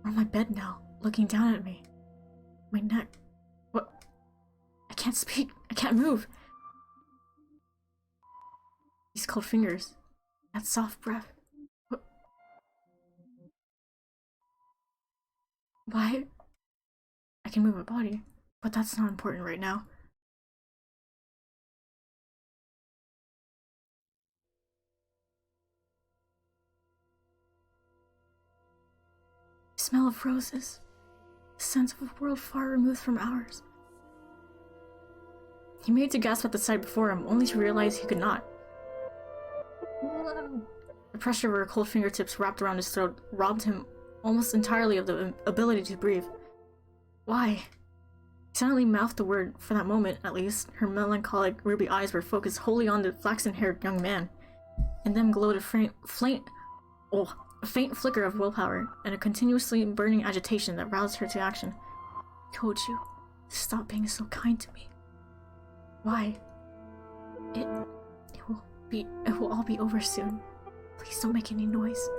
on my bed now, looking down at me. My neck. What? I can't speak. I can't move. These cold fingers. That soft breath. What? Why? I can move my body, but that's not important right now. The smell of roses. The sense of a world far removed from ours. He made to gasp at the sight before him, only to realize he could not. The pressure of her cold fingertips wrapped around his throat robbed him almost entirely of the ability to breathe. Why? He silently mouthed the word. For that moment, at least, her melancholic ruby eyes were focused wholly on the flaxen-haired young man. In them glowed a faint flicker of willpower, and a continuously burning agitation that roused her to action. I told you, stop being so kind to me. Why? It will all be over soon. Please don't make any noise.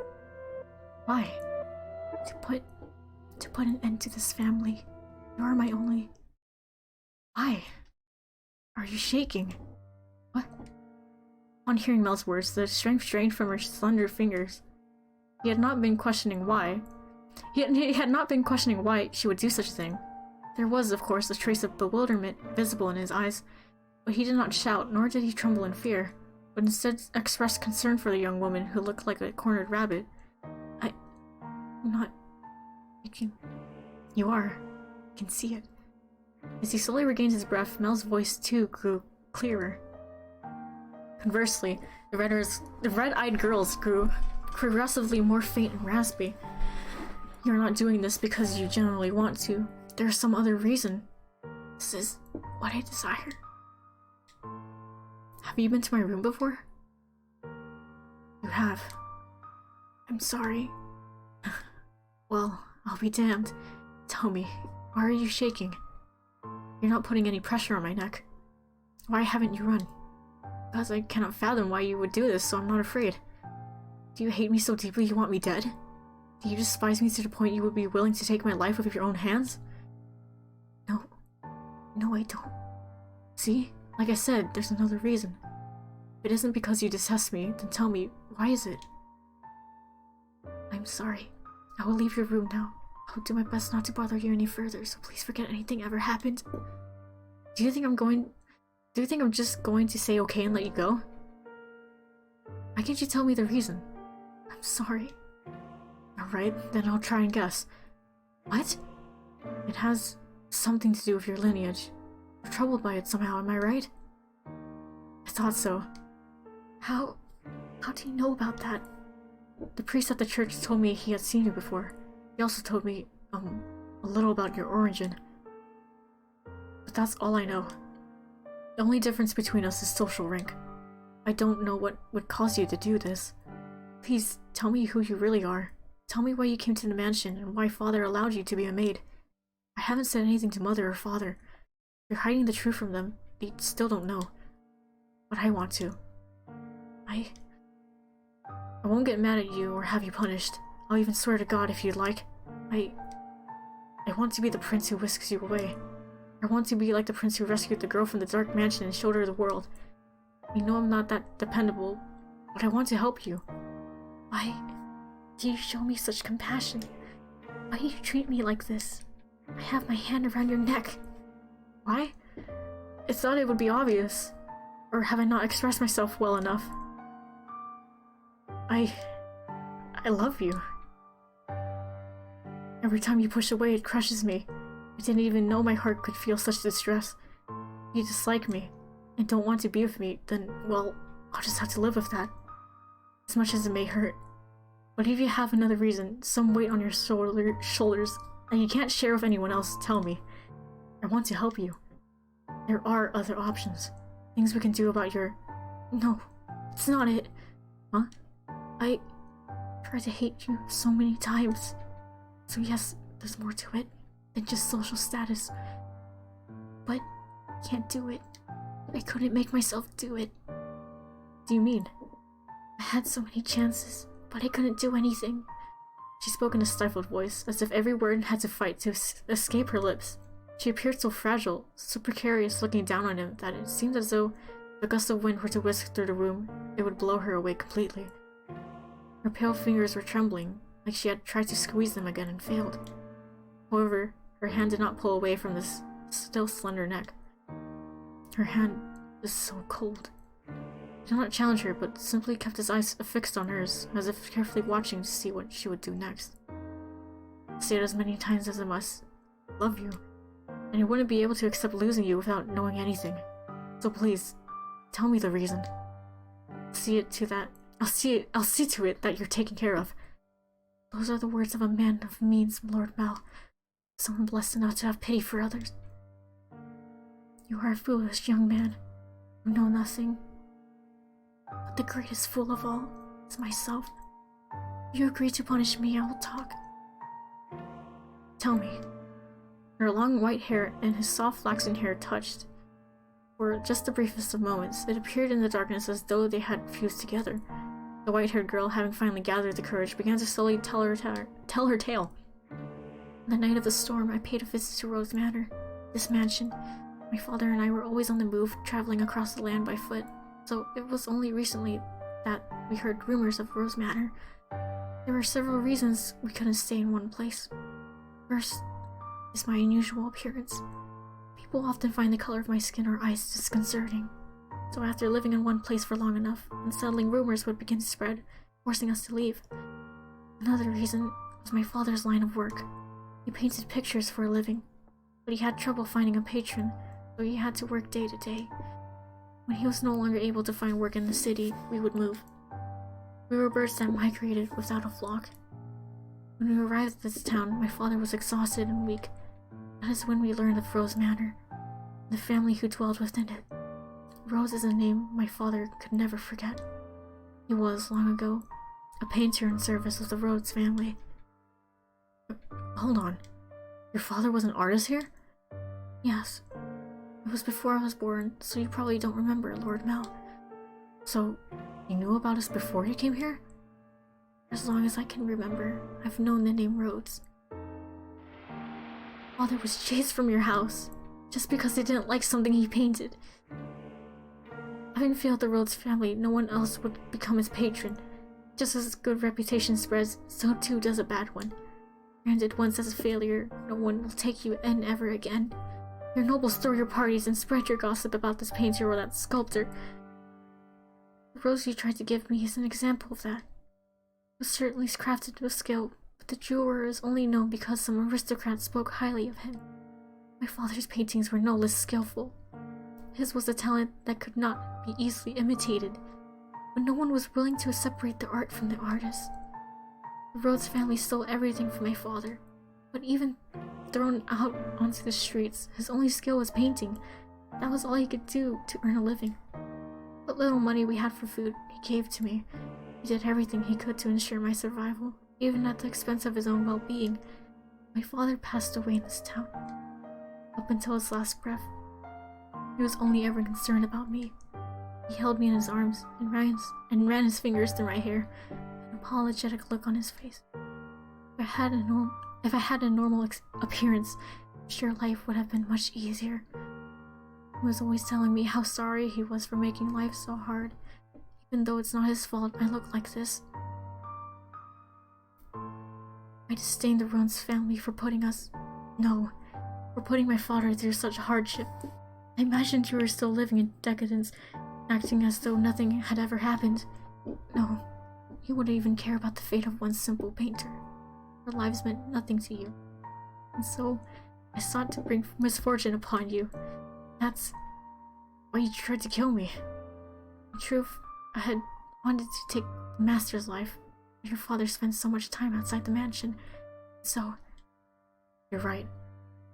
Why? To put an end to this family. You are my only... Why? Are you shaking? What? On hearing Mel's words, the strength drained from her slender fingers. He had not been questioning why. He had not been questioning why she would do such a thing. There was, of course, a trace of bewilderment visible in his eyes, but he did not shout, nor did he tremble in fear, but instead expressed concern for the young woman who looked like a cornered rabbit. I'm not... You are. I can see it. As he slowly regained his breath, Mel's voice too grew clearer. Conversely, the red-eyed girls grew progressively more faint and raspy. You're not doing this because you generally want to. There's some other reason. This is what I desire. Have you been to my room before? You have. I'm sorry. Well, I'll be damned. Tell me, why are you shaking? You're not putting any pressure on my neck. Why haven't you run? Because I cannot fathom why you would do this, so I'm not afraid. Do you hate me so deeply you want me dead? Do you despise me to the point you would be willing to take my life with your own hands? No. No, I don't. See? Like I said, there's another reason. If it isn't because you detest me, then tell me, why is it? I'm sorry. I will leave your room now. I'll do my best not to bother you any further, so please forget anything ever happened. Do you think I'm just going to say okay and let you go? Why can't you tell me the reason? I'm sorry. Alright, then I'll try and guess. What? It has something to do with your lineage. You're troubled by it somehow, am I right? I thought so. How do you know about that? The priest at the church told me he had seen you before. He also told me, a little about your origin. But that's all I know. The only difference between us is social rank. I don't know what would cause you to do this. Please, tell me who you really are. Tell me why you came to the mansion and why Father allowed you to be a maid. I haven't said anything to Mother or Father. You're hiding the truth from them. They still don't know. But I want to. I won't get mad at you or have you punished. I'll even swear to God if you'd like. I want to be the prince who whisks you away. I want to be like the prince who rescued the girl from the dark mansion and showed her the world. I know I'm not that dependable, but I want to help you. Why do you show me such compassion? Why do you treat me like this? I have my hand around your neck. Why? I thought it would be obvious. Or have I not expressed myself well enough? I love you. Every time you push away, it crushes me. I didn't even know my heart could feel such distress. If you dislike me and don't want to be with me, then, well, I'll just have to live with that. As much as it may hurt. But if you have another reason, some weight on your shoulders, that you can't share with anyone else, tell me. I want to help you. There are other options. Things we can do about your... No, it's not it. Huh? I tried to hate you so many times. So yes, there's more to it than just social status. But I can't do it. I couldn't make myself do it. What do you mean? I had so many chances, but I couldn't do anything. She spoke in a stifled voice, as if every word had to fight to escape her lips. She appeared so fragile, so precarious looking down on him, that it seemed as though if a gust of wind were to whisk through the room, it would blow her away completely. Her pale fingers were trembling, like she had tried to squeeze them again and failed. However, her hand did not pull away from the still slender neck. Her hand was so cold. He did not challenge her, but simply kept his eyes fixed on hers, as if carefully watching to see what she would do next. Say it as many times as I must. I love you, and I wouldn't be able to accept losing you without knowing anything. So please, tell me the reason. I'll see to it that you're taken care of. Those are the words of a man of means, Lord Mal. Someone blessed enough to have pity for others. You are a foolish young man. You know nothing. But the greatest fool of all is myself. If you agree to punish me, I will talk. Tell me. Her long white hair and his soft flaxen hair touched. For just the briefest of moments, it appeared in the darkness as though they had fused together. The white-haired girl, having finally gathered the courage, began to slowly tell her tale. On the night of the storm, I paid a visit to Rose Manor. This mansion. My father and I were always on the move, traveling across the land by foot, so it was only recently that we heard rumors of Rose Manor. There were several reasons we couldn't stay in one place. First is my unusual appearance. People often find the color of my skin or eyes disconcerting. So after living in one place for long enough, unsettling rumors would begin to spread, forcing us to leave. Another reason was my father's line of work. He painted pictures for a living, but he had trouble finding a patron, so he had to work day to day. When he was no longer able to find work in the city, we would move. We were birds that migrated without a flock. When we arrived at this town, my father was exhausted and weak. That is when we learned of Rose Manor, the family who dwelled within it. Rose is a name my father could never forget. He was, long ago, a painter in service of the Rhodes family. Hold on. Your father was an artist here? Yes. It was before I was born, so you probably don't remember, Lord Mel. So, you knew about us before you came here? As long as I can remember, I've known the name Rhodes. Father was chased from your house, just because they didn't like something he painted. Having failed the Rhodes family, no one else would become his patron. Just as a good reputation spreads, so too does a bad one. Branded once as a failure, no one will take you in ever again. Your nobles throw your parties and spread your gossip about this painter or that sculptor. The rose you tried to give me is an example of that. It was certainly crafted with skill, but the jeweler is only known because some aristocrat spoke highly of him. My father's paintings were no less skillful. His was a talent that could not be easily imitated, but no one was willing to separate the art from the artist. The Rhodes family stole everything from my father, but even thrown out onto the streets, his only skill was painting. That was all he could do to earn a living. What little money we had for food, he gave to me. He did everything he could to ensure my survival, even at the expense of his own well-being. My father passed away in this town. Up until his last breath, he was only ever concerned about me. He held me in his arms and ran his fingers through my hair, an apologetic look on his face. If I had a normal appearance, I'm sure life would have been much easier. He was always telling me how sorry he was for making life so hard. Even though it's not his fault I look like this. I disdain the Rhodes family for putting my father through such hardship. I imagined you were still living in decadence, acting as though nothing had ever happened. No, you wouldn't even care about the fate of one simple painter. Our lives meant nothing to you. And so, I sought to bring misfortune upon you. That's why you tried to kill me. In truth, I had wanted to take the master's life, but your father spent so much time outside the mansion. So, you're right.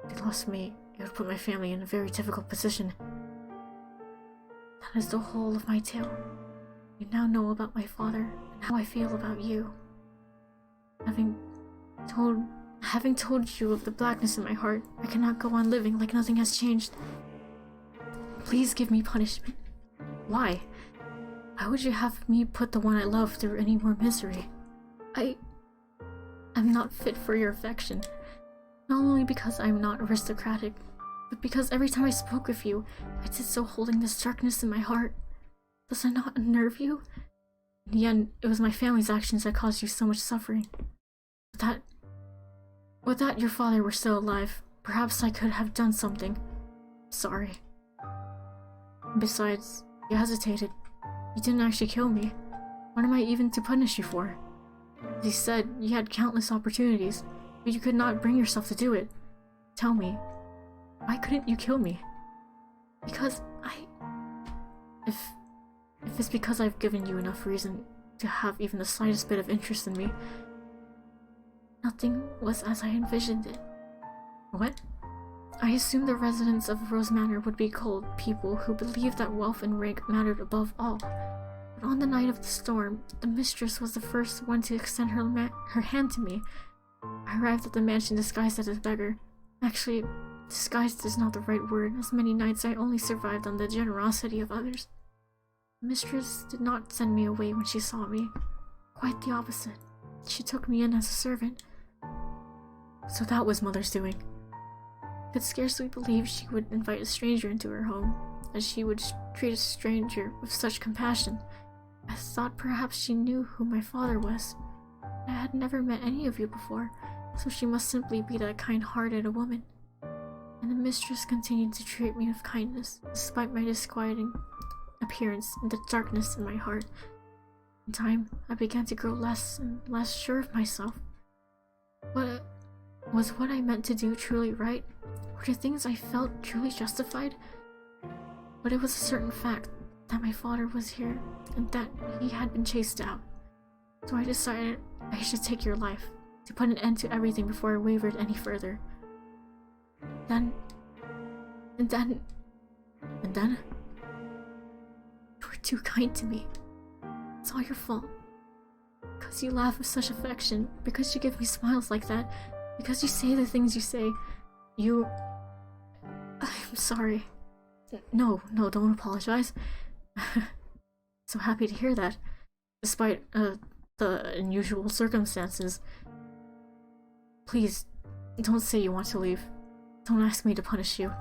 If you lost me, it would put my family in a very difficult position. That is the whole of my tale. You now know about my father and how I feel about you. Having told you of the blackness in my heart, I cannot go on living like nothing has changed. Please give me punishment. Why? Why would you have me put the one I love through any more misery? I'm not fit for your affection. Not only because I'm not aristocratic, but because every time I spoke with you, I did so holding this darkness in my heart. Does that not unnerve you? In the end, it was my family's actions that caused you so much suffering. With that your father were still alive, perhaps I could have done something. Sorry. Besides, you hesitated. You didn't actually kill me. What am I even to punish you for? As you said, you had countless opportunities, but you could not bring yourself to do it. Tell me, why couldn't you kill me? Because If it's because I've given you enough reason to have even the slightest bit of interest in me, nothing was as I envisioned it. What? I assumed the residents of Rose Manor would be called people who believed that wealth and rank mattered above all. But on the night of the storm, the mistress was the first one to extend her hand to me. I arrived at the mansion disguised as a beggar. Actually, disguised is not the right word, as many nights I only survived on the generosity of others. The mistress did not send me away when she saw me. Quite the opposite. She took me in as a servant. So that was Mother's doing. I could scarcely believe she would invite a stranger into her home, as she would treat a stranger with such compassion. I thought perhaps she knew who my father was. I had never met any of you before, so she must simply be that kind-hearted a woman. And the mistress continued to treat me with kindness, despite my disquieting appearance and the darkness in my heart. In time, I began to grow less and less sure of myself. Was what I meant to do truly right? Were the things I felt truly justified? But it was a certain fact that my father was here, and that he had been chased out. So I decided I should take your life, to put an end to everything before I wavered any further. Then... You were too kind to me. It's all your fault. Because you laugh with such affection, because you give me smiles like that, because you say the things you say, I'm sorry. No, don't apologize. So happy to hear that. Despite, the unusual circumstances. Please, don't say you want to leave. Don't ask me to punish you.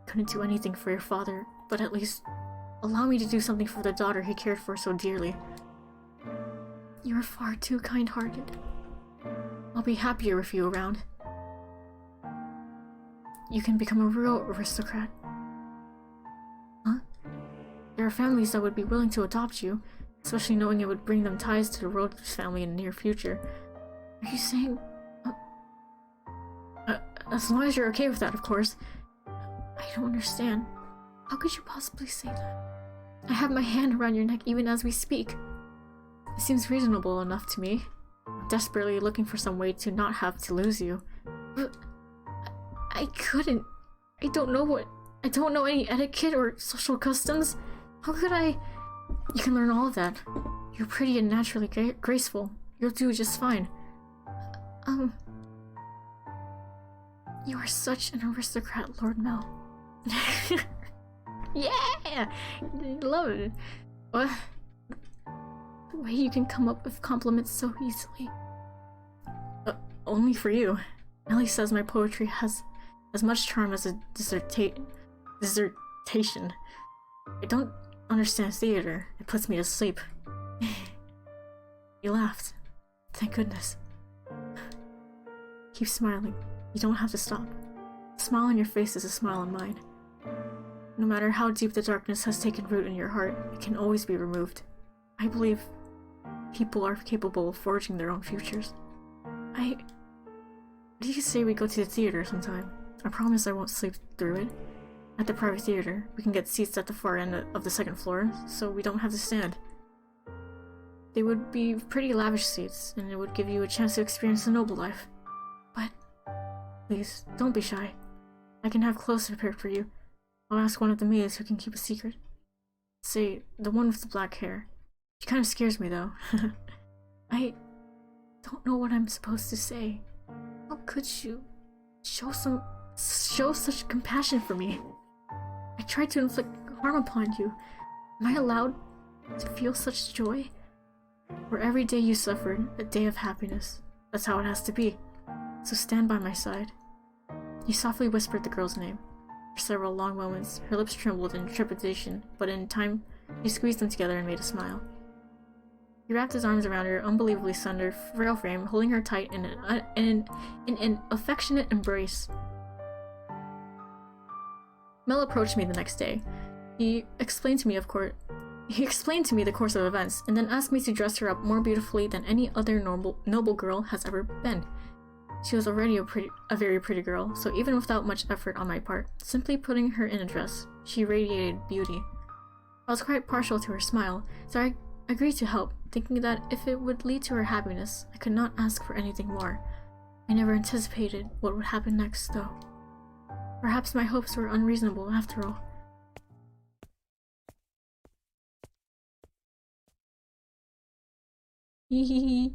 Couldn't do anything for your father, but at least allow me to do something for the daughter he cared for so dearly. You're far too kind-hearted. I'll be happier with you around. You can become a real aristocrat. Huh? There are families that would be willing to adopt you, especially knowing it would bring them ties to the Rhodes family in the near future. Are you saying... as long as you're okay with that, of course. I don't understand. How could you possibly say that? I have my hand around your neck even as we speak. It seems reasonable enough to me. I'm desperately looking for some way to not have to lose you. But I couldn't. I don't know any etiquette or social customs. How could I? You can learn all of that. You're pretty and naturally graceful. You'll do just fine. You are such an aristocrat, Lord Mel. Yeah! Love it. What? The way you can come up with compliments so easily. Only for you. Nellie says my poetry has as much charm as a dissertation. I don't understand theater. It puts me to sleep. You laughed. Thank goodness. Keep smiling. You don't have to stop. A smile on your face is a smile on mine. No matter how deep the darkness has taken root in your heart, it can always be removed. I believe people are capable of forging their own futures. What do you say we go to the theater sometime? I promise I won't sleep through it. At the private theater, we can get seats at the far end of the second floor, so we don't have to stand. They would be pretty lavish seats, and it would give you a chance to experience the noble life. But, please, don't be shy. I can have clothes prepared for you. I'll ask one of the maids who can keep a secret. Say, the one with the black hair. She kind of scares me, though. I don't know what I'm supposed to say. How could you show such compassion for me? I tried to inflict harm upon you. Am I allowed to feel such joy? For every day you suffered, a day of happiness. That's how it has to be. So stand by my side. He softly whispered the girl's name. For several long moments, her lips trembled in trepidation, but in time, he squeezed them together and made a smile. He wrapped his arms around her unbelievably slender, frail frame, holding her tight in an affectionate embrace. Mel approached me the next day. He explained to me the course of events, and then asked me to dress her up more beautifully than any other noble girl has ever been. She was already a very pretty girl, so even without much effort on my part, simply putting her in a dress, she radiated beauty. I was quite partial to her smile, so I agreed to help, thinking that if it would lead to her happiness, I could not ask for anything more. I never anticipated what would happen next, though. Perhaps my hopes were unreasonable after all. Hee.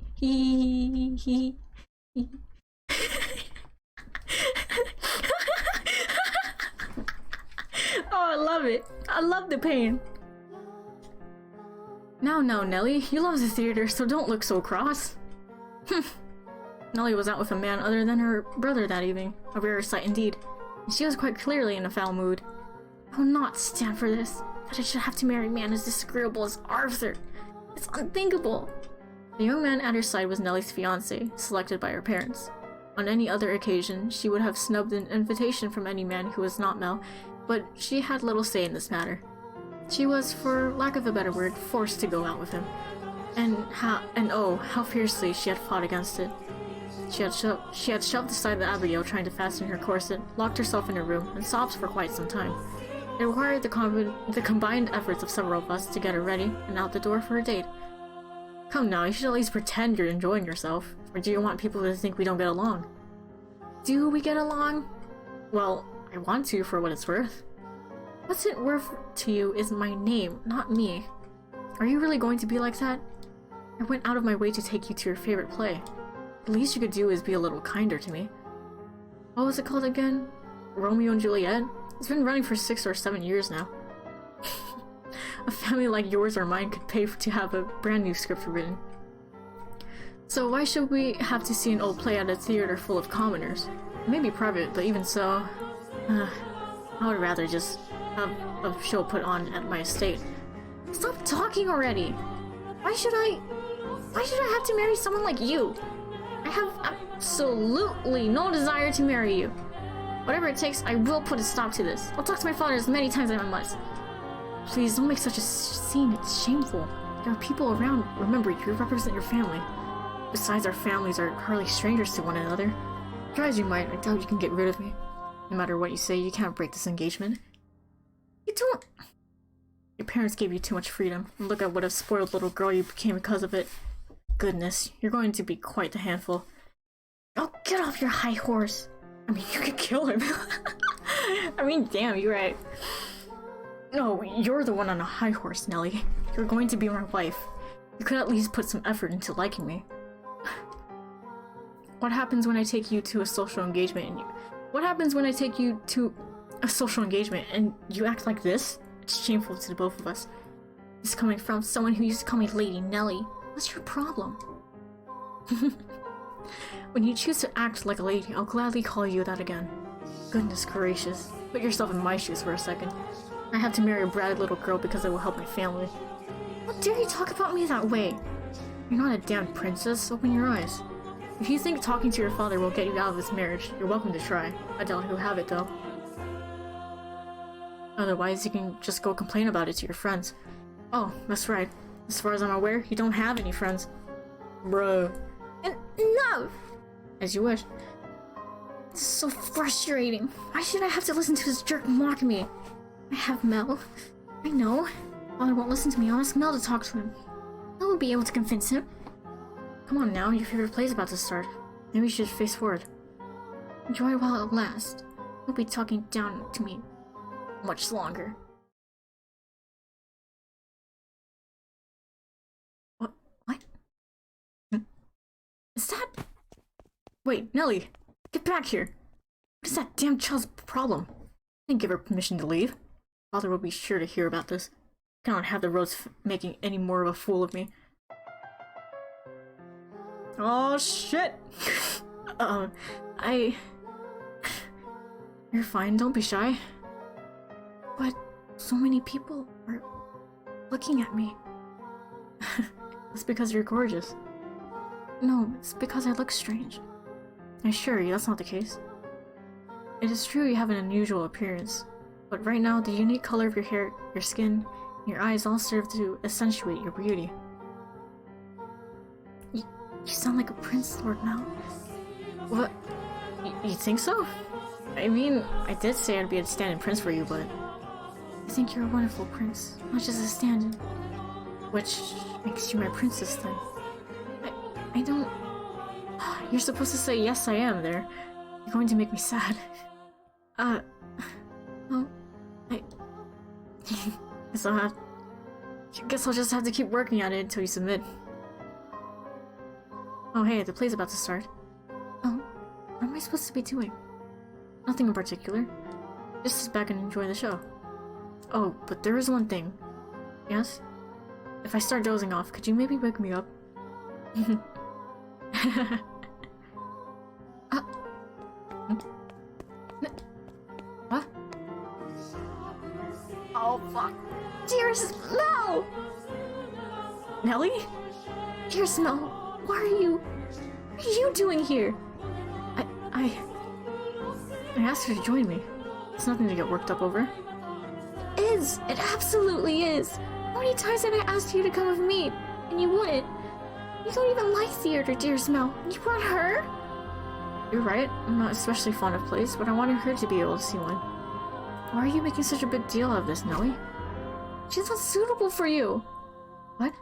Oh, I love it. I love the pain. Now, Nellie, you love the theater, so don't look so cross. Nellie was out with a man other than her brother that evening, a rare sight indeed, and she was quite clearly in a foul mood. I will not stand for this, that I should have to marry a man as disagreeable as Arthur. It's unthinkable. The young man at her side was Nellie's fiancé, selected by her parents. On any other occasion, she would have snubbed an invitation from any man who was not Mel, but she had little say in this matter. She was, for lack of a better word, forced to go out with him. And oh, how fiercely she had fought against it. She had shoved aside the Abigail trying to fasten her corset, locked herself in her room, and sobbed for quite some time. It required the combined efforts of several of us to get her ready and out the door for a date. Come now, you should at least pretend you're enjoying yourself, or do you want people to think we don't get along? Do we get along? Well, I want to for what it's worth. What's it worth to you is my name, not me. Are you really going to be like that? I went out of my way to take you to your favorite play. The least you could do is be a little kinder to me. What was it called again? Romeo and Juliet? It's been running for 6 or 7 years now. A family like yours or mine could pay to have a brand new script written. So why should we have to see an old play at a theater full of commoners? It may be private, but even so, I would rather just have a show put on at my estate. Stop talking already! Why should I have to marry someone like you? I have absolutely no desire to marry you. Whatever it takes, I will put a stop to this. I'll talk to my father as many times as I must. Please, don't make such a scene. It's shameful. There are people around. Remember, you represent your family. Besides, our families are hardly strangers to one another. Try as you might, I doubt you can get rid of me. No matter what you say, you can't break this engagement. You don't... Your parents gave you too much freedom, and look at what a spoiled little girl you became because of it. Goodness, you're going to be quite the handful. Oh, get off your high horse! I mean, you could kill him. I mean, damn, you're right. No, you're the one on a high horse, Nelly. You're going to be my wife. You could at least put some effort into liking me. What happens when I take you to a social engagement and What happens when I take you to a social engagement and you act like this? It's shameful to the both of us. This is coming from someone who used to call me Lady Nelly. What's your problem? When you choose to act like a lady, I'll gladly call you that again. Goodness gracious. Put yourself in my shoes for a second. I have to marry a bratty little girl because it will help my family. How dare you talk about me that way? You're not a damn princess. Open your eyes. If you think talking to your father will get you out of this marriage, you're welcome to try. I doubt he'll have it though. Otherwise, you can just go complain about it to your friends. Oh, that's right. As far as I'm aware, you don't have any friends. Bro. No! As you wish. This is so frustrating. Why should I have to listen to this jerk mock me? I have Mel. I know. Father won't listen to me. I'll ask Mel to talk to him. Mel will be able to convince him. Come on now, your favorite play's about to start. Maybe you should face forward. Enjoy while it lasts. You'll be talking down to me much longer. What? Is that... Wait, Nelly! Get back here! What is that damn child's problem? I didn't give her permission to leave. Father will be sure to hear about this. I cannot have the roads making any more of a fool of me. Oh shit! You're fine, don't be shy. But so many people are looking at me. It's because you're gorgeous. No, it's because I look strange. I assure you, that's not the case. It is true you have an unusual appearance, but right now the unique color of your hair, your skin, and your eyes all serve to accentuate your beauty. You sound like a prince, Lord Mel. What? You think so? I mean, I did say I'd be a stand-in prince for you, but... I think you're a wonderful prince, not just a stand-in. Which makes you my princess, then. I don't... You're supposed to say, yes, I am, there. You're going to make me sad. Well, guess I'll just have to keep working at it until you submit. Oh, hey, the play's about to start. Oh, what am I supposed to be doing? Nothing in particular. Just sit back and enjoy the show. Oh, but there is one thing. Yes? If I start dozing off, could you maybe wake me up? What? Oh, fuck. Dearest Mel! Nelly? Dearest Mel, what are you doing here? I asked her to join me. It's nothing to get worked up over. It absolutely is. How many times have I asked you to come with me, and you wouldn't? You don't even like theater, dearest Mel. You brought her? You're right. I'm not especially fond of plays, but I wanted her to be able to see one. Why are you making such a big deal out of this, Nelly? She's not suitable for you. What?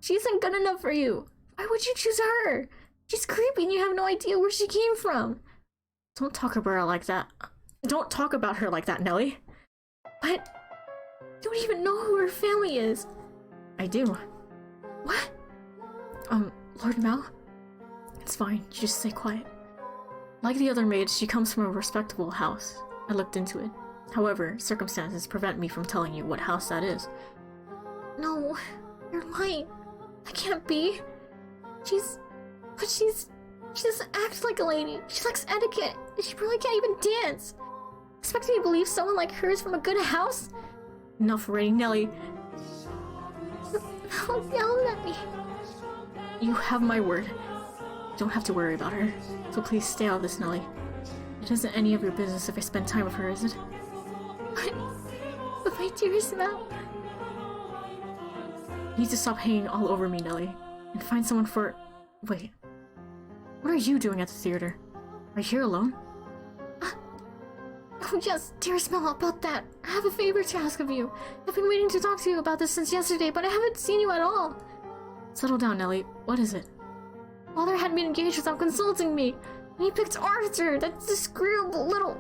She isn't good enough for you. Why would you choose her? She's creepy and you have no idea where she came from. Don't talk about her like that. Don't talk about her like that, Nelly. What? You don't even know who her family is. I do. What? Lord Mel? It's fine, you just stay quiet. Like the other maids, she comes from a respectable house. I looked into it. However, circumstances prevent me from telling you what house that is. No, you're lying. That can't be. She doesn't act like a lady. She lacks etiquette. She probably can't even dance. Expect me to believe someone like her is from a good house? Enough already, Nelly. Don't yell at me. You have my word. You don't have to worry about her. So please stay out of this, Nelly. It isn't any of your business if I spend time with her, is it? But my dearest Mel. You need to stop hanging all over me, Nelly. And find someone for... Wait. What are you doing at the theater? Are you here alone? Oh yes, dearest Mel, about that. I have a favor to ask of you. I've been waiting to talk to you about this since yesterday, but I haven't seen you at all. Settle down, Nelly. What is it? Father had me engaged without consulting me, and he picked Arthur, that disagreeable little...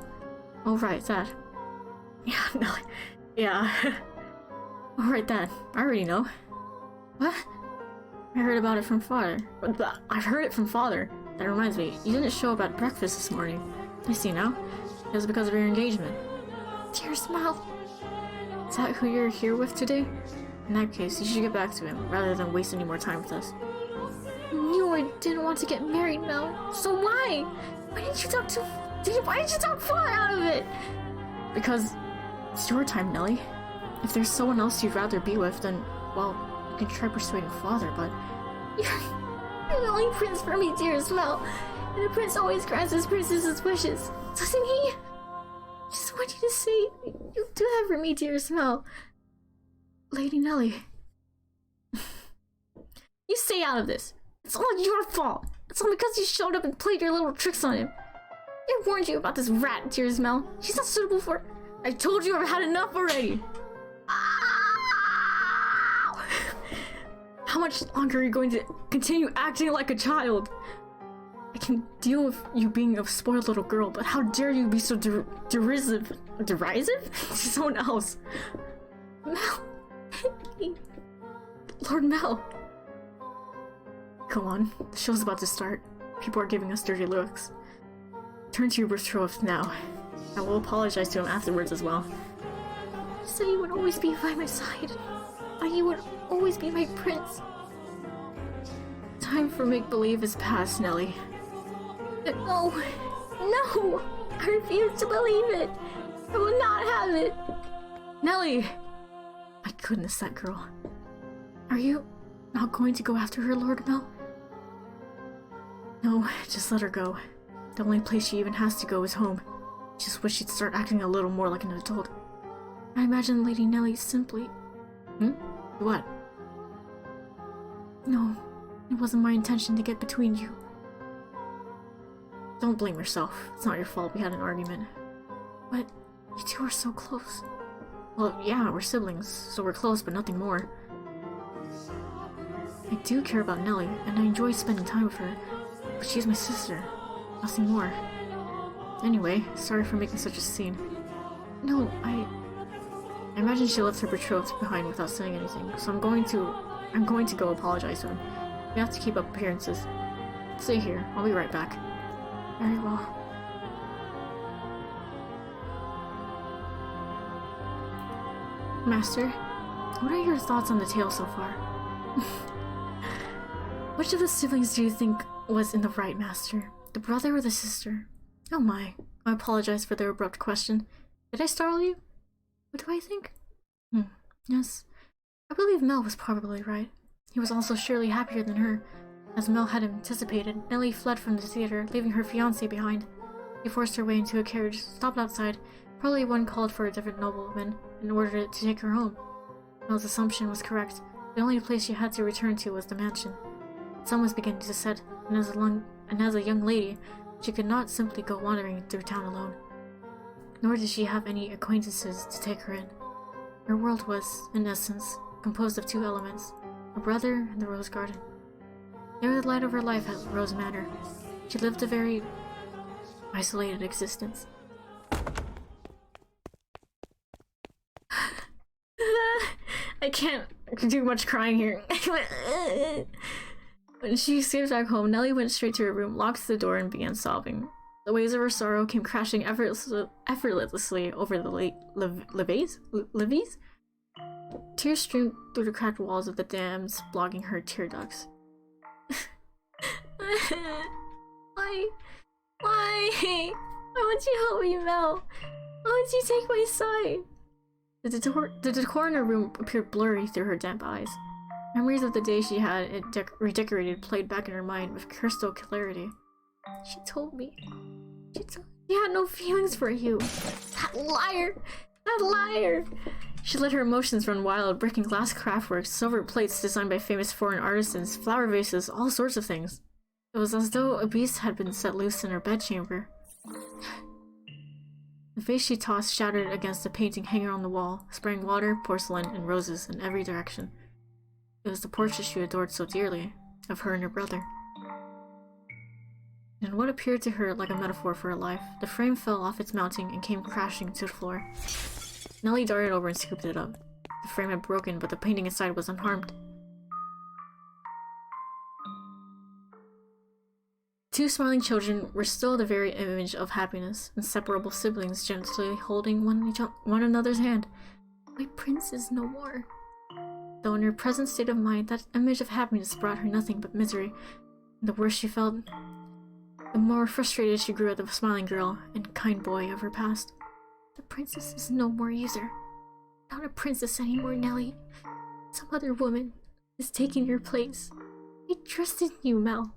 Oh, right, that. Yeah, Nelly. Yeah. Alright, that. I already know. What? I heard about it from Father. I've heard it from Father. That reminds me, you didn't show up at breakfast this morning. I see now. It was because of your engagement. Dearest Mel. Is that who you're here with today? In that case, you should get back to him, rather than waste any more time with us. You knew I didn't want to get married, Mel. So why? Why didn't you talk Father out of it? Because it's your time, Nelly. If there's someone else you'd rather be with, then, well, you can try persuading Father, but... You're the only prince for me, dearest Mel. And a prince always grants his princess's wishes. Doesn't he? I just want you to say you'll do that for me, dearest Mel. Lady Nelly. You stay out of this. It's all your fault. It's all because you showed up and played your little tricks on him. I warned you about this rat, dearest Mel. She's not suitable for... I told you I've had enough already. Ow! How much longer are you going to continue acting like a child? I can deal with you being a spoiled little girl, but how dare you be so derisive? Derisive? To someone else. Mel. Lord Mel. Come on, the show's about to start. People are giving us dirty looks. Turn to your betrothed now. I will apologize to him afterwards as well. You said you would always be by my side. And you would always be my prince. Time for make-believe is past, Nelly. No. No! I refuse to believe it. I will not have it. Nelly! My goodness, that girl. Are you not going to go after her, Lord Mel? No, just let her go. The only place she even has to go is home. Just wish she'd start acting a little more like an adult. I imagine Lady Nelly simply... What? No, it wasn't my intention to get between you. Don't blame yourself. It's not your fault we had an argument. But you two are so close. Well, yeah, we're siblings, so we're close, but nothing more. I do care about Nelly, and I enjoy spending time with her. But she's my sister. Nothing more. Anyway, sorry for making such a scene. No, I imagine she left her betrothed behind without saying anything, so I'm going to go apologize to him. We have to keep up appearances. Stay here, I'll be right back. Very well. Master, what are your thoughts on the tale so far? Which of the siblings do you think was in the right, Master? The brother or the sister? Oh my, I apologize for the abrupt question. Did I startle you? What do I think? Yes. I believe Mel was probably right. He was also surely happier than her. As Mel had anticipated, Nellie fled from the theater, leaving her fiancé behind. He forced her way into a carriage, stopped outside, probably one called for a different nobleman, and ordered it to take her home. Mel's assumption was correct. The only place she had to return to was the mansion. The sun was beginning to set, and as a young lady, she could not simply go wandering through town alone. Nor did she have any acquaintances to take her in. Her world was, in essence, composed of two elements, her brother and the rose garden. They were the light of her life at Rose Manor. She lived a very isolated existence. I can't do much crying here. When she escaped back home, Nellie went straight to her room, locked the door, and began sobbing. The waves of her sorrow came crashing effortlessly over the levees? Tears streamed through the cracked walls of the dams, blocking her tear ducts. Why? Why? Why won't you help me, Mel? Why won't you take my side? The decor in her room appeared blurry through her damp eyes. Memories of the day she had it redecorated played back in her mind with crystal clarity. She told me. She had no feelings for you. That liar! That liar! She let her emotions run wild, breaking glass craftwork, silver plates designed by famous foreign artisans, flower vases, all sorts of things. It was as though a beast had been set loose in her bedchamber. The vase she tossed shattered against a painting hanging on the wall, spraying water, porcelain, and roses in every direction. It was the portrait she adored so dearly, of her and her brother. In what appeared to her like a metaphor for her life, the frame fell off its mounting and came crashing to the floor. Nellie darted over and scooped it up. The frame had broken, but the painting inside was unharmed. Two smiling children were still the very image of happiness, inseparable siblings gently holding one another's hand. My prince is no more. Though in her present state of mind, that image of happiness brought her nothing but misery. And the worse she felt, the more frustrated she grew at the smiling girl and kind boy of her past. The princess is no more either. Not a princess anymore, Nellie. Some other woman is taking your place. I trusted you, Mel.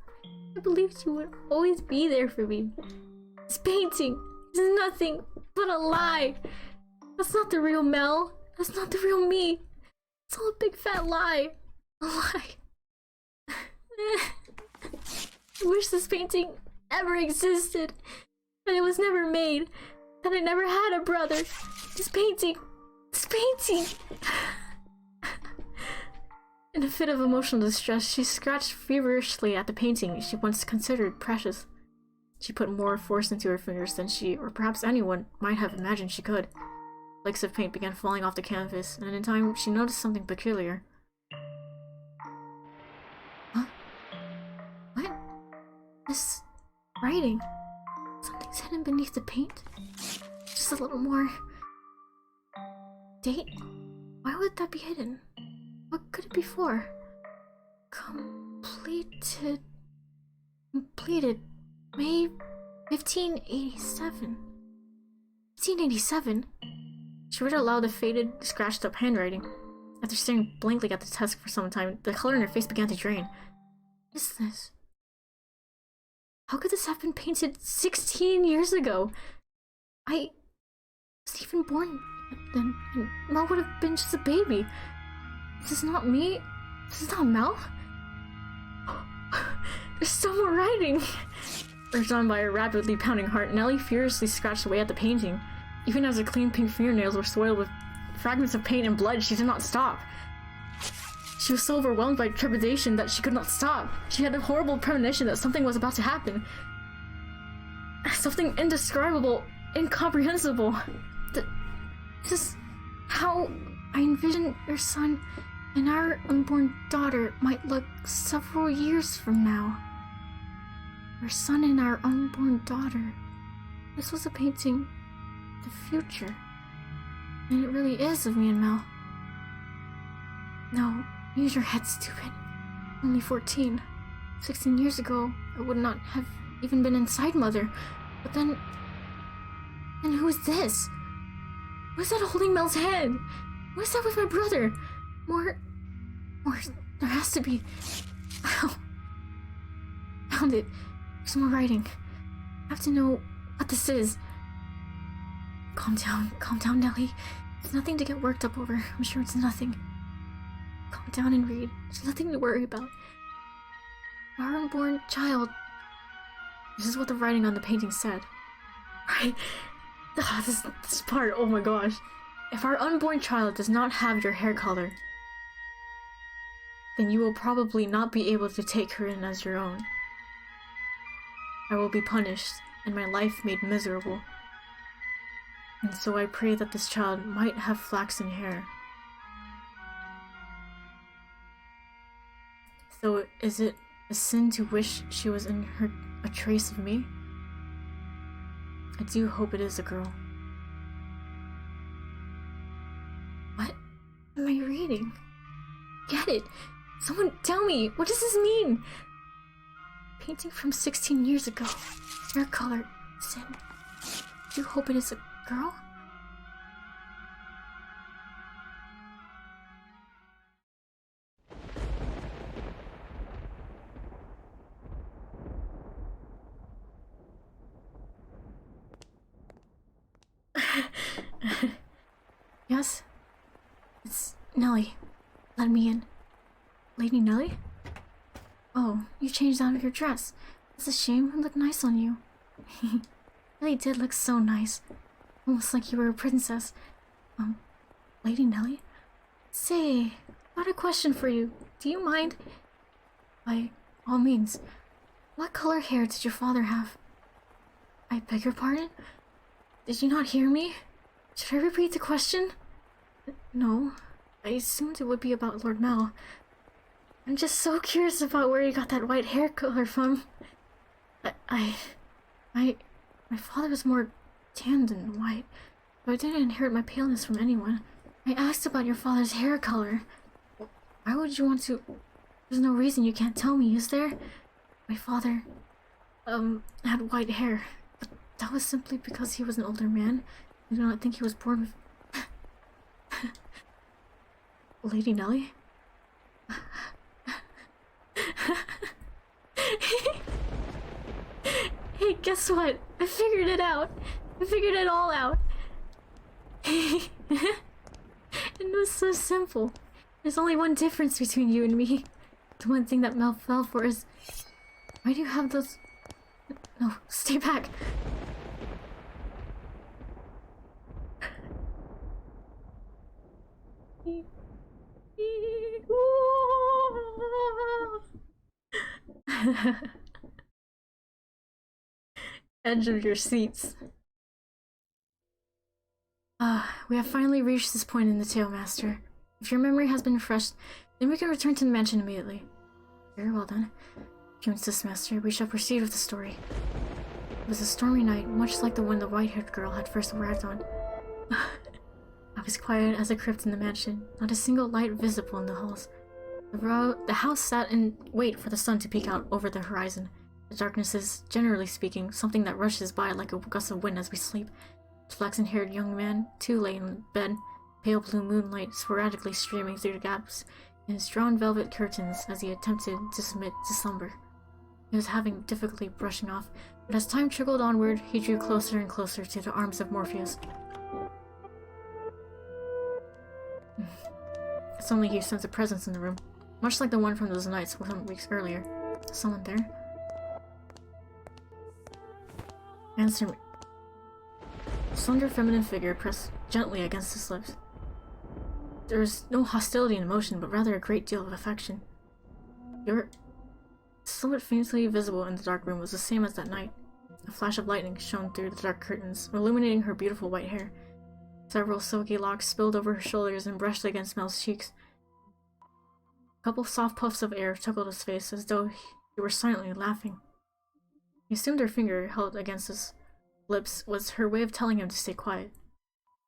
I believed you would always be there for me. This painting is nothing but a lie. That's not the real Mel. That's not the real me. It's all a big fat lie. A lie. I wish this painting ever existed. That it was never made. That I never had a brother. This painting. This painting. In a fit of emotional distress, she scratched feverishly at the painting she once considered precious. She put more force into her fingers than she, or perhaps anyone, might have imagined she could. Flakes of paint began falling off the canvas, and in time she noticed something peculiar. Huh? What? This writing. Something's hidden beneath the paint? Just a little more... Date? Why would that be hidden? What could it be for? Completed May 1587. 1587? She read aloud the faded, scratched up handwriting. After staring blankly at the text for some time, the color in her face began to drain. What is this? How could this have been painted 16 years ago? I was even born then, and Mel would have been just a baby. This is not me. This is not Mel. There's still more writing. Urged on by a rapidly pounding heart, Nellie furiously scratched away at the painting. Even as her clean pink fingernails were soiled with fragments of paint and blood, she did not stop. She was so overwhelmed by trepidation that she could not stop. She had a horrible premonition that something was about to happen. Something indescribable, incomprehensible. This is how I envisioned your son and our unborn daughter might look several years from now. Our son and our unborn daughter. This was a painting of the future. And it really is of me and Mel. No, use your head, stupid. Only 14. 16 years ago, I would not have even been inside Mother. But then who is this? Who is that holding Mel's hand? What is that with my brother? More, there has to be. Ow. Found it. There's more writing. I have to know what this is. Calm down, Nellie. It's nothing to get worked up over. I'm sure it's nothing. Calm down and read. There's nothing to worry about. Our unborn child. This is what the writing on the painting said. Right? This part, oh my gosh. If our unborn child does not have your hair color, then you will probably not be able to take her in as your own. I will be punished, and my life made miserable. And so I pray that this child might have flaxen hair. So is it a sin to wish she was in her a trace of me? I do hope it is a girl. What am I reading? Get it! Someone tell me! What does this mean? Painting from 16 years ago. Hair color. Sin. I do hope it is a girl? Yes? It's Nellie. Let me in. Lady Nellie? Oh, you changed out of your dress. It's a shame. It looked nice on you. Really did look so nice. Almost like you were a princess. Lady Nellie? Say, I got a question for you. Do you mind? By all means. What color hair did your father have? I beg your pardon? Did you not hear me? Should I repeat the question? No. I assumed it would be about Lord Mel. I'm just so curious about where you got that white hair color from. My father was more tan than white, but I didn't inherit my paleness from anyone. I asked about your father's hair color. Why would you want to? There's no reason you can't tell me, is there? My father, had white hair, but that was simply because he was an older man. I do not think he was born with... Lady Nellie? Hey, guess what? I figured it out. I figured it all out. It was so simple. There's only one difference between you and me. The one thing that Mel fell for is... Why do you have those... No, stay back. Edge of your seats. We have finally reached this point in the tale, Master. If your memory has been refreshed, then we can return to the mansion immediately. Very well then. If you insist, Master, we shall proceed with the story. It was a stormy night, much like the one the white-haired girl had first arrived on. I was quiet as a crypt in the mansion, not a single light visible in the halls. The house sat in wait for the sun to peek out over the horizon. The darkness is, generally speaking, something that rushes by like a gust of wind as we sleep. The flaxen-haired young man, too, lay in bed, pale blue moonlight sporadically streaming through the gaps in his drawn velvet curtains as he attempted to submit to slumber. He was having difficulty brushing off, but as time trickled onward, he drew closer and closer to the arms of Morpheus. Suddenly he sensed a presence in the room, much like the one from those nights some weeks earlier. Someone there? Answer me. A slender feminine figure pressed gently against his lips. There was no hostility in emotion, but rather a great deal of affection. Your silhouette faintly visible in the dark room was the same as that night. A flash of lightning shone through the dark curtains, illuminating her beautiful white hair. Several silky locks spilled over her shoulders and brushed against Mel's cheeks. A couple soft puffs of air tickled his face as though he were silently laughing. He assumed her finger held against his lips was her way of telling him to stay quiet.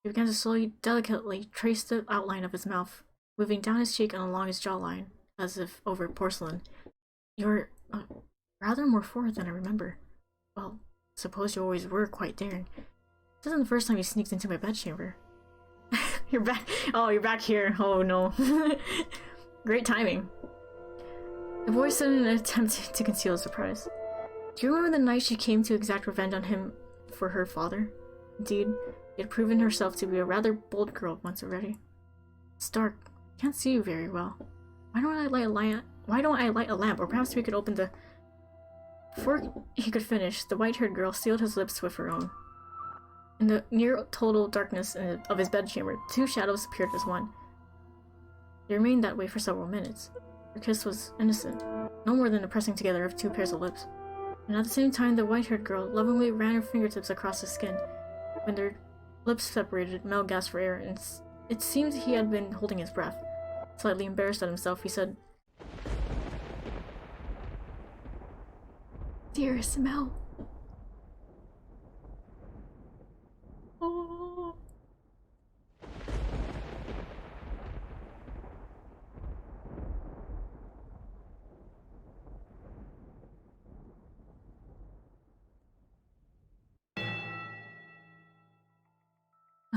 He began to slowly, delicately trace the outline of his mouth, moving down his cheek and along his jawline, as if over porcelain. You're rather more forward than I remember. Well, suppose you always were quite daring. This isn't the first time you sneaked into my bedchamber. You're back. Oh, you're back here. Oh no. Great timing. The boy said in an attempt to conceal his surprise. Do you remember the night she came to exact revenge on him for her father? Indeed, she had proven herself to be a rather bold girl once already. It's dark. I can't see you very well. Why don't I light a lamp? Or perhaps we could open the... Before he could finish, the white-haired girl sealed his lips with her own. In the near total darkness of his bedchamber, two shadows appeared as one. They remained that way for several minutes. Her kiss was innocent, no more than the pressing together of two pairs of lips. And at the same time, the white-haired girl lovingly ran her fingertips across his skin. When their lips separated, Mel gasped for air, and it seemed he had been holding his breath. Slightly embarrassed at himself, he said, Dearest Mel.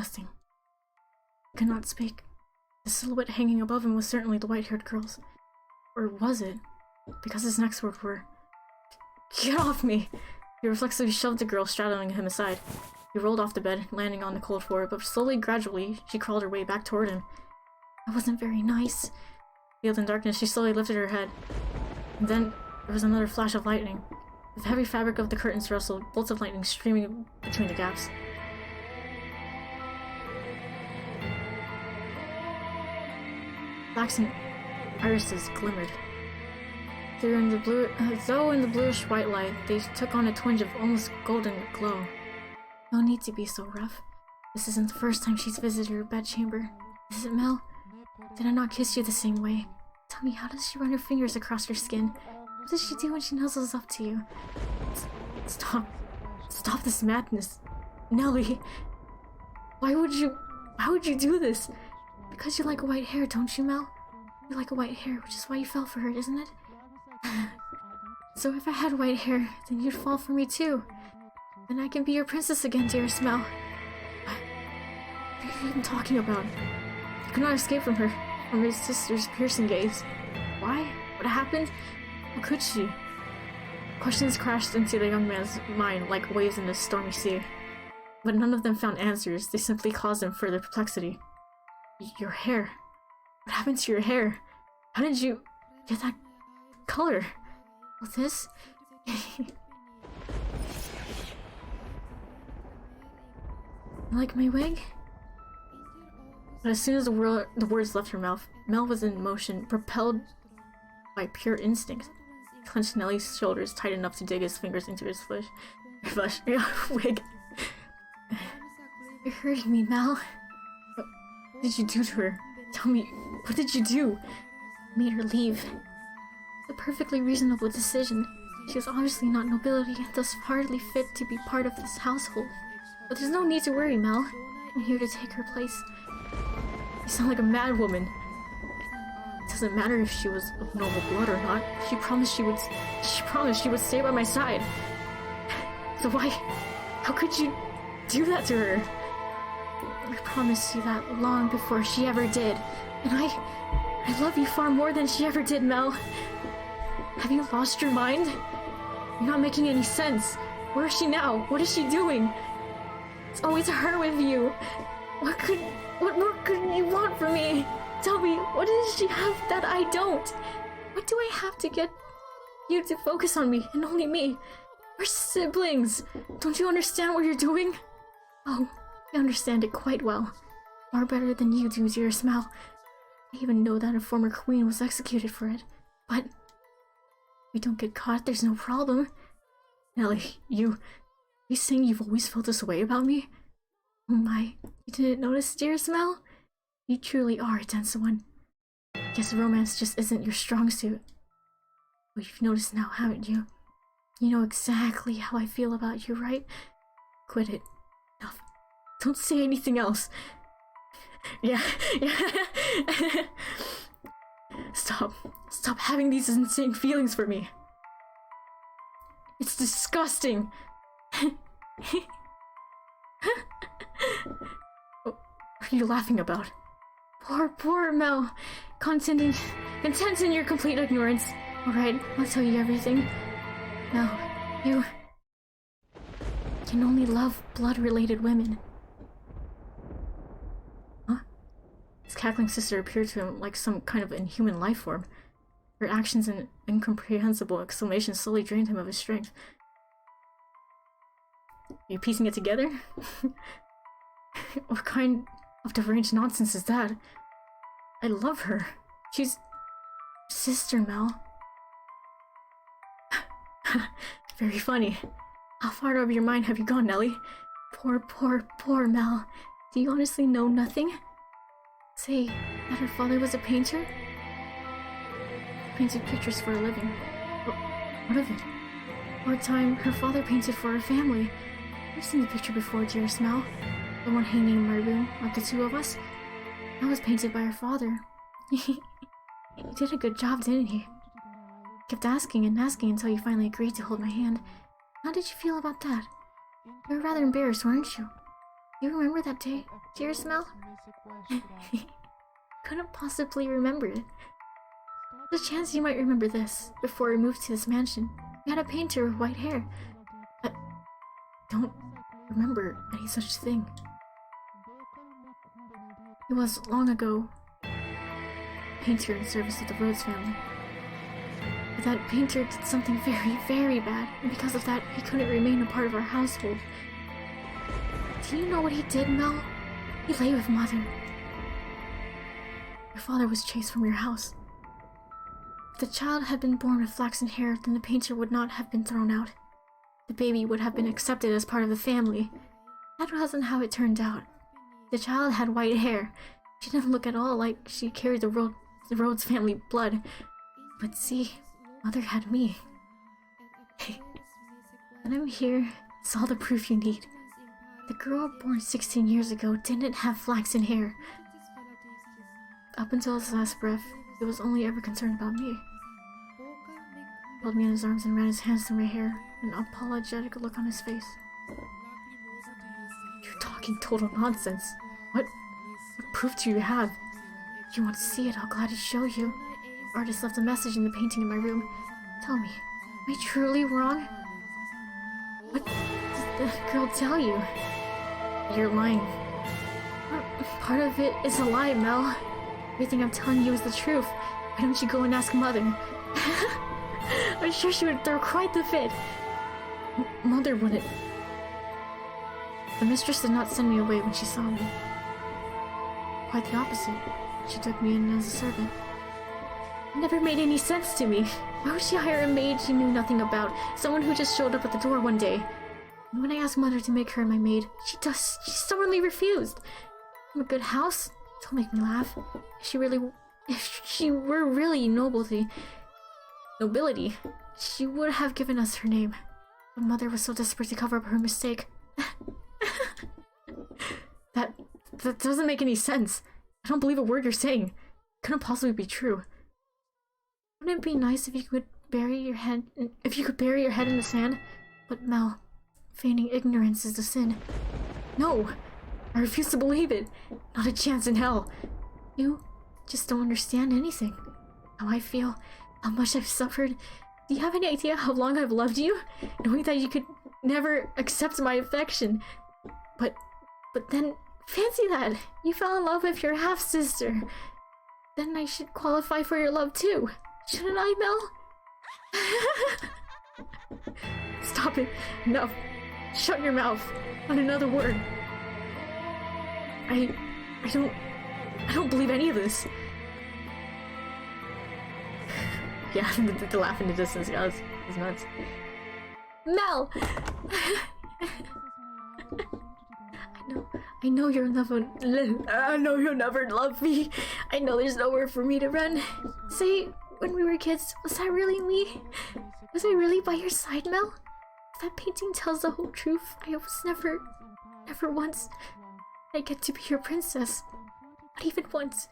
disgusting. He could not speak. The silhouette hanging above him was certainly the white-haired girl's. Or was it? Because his next words were, "Get off me!" He reflexively shoved the girl straddling him aside. He rolled off the bed, landing on the cold floor, but slowly, gradually, she crawled her way back toward him. That wasn't very nice. Veiled in darkness, she slowly lifted her head. And then there was another flash of lightning. The heavy fabric of the curtains rustled, bolts of lightning streaming between the gaps. Flaxen irises glimmered. Though in the bluish white light, they took on a twinge of almost golden glow. No need to be so rough. This isn't the first time she's visited your bedchamber. Is it, Mel? Did I not kiss you the same way? Tell me, how does she run her fingers across your skin? What does she do when she nuzzles up to you? Stop. Stop this madness. Nelly. Why would you do this? Because you like white hair, don't you, Mel? You like white hair, which is why you fell for her, isn't it? So if I had white hair, then you'd fall for me too. Then I can be your princess again, dearest Mel. What are you even talking about? You could not escape from his sister's piercing gaze. Why? What happened? How could she? Questions crashed into the young man's mind like waves in a stormy sea. But none of them found answers, they simply caused him further perplexity. Your hair. What happened to your hair? How did you get that color? Well, this? Like my wig? But as soon as the words left her mouth, Mel was in motion, propelled by pure instinct. He clenched Nelly's shoulders tight enough to dig his fingers into his wig. You're hurting me, Mel. What did you do to her? Tell me, what did you do? I made her leave. It's a perfectly reasonable decision. She was obviously not nobility, and thus hardly fit to be part of this household. But there's no need to worry, Mel. I'm here to take her place. You sound like a mad woman. It doesn't matter if she was of noble blood or not. She promised she would stay by my side. So why? How could you do that to her? I promised you that long before she ever did. And I love you far more than she ever did, Mel. Have you lost your mind? You're not making any sense. Where is she now? What is she doing? It's always her with you. What more could you want from me? Tell me, what does she have that I don't? What do I have to get you to focus on me and only me? We're siblings. Don't you understand what you're doing? Oh, I understand it quite well. Far better than you do, dearest Mel. I even know that a former queen was executed for it. But if we don't get caught, there's no problem. Nelly, you saying you've always felt this way about me? Oh my, you didn't notice, dearest Mel? You truly are a dense one. Guess romance just isn't your strong suit. But you've noticed now, haven't you? You know exactly how I feel about you, right? Quit it. Enough. Don't say anything else. Yeah. Stop having these insane feelings for me. It's disgusting. What are you laughing about? Poor Mel. Content in your complete ignorance. Alright, I'll tell you everything. Mel, you can only love blood-related women. Huh? His cackling sister appeared to him like some kind of inhuman life form. Her actions and incomprehensible exclamations slowly drained him of his strength. Are you piecing it together? What kind of deranged nonsense is that? I love her. She's sister, Mel. Very funny. How far out of your mind have you gone, Nelly? Poor Mel. Do you honestly know nothing? Say, that her father was a painter? He painted pictures for a living. What of it? For a time, her father painted for her family. I've seen the picture before, dearest Mel. The one hanging in my room, of the two of us. That was painted by her father. He did a good job, didn't he? Kept asking and asking until you finally agreed to hold my hand. How did you feel about that? You were rather embarrassed, weren't you? You remember that day, dearest Mel? Couldn't possibly remember it. There's a chance you might remember this. Before we moved to this mansion, we had a painter with white hair. I don't remember any such thing. It was long ago. Painter in service of the Rhodes family. But that painter did something very, very bad, and because of that, he couldn't remain a part of our household. Do you know what he did, Mel? He lay with Mother. Your father was chased from your house. If the child had been born with flaxen hair, then the painter would not have been thrown out. The baby would have been accepted as part of the family. That wasn't how it turned out. The child had white hair. She didn't look at all like she carried the Rhodes family blood. But see, Mother had me. Hey, and I'm here. It's all the proof you need. The girl born 16 years ago didn't have flaxen hair. Up until his last breath, he was only ever concerned about me. He held me in his arms and ran his hands through my hair, an apologetic look on his face. You're talking total nonsense. What proof do you have? If you want to see it, I'll gladly show you. The artist left a message in the painting in my room. Tell me, am I truly wrong? What did the girl tell you? You're lying. Part of it is a lie, Mel. Everything I'm telling you is the truth. Why don't you go and ask Mother? I'm sure she would throw quite the fit. Mother wouldn't. The mistress did not send me away when she saw me. Quite the opposite. She took me in as a servant. It never made any sense to me. Why would she hire a maid she knew nothing about? Someone who just showed up at the door one day. And when I asked Mother to make her my maid, she stubbornly refused. From a good house? Don't make me laugh. If she were really nobility, she would have given us her name. But Mother was so desperate to cover up her mistake. That doesn't make any sense. I don't believe a word you're saying. It couldn't possibly be true. Wouldn't it be nice if you could bury your head in the sand? But Mel, feigning ignorance is the sin. No, I refuse to believe it. Not a chance in hell. You just don't understand anything. How I feel, how much I've suffered. Do you have any idea how long I've loved you? Knowing that you could never accept my affection. But then, fancy that! You fell in love with your half-sister. Then I should qualify for your love too. Shouldn't I, Mel? Stop it. Enough. Shut your mouth. Not another word. I don't believe any of this. Yeah, the laugh in the distance, yeah, it's nuts. Mel! I know you'll never love me. I know there's nowhere for me to run. Say, when we were kids, was that really me? Was I really by your side, Mel? If that painting tells the whole truth, I was never once I get to be your princess. Not even once.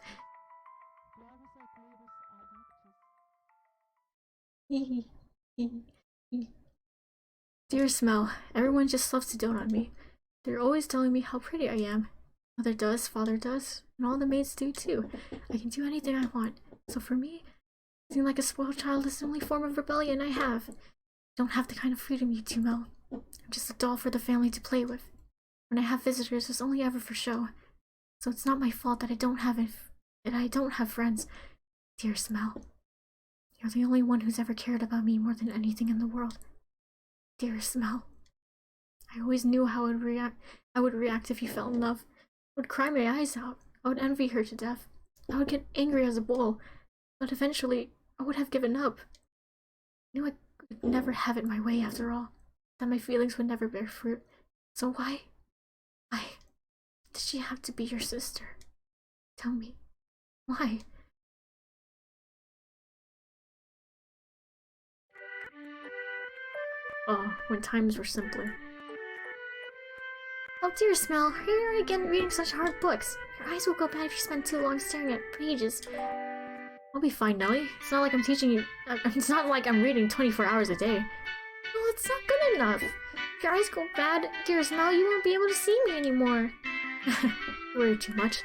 Dearest Mel, everyone just loves to dote on me. They're always telling me how pretty I am. Mother does, father does, and all the maids do too. I can do anything I want. So for me, acting like a spoiled child is the only form of rebellion I have. I don't have the kind of freedom you do, Mel. I'm just a doll for the family to play with. When I have visitors, it's only ever for show. So it's not my fault that I don't have friends. Dearest Mel, you're the only one who's ever cared about me more than anything in the world. Dearest Mel, I always knew how I would react if you fell in love. I would cry my eyes out. I would envy her to death. I would get angry as a bull. But eventually, I would have given up. I knew I could never have it my way after all. That my feelings would never bear fruit. So why did she have to be your sister? Tell me, why? Oh, when times were simpler. Oh dear, Mel, here you are again reading such hard books. Your eyes will go bad if you spend too long staring at pages. I'll be fine, Nelly. It's not like I'm teaching you. It's not like I'm reading 24 hours a day. Well, it's not good enough. If your eyes go bad, dearest Mel, you won't be able to see me anymore. You worry too much.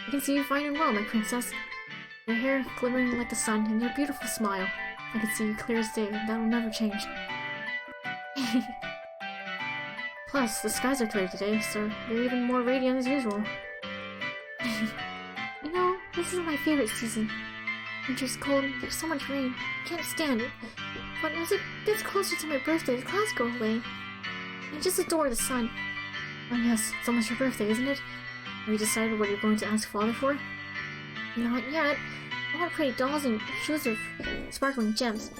I can see you fine and well, my princess. Your hair glimmering like the sun, and your beautiful smile. I can see you clear as day, and that'll never change. Plus, the skies are clear today, so you're even more radiant as usual. You know, this is my favorite season. Winter's cold, there's so much rain. I can't stand it. But as it gets closer to my birthday, the clouds go away. I just adore the sun. Oh yes, it's almost your birthday, isn't it? Have you decided what you're going to ask Father for? Not yet. I want pretty dolls and shoes of sparkling gems.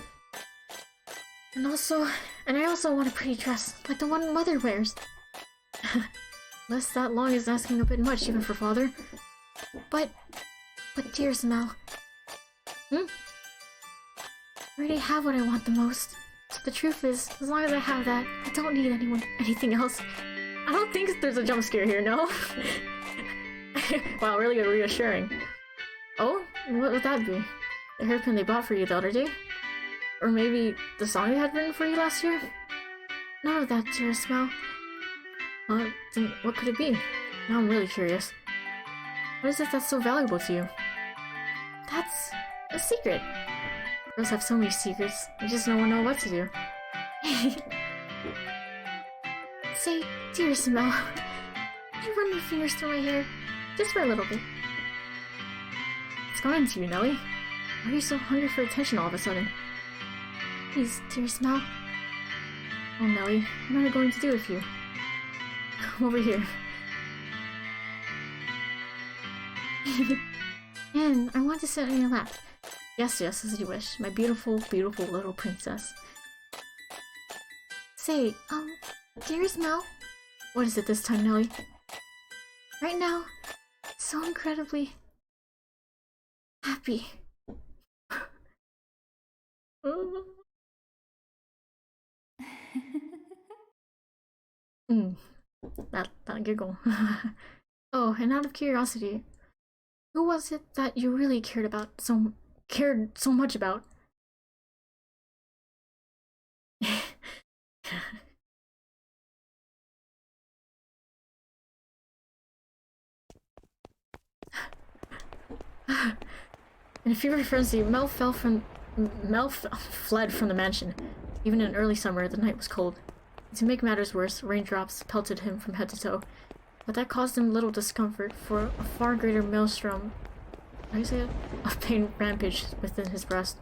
And I also want a pretty dress, like the one Mother wears. Less that long is asking a bit much, even for Father. But dearest Mel. I already have what I want the most. The truth is, as long as I have that, I don't need anything else. I don't think there's a jump scare here, no? Wow, really reassuring. Oh? What would that be? The hairpin they bought for you the other day? Or maybe the song they had written for you last year? None of that, dearest Mel. Then what could it be? Now I'm really curious. What is it that's so valuable to you? That's a secret. Girls have so many secrets, they just don't know what to do. Say, dearest Mel, can you run your fingers through my hair? Just for a little bit. What's going on to you, Nelly? Why are you so hungry for attention all of a sudden? Please, dearest Mel. Oh, Nelly, what am I going to do with you? Come over here. And I want to sit on your lap. Yes, as you wish, my beautiful, beautiful little princess. Say, dearest Mel? What is it this time, Nelly? Right now, so incredibly happy. That giggle. Oh, and out of curiosity, who was it that you really cared so much about? In a fever frenzy, Mel fled from the mansion. Even in early summer, the night was cold. To make matters worse, raindrops pelted him from head to toe. But that caused him little discomfort, for a far greater maelstrom of pain rampaged within his breast.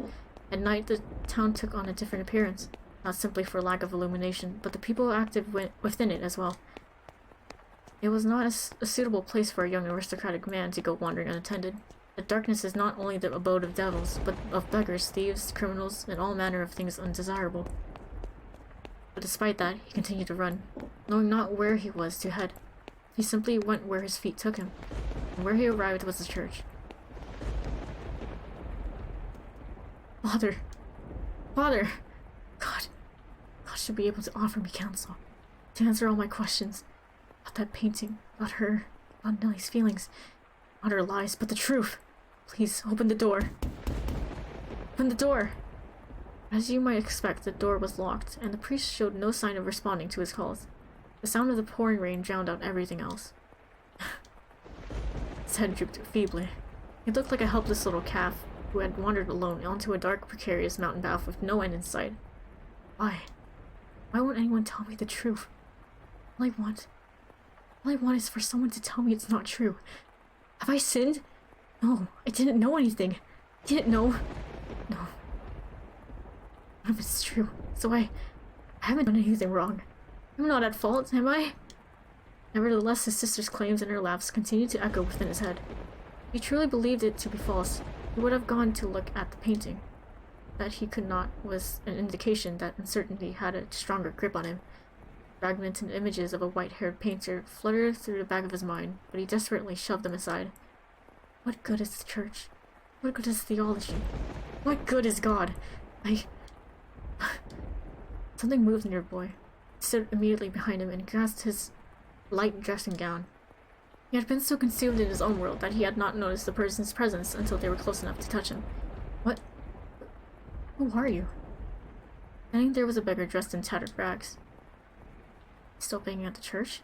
At night, the town took on a different appearance, not simply for lack of illumination, but the people active within it as well. It was not a suitable place for a young aristocratic man to go wandering unattended. The darkness is not only the abode of devils, but of beggars, thieves, criminals, and all manner of things undesirable. But despite that, he continued to run, knowing not where he was to head. He simply went where his feet took him, and where he arrived was the church. Father! Father! God should be able to offer me counsel, to answer all my questions. About that painting, about her, about Nelly's feelings, not her lies, but the truth. Please, open the door. Open the door! As you might expect, the door was locked, and the priest showed no sign of responding to his calls. The sound of the pouring rain drowned out everything else. His head drooped feebly. He looked like a helpless little calf who had wandered alone onto a dark, precarious mountain path with no end in sight. Why? Why won't anyone tell me the truth? All I want is for someone to tell me it's not true. Have I sinned? No, I didn't know anything. I didn't know. No. None of it's true. So I haven't done anything wrong. I'm not at fault, am I? Nevertheless, his sister's claims and her laughs continued to echo within his head. If he truly believed it to be false, he would have gone to look at the painting. That he could not was an indication that uncertainty had a stronger grip on him. Fragments and images of a white-haired painter fluttered through the back of his mind, but he desperately shoved them aside. What good is the church? What good is theology? What good is God? Something moved near the boy. He stood immediately behind him and grasped his light dressing gown. He had been so consumed in his own world that he had not noticed the person's presence until they were close enough to touch him. What? Who are you? Standing there was a beggar dressed in tattered rags. Still begging at the church?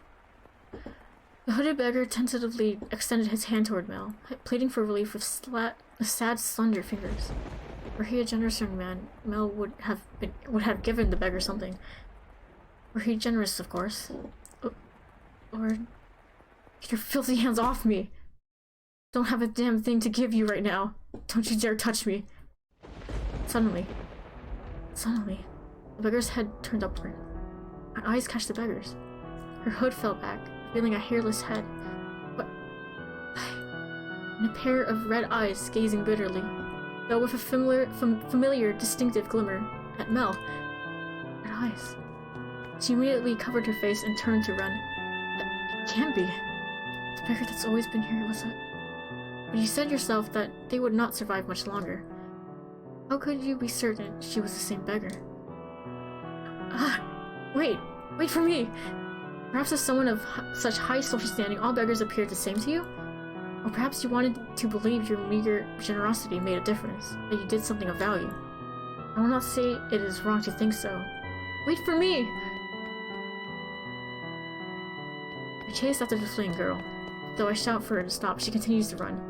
The hooded beggar tentatively extended his hand toward Mel, pleading for relief with sad, slender fingers. Were he a generous young man, Mel would have given the beggar something. Were he generous, of course. Or... Get your filthy hands off me! Don't have a damn thing to give you right now. Don't you dare touch me. Suddenly, the beggar's head turned upward. My eyes catch the beggar's. Her hood fell back, revealing a hairless head. What? And a pair of red eyes gazing bitterly, though with a familiar, distinctive glimmer, at Mel. Red eyes. She immediately covered her face and turned to run. It can't be. The beggar that's always been here was a... But you said yourself that they would not survive much longer. How could you be certain she was the same beggar? Wait for me! Perhaps as someone of such high social standing, all beggars appeared the same to you? Or perhaps you wanted to believe your meager generosity made a difference, that you did something of value. I will not say it is wrong to think so. Wait for me! I chase after the fleeing girl. Though I shout for her to stop, she continues to run.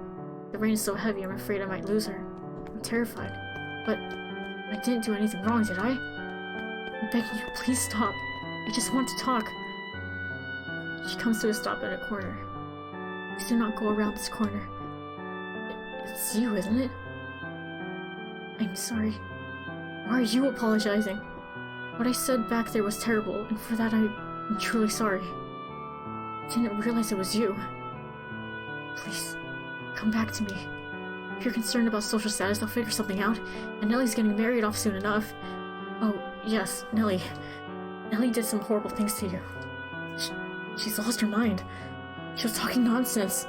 The rain is so heavy, I'm afraid I might lose her. I'm terrified. But I didn't do anything wrong, did I? I'm begging you, please stop. I just want to talk. She comes to a stop at a corner. Please do not go around this corner. It's you, isn't it? I'm sorry. Why are you apologizing? What I said back there was terrible, and for that I'm truly sorry. I didn't realize it was you. Please, come back to me. If you're concerned about social status, I'll figure something out, and Nellie's getting married off soon enough. Oh, yes, Nellie. Nellie did some horrible things to you. She's lost her mind. She was talking nonsense.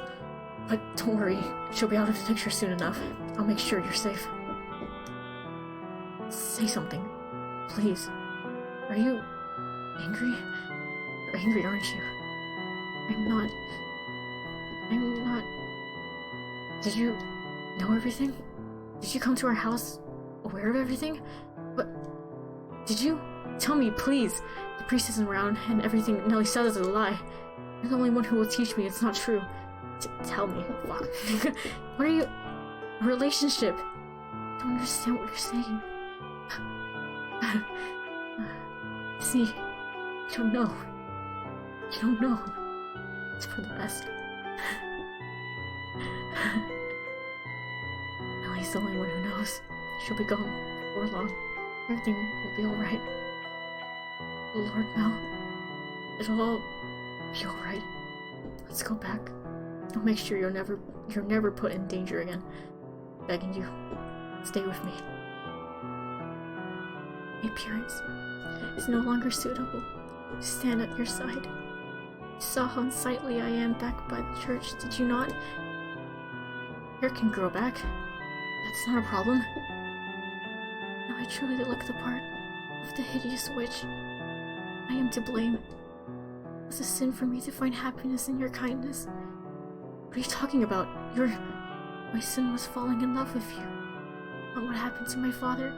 But don't worry, she'll be out of the picture soon enough. I'll make sure you're safe. Say something, please. Are you angry? You're angry, aren't you? I'm not. Did you know everything? Did you come to our house aware of everything? What? Did you? Tell me, please. The priest isn't around, and everything Nellie says is a lie. You're the only one who will teach me it's not true. Tell me. Fuck. What are you... A relationship? I don't understand what you're saying. See, you don't know. You don't know. It's for the best. Nellie's the only one who knows. She'll be gone before long. Everything will be alright. Lord Mel, it'll all be alright. Let's go back. I'll make sure you're never put in danger again. Begging you, stay with me. My appearance is no longer suitable to stand at your side. You saw how unsightly I am back by the church, did you not? Hair can grow back. That's not a problem. Now I truly look the part of the hideous witch. I am to blame. It was a sin for me to find happiness in your kindness. What are you talking about? My sin was falling in love with you. Not what happened to my father,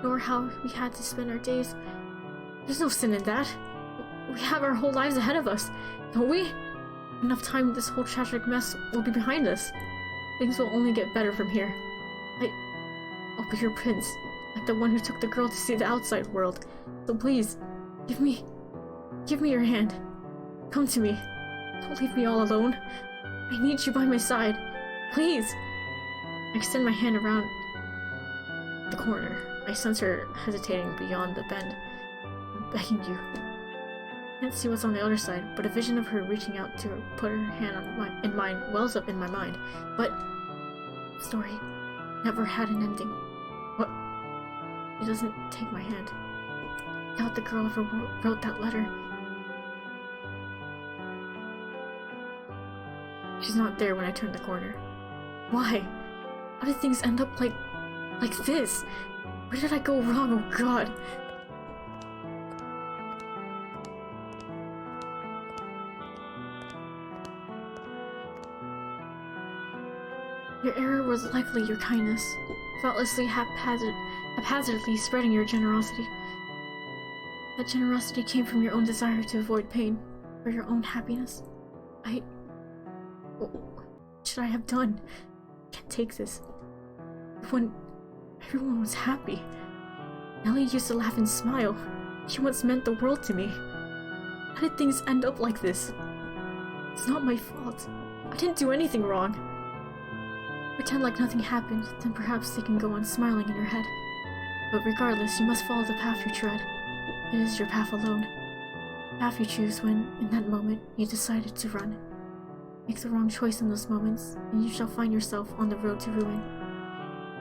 nor how we had to spend our days. There's no sin in that. We have our whole lives ahead of us, don't we? Enough time, this whole tragic mess will be behind us. Things will only get better from here. I'll be your prince, like the one who took the girl to see the outside world. So please, give me your hand. Come to me. Don't leave me all alone. I need you by my side. Please. I extend my hand around the corner. I sense her hesitating beyond the bend. I'm begging you. I can't see what's on the other side, but a vision of her reaching out to put her hand in mine wells up in my mind. But the story never had an ending. What? It doesn't take my hand. I doubt the girl ever wrote that letter. She's not there when I turn the corner. Why? How did things end up like this? Where did I go wrong? Oh God. Your error was likely your kindness, thoughtlessly haphazardly spreading your generosity. That generosity came from your own desire to avoid pain, for your own happiness. What should I have done? I can't take this. When everyone was happy. Ellie used to laugh and smile. She once meant the world to me. How did things end up like this? It's not my fault. I didn't do anything wrong. Pretend like nothing happened, then perhaps they can go on smiling in your head. But regardless, you must follow the path you tread. It is your path alone. The path you choose when, in that moment, you decided to run. Make the wrong choice in those moments, and you shall find yourself on the road to ruin.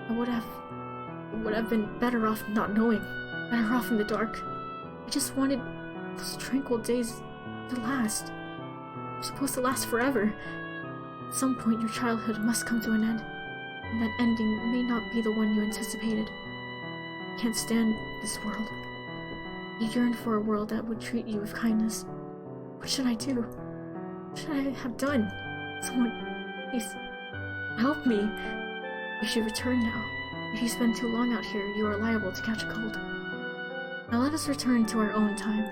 I would have been better off not knowing, better off in the dark. I just wanted those tranquil days to last. They're supposed to last forever. At some point, your childhood must come to an end, and that ending may not be the one you anticipated. I can't stand this world. You yearn for a world that would treat you with kindness. What should I do? What should I have done? Someone, please, help me. You should return now. If you spend too long out here, you are liable to catch a cold. Now let us return to our own time.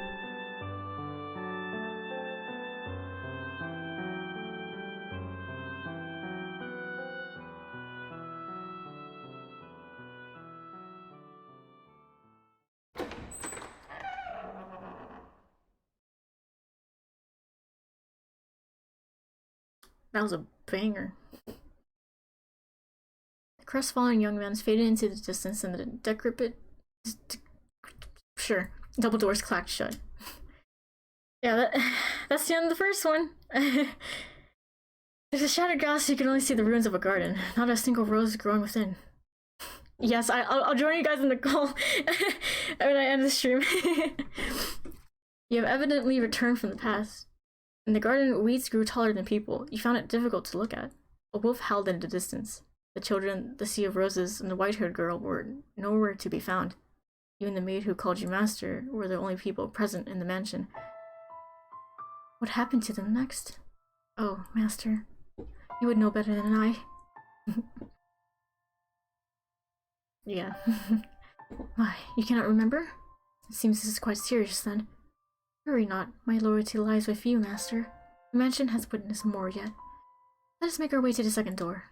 That was a banger. The crestfallen young man's faded into the distance and the decrepit... Sure. Double doors clacked shut. Yeah, that's the end of the first one. There's a shattered glass, so you can only see the ruins of a garden. Not a single rose growing within. Yes, I'll join you guys in the call when I end the stream. You have evidently returned from the past. In the garden, weeds grew taller than people. You found it difficult to look at. A wolf howled in the distance. The children, the sea of roses, and the white-haired girl were nowhere to be found. You and the maid who called you master were the only people present in the mansion. What happened to them next? Oh, master. You would know better than I. Yeah. Why, you cannot remember? It seems this is quite serious then. Worry not, my loyalty lies with you, master. The mansion has witnessed more yet. Let us make our way to the second door.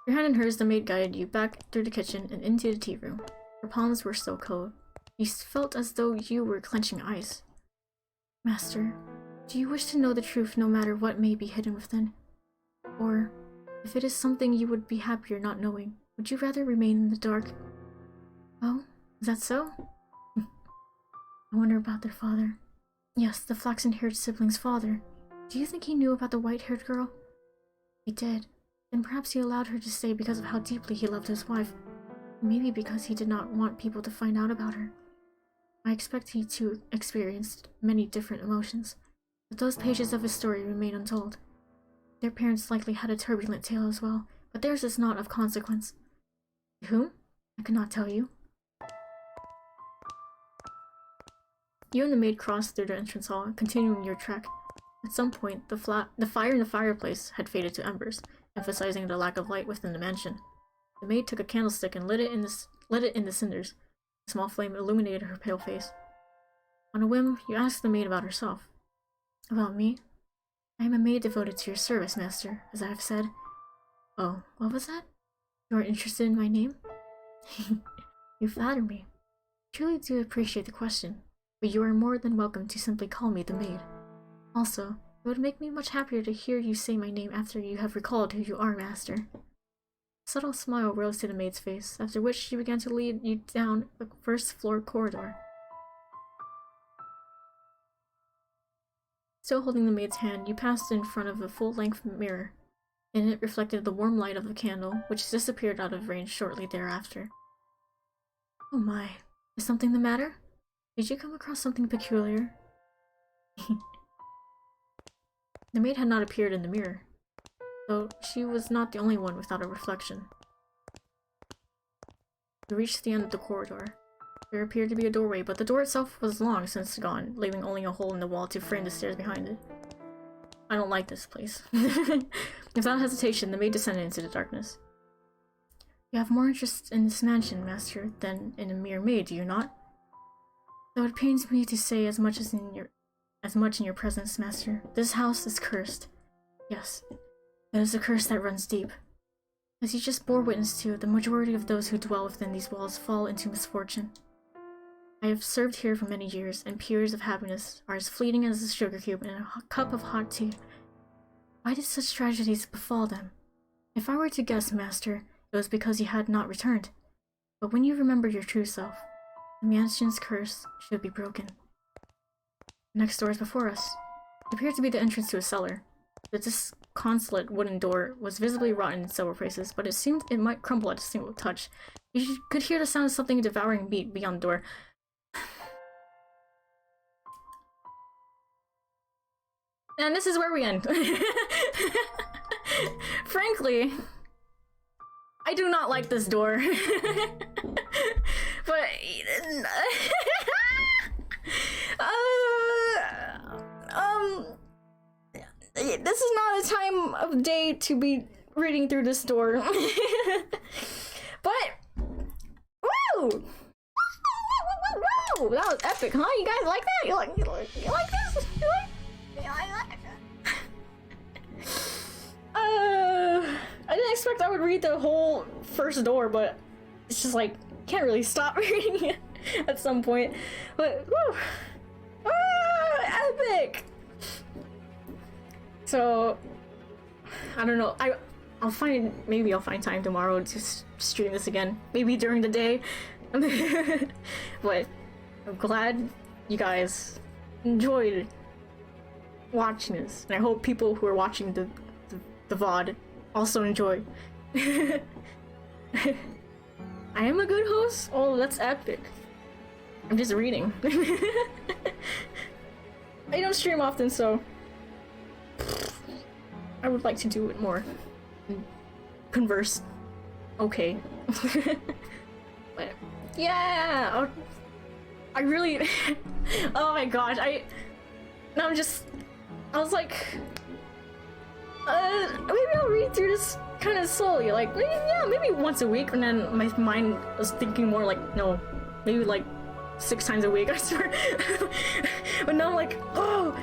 Your hand in hers, the maid guided you back through the kitchen and into the tea room. Her palms were still cold. You felt as though you were clenching ice. Master, do you wish to know the truth no matter what may be hidden within? Or, if it is something you would be happier not knowing, would you rather remain in the dark? Oh, is that so? I wonder about their father. Yes, the flaxen-haired sibling's father. Do you think he knew about the white-haired girl? He did. Then perhaps he allowed her to stay because of how deeply he loved his wife. Maybe because he did not want people to find out about her. I expect he too experienced many different emotions, but those pages of his story remain untold. Their parents likely had a turbulent tale as well, but theirs is not of consequence. To whom? I could not tell you. You and the maid crossed through the entrance hall, continuing your trek. At some point, the fire in the fireplace had faded to embers, emphasizing the lack of light within the mansion. The maid took a candlestick and lit it in the cinders. A small flame illuminated her pale face. On a whim, you asked the maid about herself. About me? I am a maid devoted to your service, master, as I have said. Oh, what was that? You are interested in my name? You flatter me. I truly do appreciate the question, but you are more than welcome to simply call me the maid. Also, it would make me much happier to hear you say my name after you have recalled who you are, master. A subtle smile rose to the maid's face, after which she began to lead you down the first-floor corridor. Still holding the maid's hand, you passed in front of a full-length mirror. In it reflected the warm light of the candle, which disappeared out of range shortly thereafter. Oh my, is something the matter? Did you come across something peculiar? The maid had not appeared in the mirror, though she was not the only one without a reflection. You reached the end of the corridor. There appeared to be a doorway, but the door itself was long since gone, leaving only a hole in the wall to frame the stairs behind it. I don't like this place. Without hesitation, the maid descended into the darkness. You have more interest in this mansion, master, than in a mere maid, do you not? Though it pains me to say as much as in your as much in your presence, Master. This house is cursed. Yes, it is a curse that runs deep. As you just bore witness to, the majority of those who dwell within these walls fall into misfortune. I have served here for many years, and periods of happiness are as fleeting as a sugar cube in a cup of hot tea. Why did such tragedies befall them? If I were to guess, Master, it was because you had not returned. But when you remember your true self, the mansion's curse should be broken. The next door is before us. It appeared to be the entrance to a cellar. The disconsolate wooden door was visibly rotten in several places, but it seemed it might crumble at a single touch. You could hear the sound of something devouring meat beyond the door. And this is where we end. Frankly, I do not like this door. But this is not a time of day to be reading through this door. But woo! Woo! That was epic, huh? You guys like that? You like this? You like I didn't expect I would read the whole first door, but it's just like, can't really stop reading it at some point. But, whew! Epic! So, I don't know, maybe I'll find time tomorrow to stream this again. Maybe during the day. But, I'm glad you guys enjoyed watching this, and I hope people who are watching the VOD also enjoy. I am a good host? Oh, that's epic. I'm just reading. I don't stream often, so I would like to do it more. Converse. Okay. But yeah, I really oh my gosh, I was like, maybe I'll read through this kind of slowly, like, maybe once a week, and then my mind was thinking more like, no, maybe like 6 times a week, I swear. But now I'm like, oh,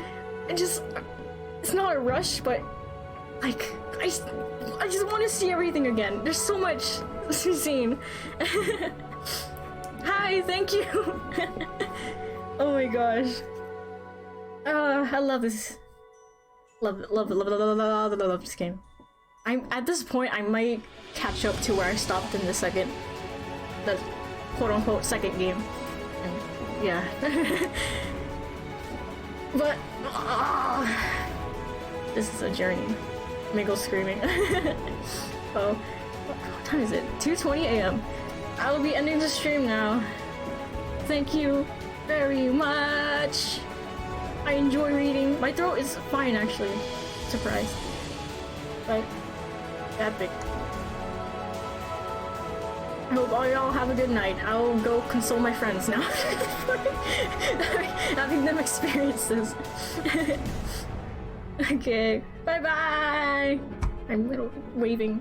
it's not a rush, but like, I just want to see everything again. There's so much to see. Hi, thank you. Oh my gosh. I love this. Love this game. At this point, I might catch up to where I stopped in the quote-unquote second game. And, yeah. But this is a journey. Miguel screaming. Oh, what time is it? 2:20 a.m. I will be ending the stream now. Thank you very much. I enjoy reading. My throat is fine, actually. Surprise. But epic. I hope all y'all have a good night. I'll go console my friends now. Having them experience this. Okay. Bye bye. I'm waving.